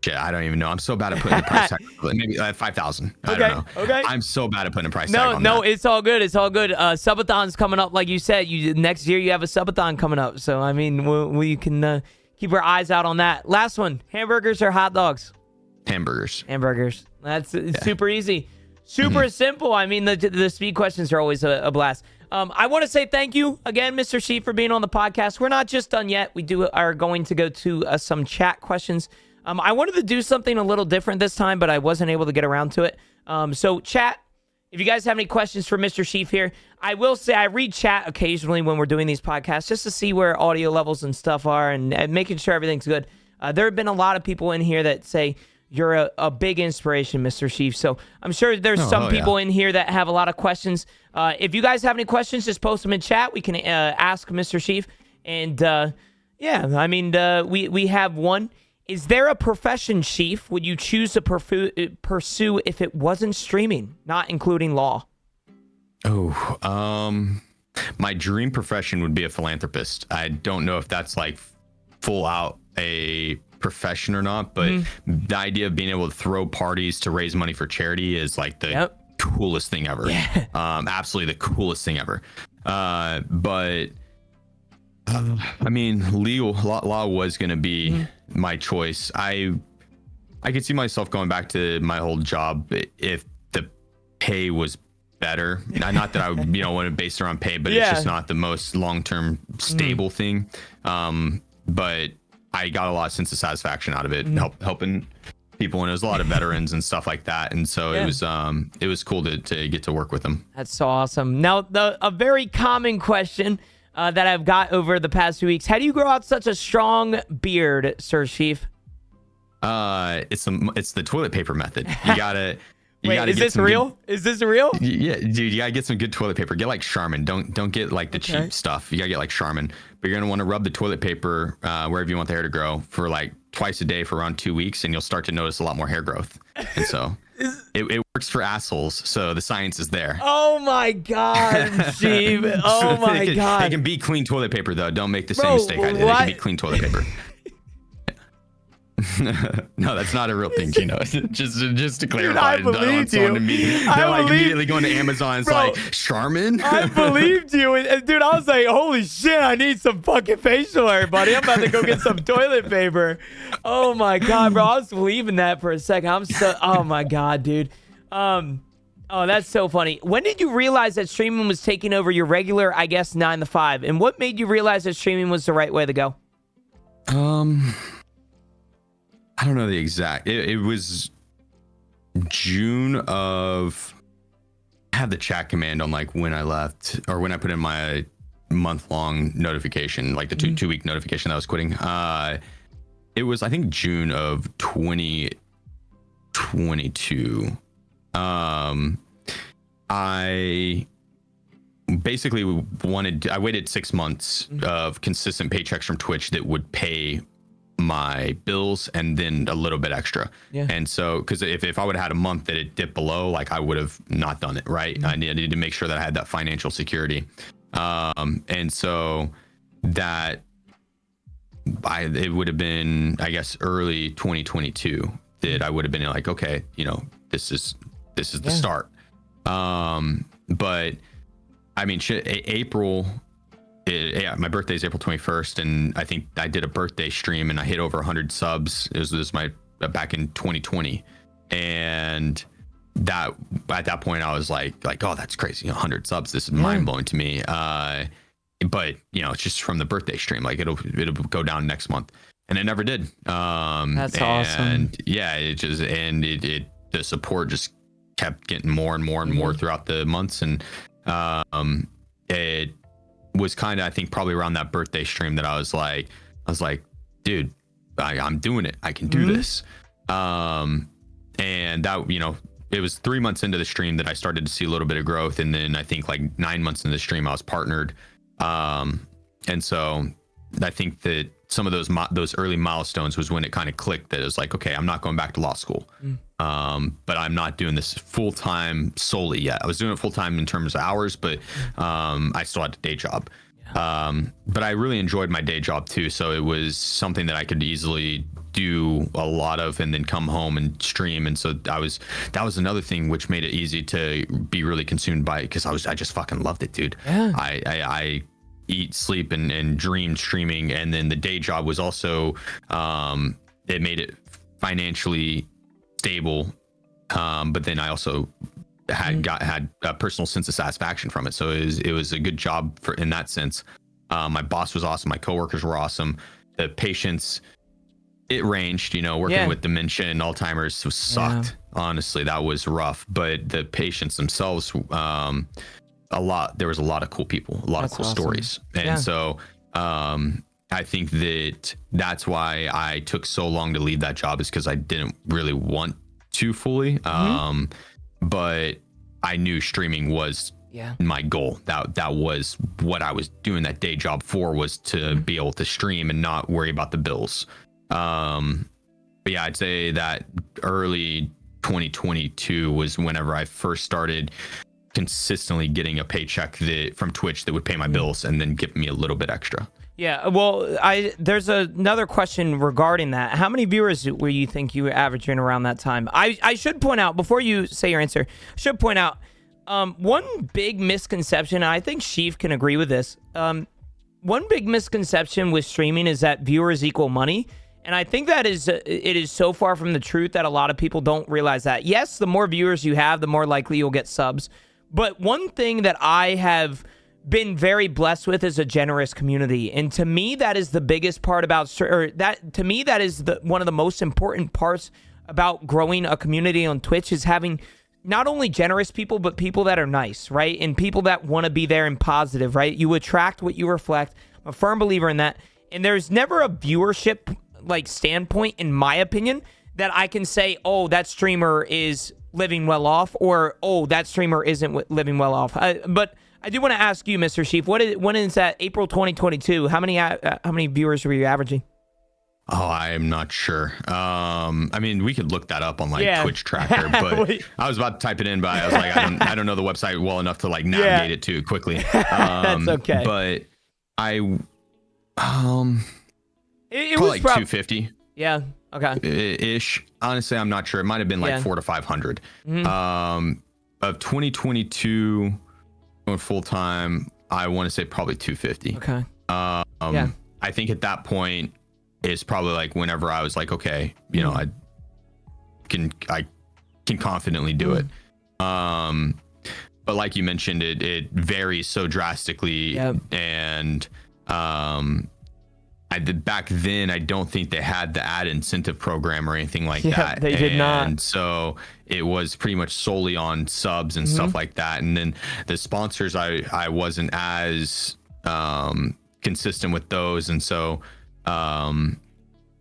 Shit, I don't even know. I'm so bad at putting the price tag. Maybe 5,000. I don't know. Okay. I'm so bad at putting a price tag on No, that. it's all good. It's all good. Subathon's coming up, like you said. Next year you have a subathon coming up. So I mean, we can keep our eyes out on that. Last one: hamburgers or hot dogs? Hamburgers. Hamburgers. It's super easy. Super simple. I mean, the speed questions are always a blast. I want to say thank you again, Mr. Sheef, for being on the podcast. We're not just done yet. We are going to go to some chat questions. I wanted to do something a little different this time, but I wasn't able to get around to it. So chat, if you guys have any questions for Mr. Sheef here, I will say I read chat occasionally when we're doing these podcasts just to see where audio levels and stuff are and making sure everything's good. There have been a lot of people in here that say you're a big inspiration, Mr. Sheef. So I'm sure there's some people in here that have a lot of questions. If you guys have any questions, just post them in chat. We can ask Mr. Sheef. And yeah, I mean, we have one. Is there a profession, Sheef, would you choose to pursue if it wasn't streaming, not including law? My dream profession would be a philanthropist. I don't know if that's like full out a profession or not, but the idea of being able to throw parties to raise money for charity is like the coolest thing ever. Yeah. Absolutely the coolest thing ever. But I mean, law was going to be my choice. I could see myself going back to my old job if the pay was better. Not that I would, want to base it on pay, but it's just not the most long-term stable thing. But I got a lot of sense of satisfaction out of it, helping people, and it was a lot of veterans and stuff like that. And so it was cool to get to work with them. That's so awesome. Now, a very common question that I've got over the past few weeks: how do you grow out such a strong beard, Sir Sheef? It's the toilet paper method. You gotta. Wait, is this real? Is this real? Yeah, dude, you gotta get some good toilet paper. Get like Charmin. Don't get like the cheap stuff. You gotta get like Charmin. But you're gonna want to rub the toilet paper wherever you want the hair to grow for like twice a day for around 2 weeks, and you'll start to notice a lot more hair growth. And so It works for assholes, so the science is there. Oh my God, Sheep. Oh my God. It can be clean toilet paper though. Don't make the Bro, same mistake I did. It what? can be clean toilet paper. No, that's not a real thing, Gino. just to clarify. I believed you. They're like immediately going to Amazon. It's Bro, like Charmin. I believed you, and dude. I was like, "Holy shit! I need some fucking facial hair, buddy. I'm about to go get some toilet paper." Oh my God, bro! I was believing that for a second. I'm so. Oh my God, dude. Oh, that's so funny. When did you realize that streaming was taking over your regular, I guess, 9 to 5? And what made you realize that streaming was the right way to go? I don't know the exact. It was June of. I had the chat command on like when I left or when I put in my month-long notification, like the two-week notification that I was quitting. It was I think June of 2022. I basically I waited 6 months of consistent paychecks from Twitch that would pay my bills and then a little bit extra. Yeah. And so, because if I would have had a month that it dipped below, like I would have not done it, right? I needed to make sure that I had that financial security. And so that it would have been, I guess, early 2022 that I would have been like, okay, you know, this is the start. But I mean, April. My birthday is April 21st, and I think I did a birthday stream and I hit over 100 subs. This was my back in 2020, and that at that point I was like, oh, that's crazy, 100 subs. This is mind blowing to me. But you know, it's just from the birthday stream. Like it'll go down next month, and it never did. That's awesome. And yeah, the support just kept getting more and more and more throughout the months, and it was kind of, I think, probably around that birthday stream that I was like, dude, I'm doing it. I can do this. And that, you know, it was 3 months into the stream that I started to see a little bit of growth. And then I think like 9 months into the stream, I was partnered. And so I think that some of those early milestones was when it kind of clicked that it was like, okay, I'm not going back to law school. But I'm not doing this full time solely yet. I was doing it full time in terms of hours, but I still had a day job. But I really enjoyed my day job too. So it was something that I could easily do a lot of and then come home and stream. And so that was another thing which made it easy to be really consumed by it, because I just fucking loved it, dude. Yeah. I eat, sleep, and dream streaming. And then the day job was also it made it financially stable, but then I also had a personal sense of satisfaction from it. So it was a good job in that sense. My boss was awesome. My coworkers were awesome. The patients, it ranged, you know, working with dementia and Alzheimer's sucked. Honestly, that was rough. But the patients themselves, there was a lot of cool people, a lot of cool stories. And so I think that's why I took so long to leave that job, is because I didn't really want to fully. But I knew streaming was my goal. That was what I was doing that day job for, was to be able to stream and not worry about the bills. But yeah, I'd say that early 2022 was whenever I first started consistently getting a paycheck from Twitch that would pay my bills and then give me a little bit extra. Yeah, well, there's another question regarding that. How many viewers were you think you were averaging around that time? I should point out, before you say your answer, I should point out one big misconception, and I think Sheef can agree with this. One big misconception with streaming is that viewers equal money. And I think that it is so far from the truth that a lot of people don't realize that. Yes, the more viewers you have, the more likely you'll get subs. But one thing that I have been very blessed with is a generous community, and to me that is the biggest part about, or that to me that is one of the most important parts about growing a community on Twitch, is having not only generous people, but people that are nice, right? And people that want to be there and positive, right? You attract what you reflect. I'm a firm believer in that. And there's never a viewership like standpoint, in my opinion, that I can say, oh, that streamer is living well off, or oh, that streamer isn't living well off. But I do want to ask you, Mr. Sheef, when is that April 2022? How many viewers were you averaging? Oh, I am not sure. I mean, we could look that up on like Yeah. Twitch Tracker, but I was about to type it in, but I was like, I don't know the website well enough to like navigate it too quickly. That's okay. But I, It probably was like 250 Yeah. Okay. ish. Honestly, I'm not sure. It might have been like 400 to 500. Of 2022 going full time, I want to say probably 250. Okay. I think at that point it's probably like whenever I was like, okay, you know, I can confidently do it. But like you mentioned, it varies so drastically. And back then I don't think they had the ad incentive program or anything like that. They did not. And so it was pretty much solely on subs and stuff like that. And then the sponsors, I wasn't as consistent with those, and so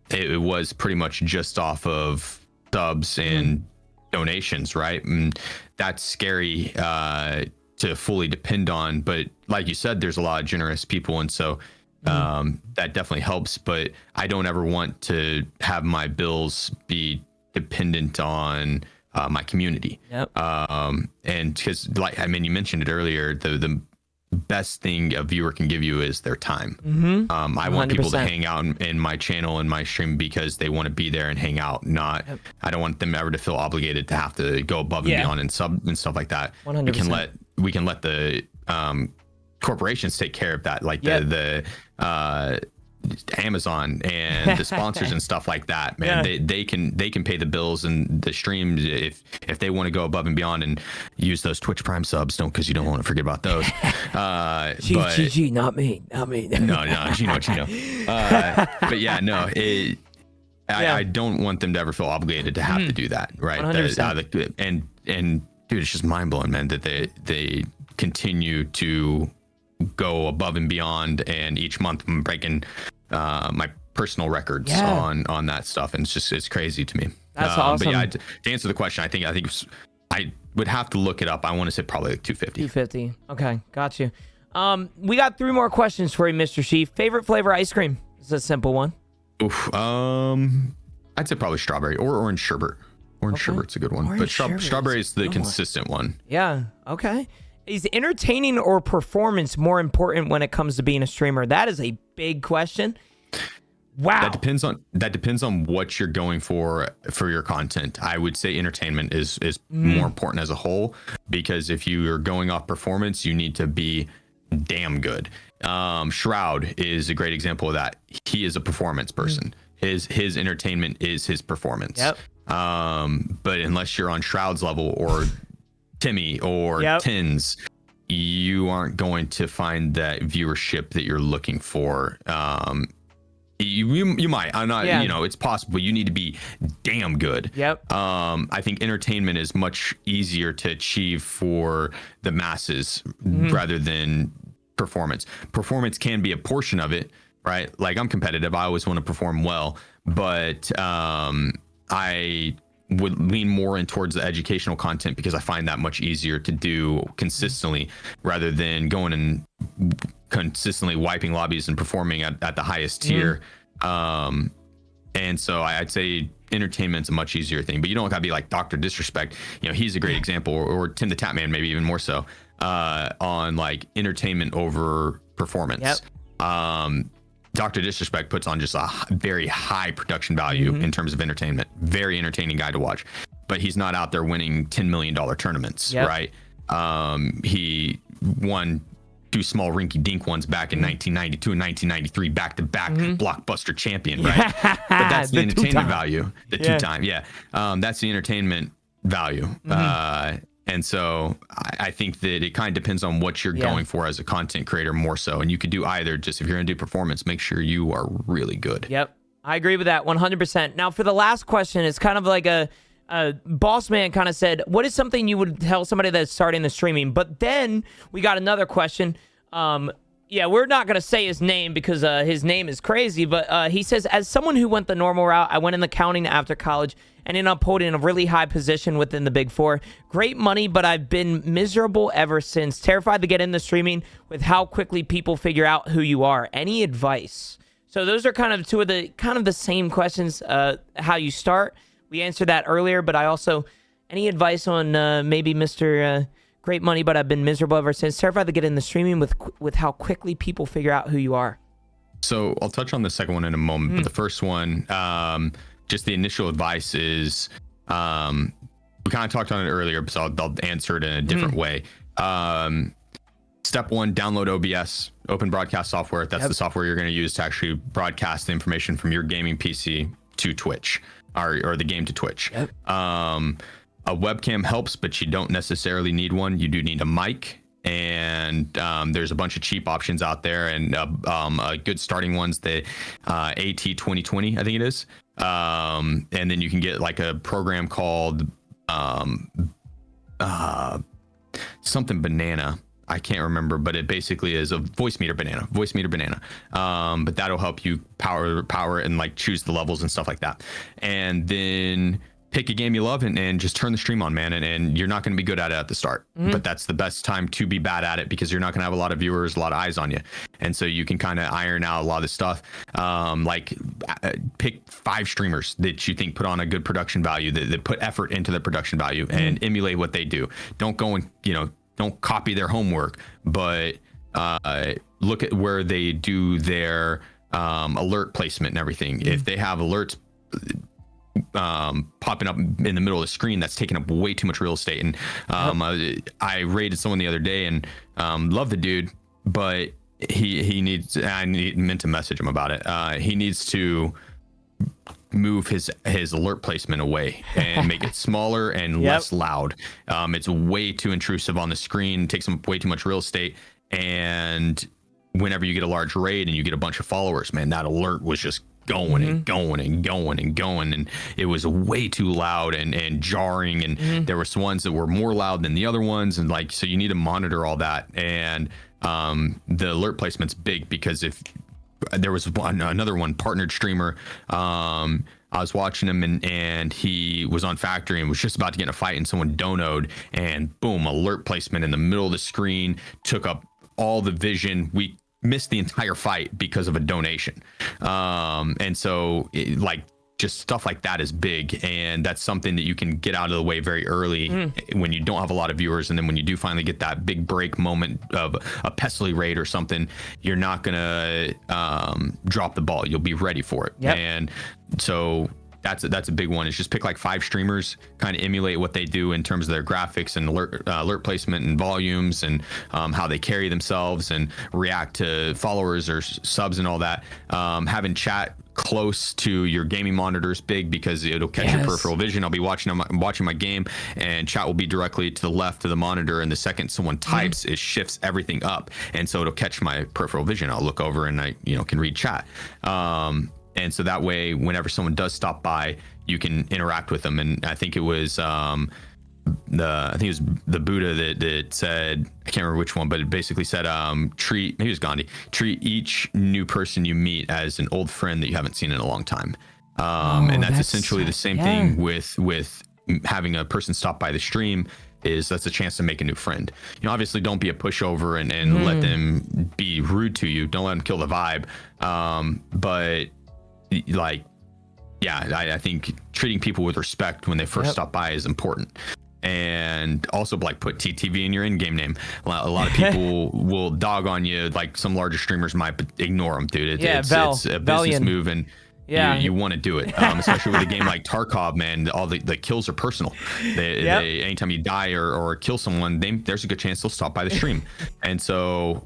it was pretty much just off of subs and donations, right? And that's scary to fully depend on, but like you said, there's a lot of generous people, and so that definitely helps. But I don't ever want to have my bills be dependent on my community. And because, like, I mean, you mentioned it earlier, the best thing a viewer can give you is their time. I want people to hang out in my channel and my stream because they want to be there and hang out. Not, I don't want them ever to feel obligated to have to go above and beyond and stuff like that. 100%. We can let the corporations take care of that, like the Amazon and the sponsors and stuff like that, man. They can pay the bills and the streams if they want to go above and beyond and use those Twitch Prime subs. Don't, because you don't want to forget about those. SheefGG, not me. no, Genooo. But yeah, no, I don't want them to ever feel obligated to have to do that, right? 100%. And dude, it's just mind blowing, man, that they continue to go above and beyond, and each month I'm breaking my personal records on that stuff, and it's crazy to me. That's awesome. But yeah, to answer the question, I think I would have to look it up. I want to say probably like 250. 250. Okay, got you. We got 3 more questions for you, Mr. Sheef. Favorite flavor ice cream? This is a simple one. Oof. I'd say probably strawberry or orange sherbet. Orange sherbet's a good one, but strawberry is the consistent one. Yeah. Okay. Is entertaining or performance more important when it comes to being a streamer? That is a big question. Wow. That depends on what you're going for your content. I would say entertainment is more important as a whole, because if you are going off performance, you need to be damn good. Shroud is a great example of that. He is a performance person. His entertainment is his performance. But unless you're on Shroud's level or Timmy or Tins, you aren't going to find that viewership that you're looking for. You might. I'm not. You know, it's possible. You need to be damn good. I think entertainment is much easier to achieve for the masses rather than performance. Performance can be a portion of it, right? Like, I'm competitive. I always want to perform well, but I would lean more in towards the educational content because I find that much easier to do consistently rather than going and consistently wiping lobbies and performing at the highest tier. And so I'd say entertainment's a much easier thing, but you don't gotta be like Dr. Disrespect. You know, he's a great example, or Tim the Tap Man, maybe even more so, on like entertainment over performance. Dr. Disrespect puts on just a very high production value in terms of entertainment. Very entertaining guy to watch, but he's not out there winning $10 million tournaments, right? He won 2 small rinky-dink ones back in 1992 and 1993, back-to-back blockbuster champion, right? But that's the entertainment value. The 2-time, that's the entertainment value. And so I think that it kind of depends on what you're going for as a content creator more so. And you could do either. Just if you're going to do performance, make sure you are really good. I agree with that 100%. Now, for the last question, it's kind of like a boss man kind of said, what is something you would tell somebody that's starting the streaming? But then we got another question. We're not going to say his name because his name is crazy, but he says, as someone who went the normal route, I went in accounting after college and ended up holding a really high position within the Big Four. Great money, but I've been miserable ever since. Terrified to get into streaming with how quickly people figure out who you are. Any advice? So those are kind of two of the same questions. How you start, we answered that earlier, but I also any advice on maybe Mr. Great money, but I've been miserable ever since. Terrified to get in the streaming with how quickly people figure out who you are. So I'll touch on the second one in a moment, but the first one, just the initial advice is, we kind of talked on it earlier, so I'll answer it in a different way. Step one, download OBS, Open Broadcast Software. That's the software you're going to use to actually broadcast the information from your gaming PC to Twitch, or the game to Twitch. A webcam helps, but you don't necessarily need one. You do need a mic, and there's a bunch of cheap options out there, and good starting ones, the AT 2020, I think it is. And then you can get like a program called something banana. I can't remember, but it basically is a voice meter banana. But that'll help you power it and like choose the levels and stuff like that. And then pick a game you love and just turn the stream on, man. And you're not going to be good at it at the start, but that's the best time to be bad at it, because you're not going to have a lot of viewers, a lot of eyes on you. And so you can kind of iron out a lot of the stuff. Pick 5 streamers that you think put on a good production value, that put effort into the production value, and emulate what they do. Don't go and, don't copy their homework, but look at where they do their alert placement and everything. If they have alerts popping up in the middle of the screen, that's taking up way too much real estate. And I rated someone the other day, and love the dude, but he needs, meant to message him about it. He needs to move his alert placement away and make it smaller and less loud. It's way too intrusive on the screen, takes up way too much real estate. And whenever you get a large raid and you get a bunch of followers, man, that alert was just going and going and going and going, and it was way too loud and jarring, and there was ones that were more loud than the other ones, and like, so you need to monitor all that. And the alert placement's big, because if there was another one, partnered streamer, I was watching him, and he was on factory and was just about to get in a fight, and someone donoed, and boom, alert placement in the middle of the screen, took up all the vision. We missed the entire fight because of a donation. And so just stuff like that is big, and that's something that you can get out of the way very early when you don't have a lot of viewers. And then when you do finally get that big break moment of a Pestily raid or something, you're not gonna drop the ball. You'll be ready for it. And so that's a big one. Is just pick like 5 streamers, kind of emulate what they do in terms of their graphics and alert placement and volumes, and how they carry themselves and react to followers or subs and all that. Having chat close to your gaming monitor is big, because it'll catch your peripheral vision. I'll be watching my game, and chat will be directly to the left of the monitor, and the second someone types, it shifts everything up, and so it'll catch my peripheral vision. I'll look over and I can read chat. And so that way, whenever someone does stop by, you can interact with them. And I think it was the Buddha that said, I can't remember which one, but it basically said, maybe it was Gandhi, treat each new person you meet as an old friend that you haven't seen in a long time. And that's essentially the same thing with having a person stop by the stream. That's a chance to make a new friend. Obviously don't be a pushover and let them be rude to you. Don't let them kill the vibe. But I think treating people with respect when they first stop by is important. And also put TTV in your in-game name. A lot of people will dog on you, like some larger streamers might, but ignore them, dude. It's a business move, and you want to do it, especially with a game like Tarkov, man. All the kills are personal. They anytime you die or kill someone, there's a good chance they'll stop by the stream. And so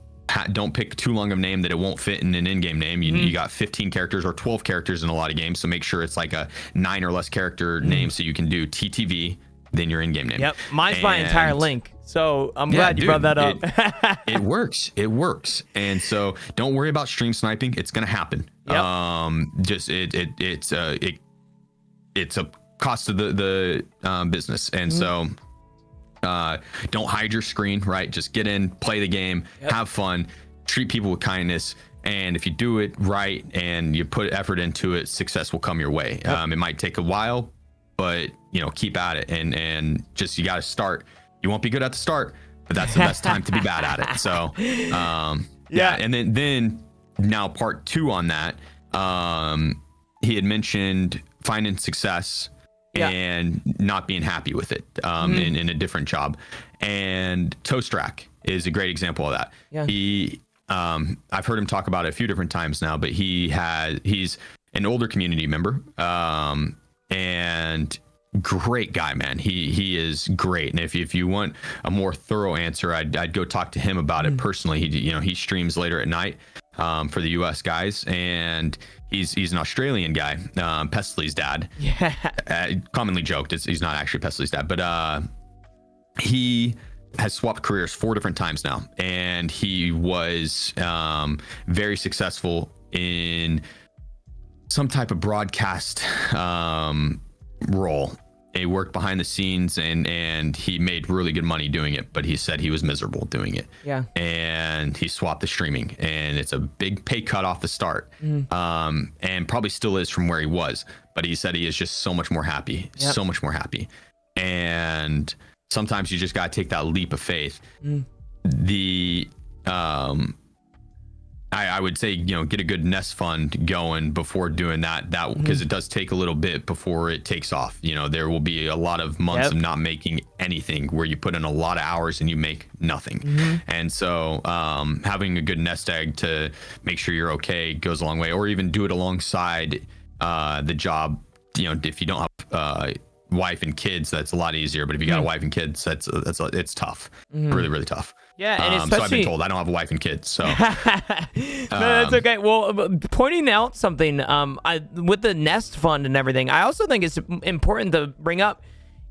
don't pick too long of a name that it won't fit in an in-game name. You got 15 characters or 12 characters in a lot of games, so make sure it's like a 9 or less character name, so you can do TTV, then your in-game name. Mine's my entire link, so I'm glad you brought that up. It works. And so don't worry about stream sniping. It's gonna happen. It's a cost of the business. And so don't hide your screen, right? Just get in, play the game, have fun, treat people with kindness. And if you do it right and you put effort into it, success will come your way. It might take a while, but keep at it, and just, you got to start. You won't be good at the start, but that's the best time to be bad at it. So and then now part 2 on that he had mentioned finding success and not being happy with it in a different job. And Toast Rack is a great example of that. Yeah. He, I've heard him talk about it a few different times now, but he's an older community member, and great guy, man. He is great. And if you want a more thorough answer, I'd go talk to him about it personally. He streams later at night for the US guys, and he's an Australian guy, Pesley's dad. Yeah. Commonly joked he's not actually Pesley's dad, but he has swapped careers 4 different times now, and he was very successful in some type of broadcast role. He worked behind the scenes, and he made really good money doing it, but he said he was miserable doing it. Yeah. And he swapped the streaming, and it's a big pay cut off the start. And probably still is from where he was, but he said he is just so much more happy, so much more happy. And sometimes you just got to take that leap of faith. I would say, get a good nest fund going before doing that because it does take a little bit before it takes off. There will be a lot of months of not making anything where you put in a lot of hours and you make nothing. And so having a good nest egg to make sure you're okay goes a long way, or even do it alongside the job. If you don't have wife and kids, that's a lot easier, but if you got a wife and kids, it's tough. Really, really tough. Yeah, and especially, so I've been told I don't have a wife and kids, so no, that's okay. Well, pointing out something with the nest fund and everything, I also think it's important to bring up.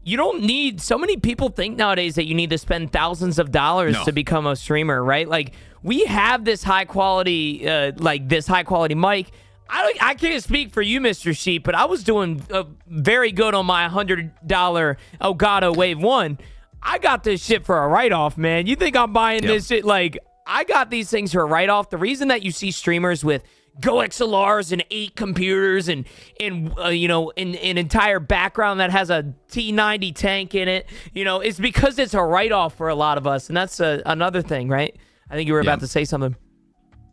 You don't need, so many people think nowadays that you need to spend thousands of dollars to become a streamer, right? Like, we have this high quality mic. I can't speak for you, Mr. Sheep, but I was doing very good on my $100 Elgato Wave 1. I got this shit for a write-off, man. You think I'm buying this shit? Like, I got these things for a write-off. The reason that you see streamers with Go XLRs and 8 computers and an entire background that has a T90 tank in it, it's because it's a write-off for a lot of us. And that's another thing, right? I think you were about to say something.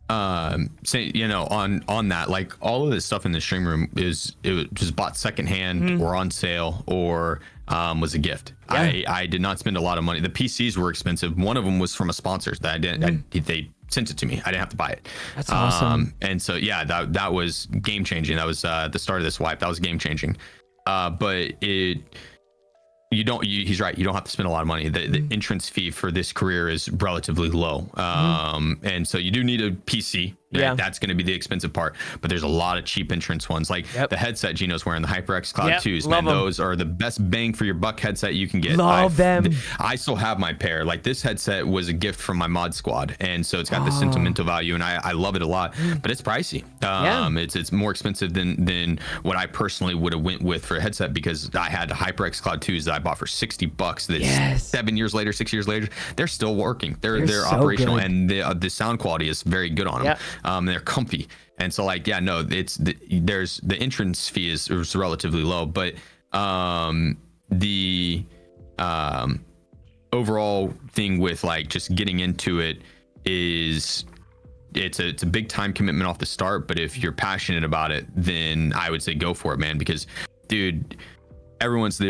On that, like, all of this stuff in the stream room it was just bought secondhand or on sale or was a gift. I did not spend a lot of money. The PCs were expensive. One of them was from a sponsor that they sent it to me. I didn't have to buy it. That's awesome. And so that was game changing. That was the start of this wipe. That was game changing. But he's right. You don't have to spend a lot of money. The entrance fee for this career is relatively low. And so you do need a PC. Right? That's going to be the expensive part, but there's a lot of cheap entrance ones, like the headset Geno's wearing, the HyperX Cloud 2s, man. Those are the best bang for your buck headset you can get. Love them. I still have my pair. Like, this headset was a gift from my mod squad, and so it's got the sentimental value, and I love it a lot, but it's pricey. It's more expensive than what I personally would have went with for a headset, because I had HyperX Cloud 2s that I bought for $60 that 7 years later, 6 years later, they're still working. They're so operational, good. And the sound quality is very good on them. They're comfy, and so there's the entrance fee is relatively low, but the overall thing with just getting into it is it's a big time commitment off the start. But if you're passionate about it, then I would say go for it, man, because dude, everyone's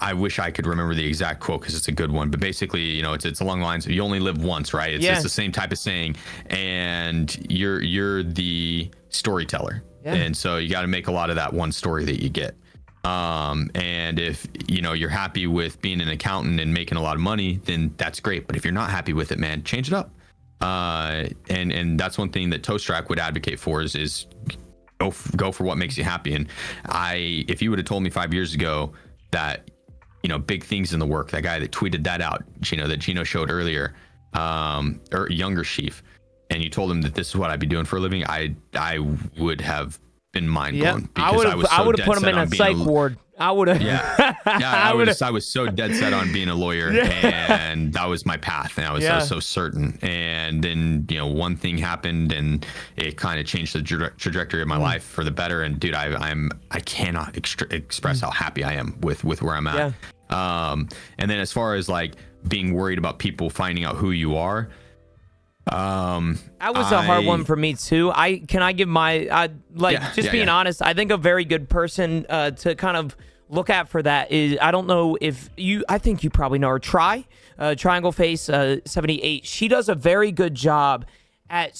I wish I could remember the exact quote because it's a good one, but basically, it's along the lines of you only live once, right? It's the same type of saying, and you're the storyteller, and so you got to make a lot of that one story that you get. And if you're happy with being an accountant and making a lot of money, then that's great. But if you're not happy with it, man, change it up. And that's one thing that Toast Rack would advocate for is go for what makes you happy. And if you would have told me 5 years ago that big things in the work, that guy that tweeted that out, that Geno showed earlier, or younger Sheef, and you told him that this is what I'd be doing for a living, I would have been mind blown, because I would have put him in a psych ward. I would have. I was so dead set on being a lawyer, and that was my path, and I was so certain. And then one thing happened, and it kind of changed the trajectory of my life for the better. And dude, I cannot express how happy I am with where I'm at. And then as far as being worried about people finding out who you are, That was a hard one for me too. Can I give my being honest, I think a very good person to kind of look at for that is, I don't know if I think you probably know her, Triangle Face 78. She does a very good job I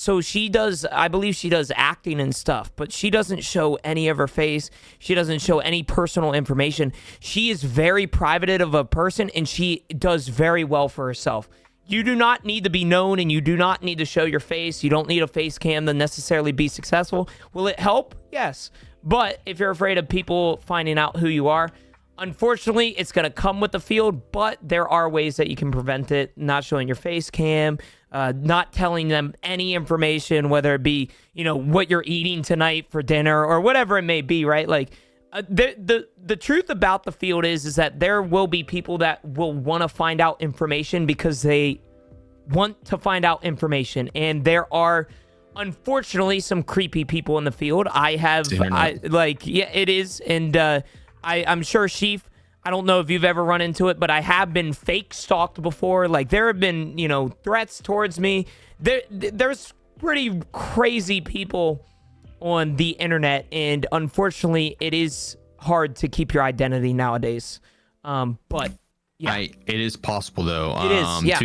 believe she does acting and stuff, but she doesn't show any of her face. She doesn't show any personal information. She is very private of a person, and she does very well for herself. You do not need to be known, and you do not need to show your face. You don't need a face cam to necessarily be successful. Will it help? Yes. But if you're afraid of people finding out who you are, unfortunately, it's going to come with the field, but there are ways that you can prevent it. Not showing your face cam, not telling them any information, whether it be, what you're eating tonight for dinner or whatever it may be, right? Like, the truth about the field is that there will be people that will want to find out information because they want to find out information. And there are, unfortunately, some creepy people in the field. It is. And I'm sure, Sheef, I don't know if you've ever run into it, but I have been fake stalked before. Like, there have been, threats towards me. There's pretty crazy people on the internet, and unfortunately, it is hard to keep your identity nowadays. But yeah, it is possible though. It is. Yeah.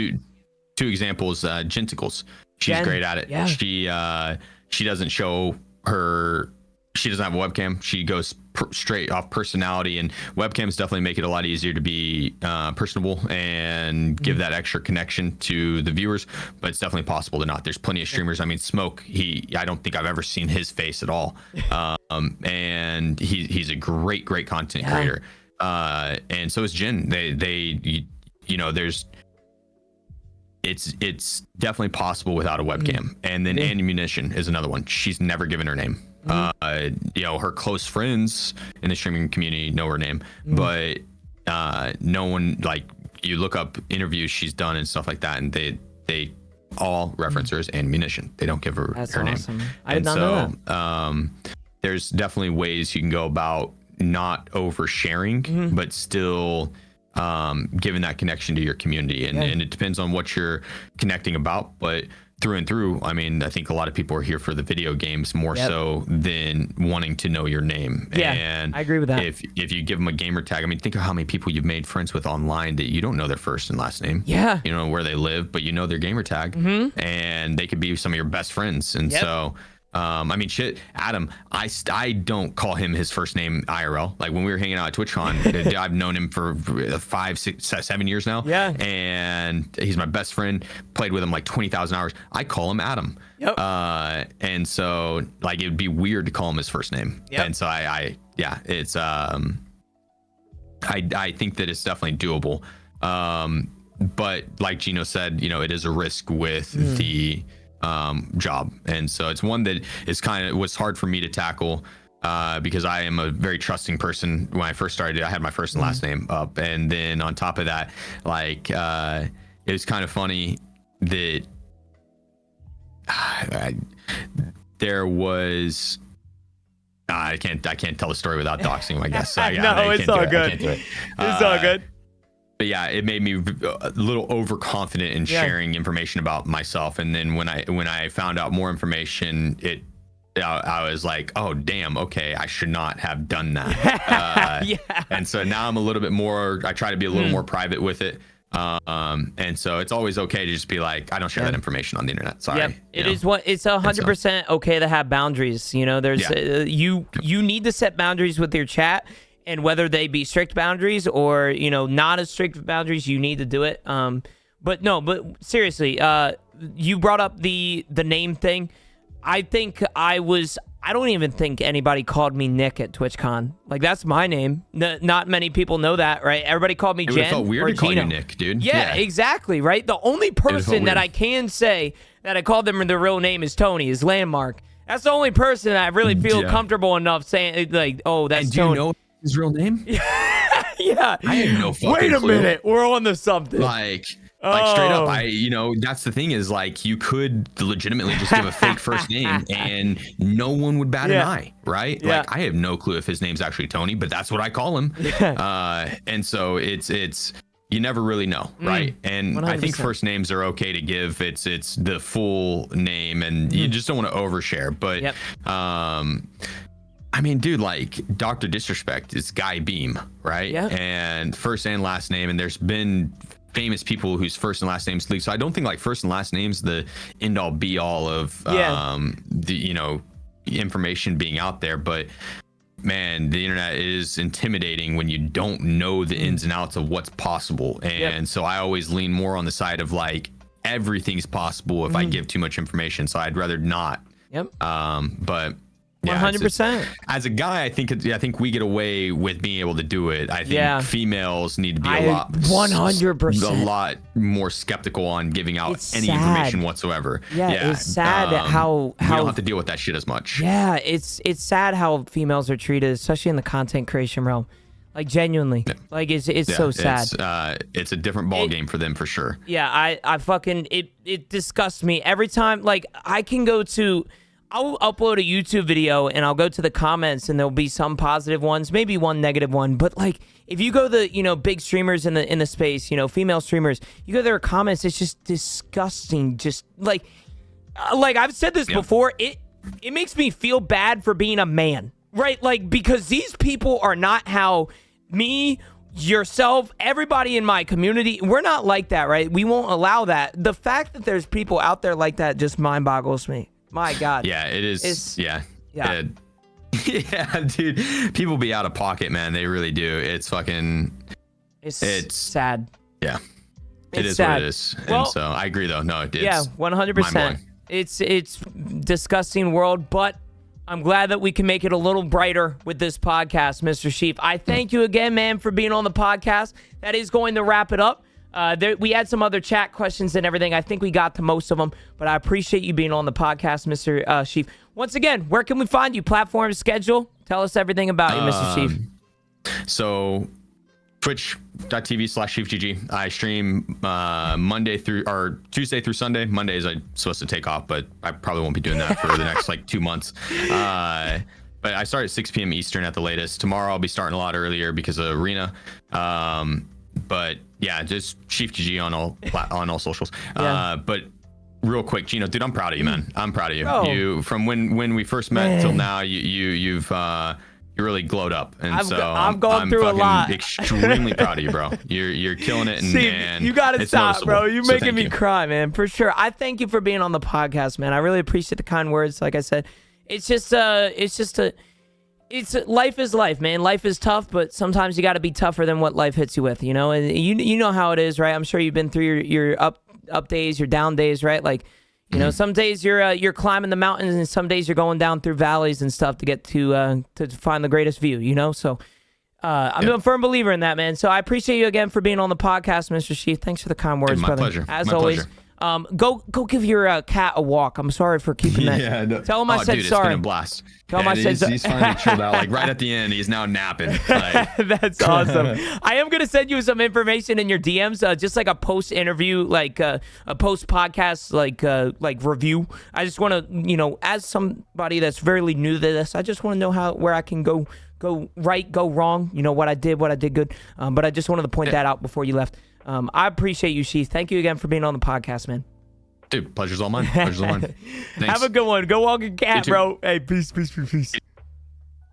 Two examples. Genticles. She's great at it. Yeah. She doesn't show her. She doesn't have a webcam. She goes straight off personality, and webcams definitely make it a lot easier to be personable and give that extra connection to the viewers. But it's definitely possible to not. There's plenty of streamers. I mean, Smoke. I don't think I've ever seen his face at all. And he's a great content creator. And so is Jen. It's definitely possible without a webcam. And then Ammunition is another one. She's never given her name. Her close friends in the streaming community know her name, but no one, like, you look up interviews she's done and stuff like that, and they all reference her as Ammunition. They don't give her her name. I did not know that. There's definitely ways you can go about not oversharing, but still giving that connection to your community, and it depends on what you're connecting about, but through and through, I mean, I think a lot of people are here for the video games more so than wanting to know your name. Yeah, and I agree with that. If you give them a gamer tag, I mean, think of how many people you've made friends with online that you don't know their first and last name. Yeah. You know where they live, but you know their gamer tag, and they could be some of your best friends. And so, I mean, shit, Adam, I don't call him his first name IRL. Like, when we were hanging out at TwitchCon, I've known him for 5, 6, 7 years now. Yeah. And he's my best friend. Played with him like 20,000 hours. I call him Adam. Yep. And so, like, it would be weird to call him his first name. Yep. And so it's I think that it's definitely doable. But like Gino said, it is a risk with the job, and so it's one that was hard for me to tackle because I am a very trusting person. When I first started, I had my first and last name up, and then on top of that, like, it was kind of funny that there was I can't tell the story without doxing him, I guess. So, no, it's all good. It's all good. But yeah, it made me a little overconfident in sharing information about myself. And then when I found out more information, I was like, oh, damn, okay, I should not have done that. And so now I'm a little bit more, I try to be a little more private with it. And so it's always okay to just be like, I don't share that information on the internet. Sorry. Yep. It's 100% okay to have boundaries. There's you need to set boundaries with your chat. And whether they be strict boundaries or, not as strict boundaries, you need to do it. But seriously, you brought up the name thing. I don't even think anybody called me Nick at TwitchCon. Like, that's my name. Not many people know that, right? Everybody called me Jen. It felt weird or to call Gino. you Nick, dude. Yeah, exactly, right? The only person that I can say that I called them their real name is Tony, is Landmark. That's the only person that I really feel comfortable enough saying, like, oh, that's Tony. Do you know his real name? Yeah. I had no fucking Wait a clue. minute. We're on to something. Like straight up, that's the thing is, like, you could legitimately just give a fake first name and no one would bat an eye, right? Yeah. Like, I have no clue if his name's actually Tony, but that's what I call him. And so it's you never really know, right? And 100%. I think first names are okay to give. It's the full name, and you just don't want to overshare. But I mean, dude, like Dr. Disrespect is Guy Beam, right? Yeah. And first and last name, and there's been famous people whose first and last names leak. So I don't think like first and last names the end all be all of the information being out there, but man, the internet is intimidating when you don't know the ins and outs of what's possible. And so I always lean more on the side of like everything's possible if I give too much information. So I'd rather not. But yeah, 100%. As a guy, I think we get away with being able to do it. I think females need to be a lot 100%. a lot more skeptical on giving out any information whatsoever. It's sad how we don't have to deal with that shit as much. Yeah, it's sad how females are treated, especially in the content creation realm. Like genuinely, like it's so sad. It's a different ball game for them for sure. Yeah, I fucking it disgusts me every time. Like I'll upload a YouTube video and I'll go to the comments and there'll be some positive ones, maybe one negative one. But like if you go to the big streamers in the space, female streamers, you go to their comments, it's just disgusting. Just like I've said this before, it makes me feel bad for being a man, right? Like because these people are not how me, yourself, everybody in my community, we're not like that, right? We won't allow that. The fact that there's people out there like that just mind boggles me. My God. Yeah, it is. Yeah, dude. People be out of pocket, man. They really do. It's fucking. It's sad. Yeah, it is sad. what it is. Well, and so I agree, though. No, it's 100%. It's disgusting world, but I'm glad that we can make it a little brighter with this podcast, Mr. Sheef. I thank you again, man, for being on the podcast. That is going to wrap it up. We had some other chat questions and everything. I think we got to most of them, but I appreciate you being on the podcast, Mr. Sheef. Once again, where can we find you? Platform, schedule? Tell us everything about you, Mr. Sheef. So twitch.tv/SheefGG. I stream Tuesday through Sunday. Mondays I'm supposed to take off, but I probably won't be doing that for the next like 2 months. But I start at 6 p.m. Eastern at the latest. Tomorrow I'll be starting a lot earlier because of Arena. But yeah, just SheefGG on all socials. But real quick, Gino, dude, I'm proud of you, man. I'm proud of you. Oh. You from when we first met till now, you've really glowed up, and I've gone through a lot. Extremely proud of you, bro. You're killing it, and you gotta stop, noticeable. bro. You're making me you. cry, man. For sure. I thank you for being on the podcast, man. I really appreciate the kind words. Like I said, life is life, man. Life is tough, but sometimes you got to be tougher than what life hits you with, And you know how it is, right? I'm sure you've been through your up days, your down days, right? Like, some days you're climbing the mountains, and some days you're going down through valleys and stuff to get to find the greatest view, So I'm a firm believer in that, man. So I appreciate you again for being on the podcast, Mr. Sheef. Thanks for the kind words, my brother. Pleasure. As my always. Pleasure. Go give your cat a walk. I'm sorry for keeping that. Yeah, no. Tell him I said dude, sorry. It's been a blast. Tell him I said sorry. He's finally chilled out. Like right at the end, he's now napping. Like. That's awesome. I am gonna send you some information in your DMs, just like a post interview, like a post podcast, like review. I just want to, as somebody that's very new to this, I just want to know where I can go right, go wrong. What I did good. But I just wanted to point that out before you left. I appreciate you, Sheef. Thank you again for being on the podcast, man. Dude, pleasure's all mine. Pleasure's all mine. Thanks. Have a good one. Go walk a cat, bro. Hey, peace. Peace.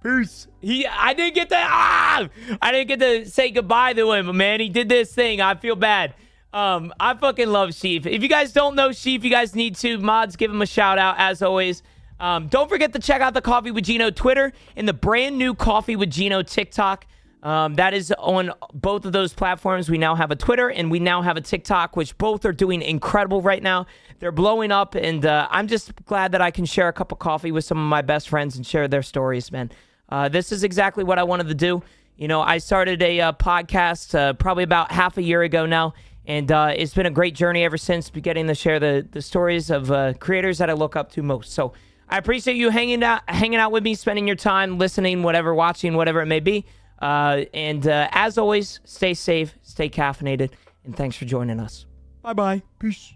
I didn't get to say goodbye to him, man. He did this thing. I feel bad. I fucking love Sheef. If you guys don't know Sheef, you guys need to. Mods, give him a shout out as always. Don't forget to check out the Coffee with Gino Twitter and the brand new Coffee with Gino TikTok. That is on both of those platforms. We now have a Twitter and we now have a TikTok, which both are doing incredible right now. They're blowing up, and I'm just glad that I can share a cup of coffee with some of my best friends and share their stories, man. This is exactly what I wanted to do. I started a podcast probably about half a year ago now, and it's been a great journey ever since, getting to share the stories of creators that I look up to most. So I appreciate you hanging out with me, spending your time, listening, watching, whatever it may be. And as always, stay safe, stay caffeinated, and thanks for joining us. Bye-bye. Peace.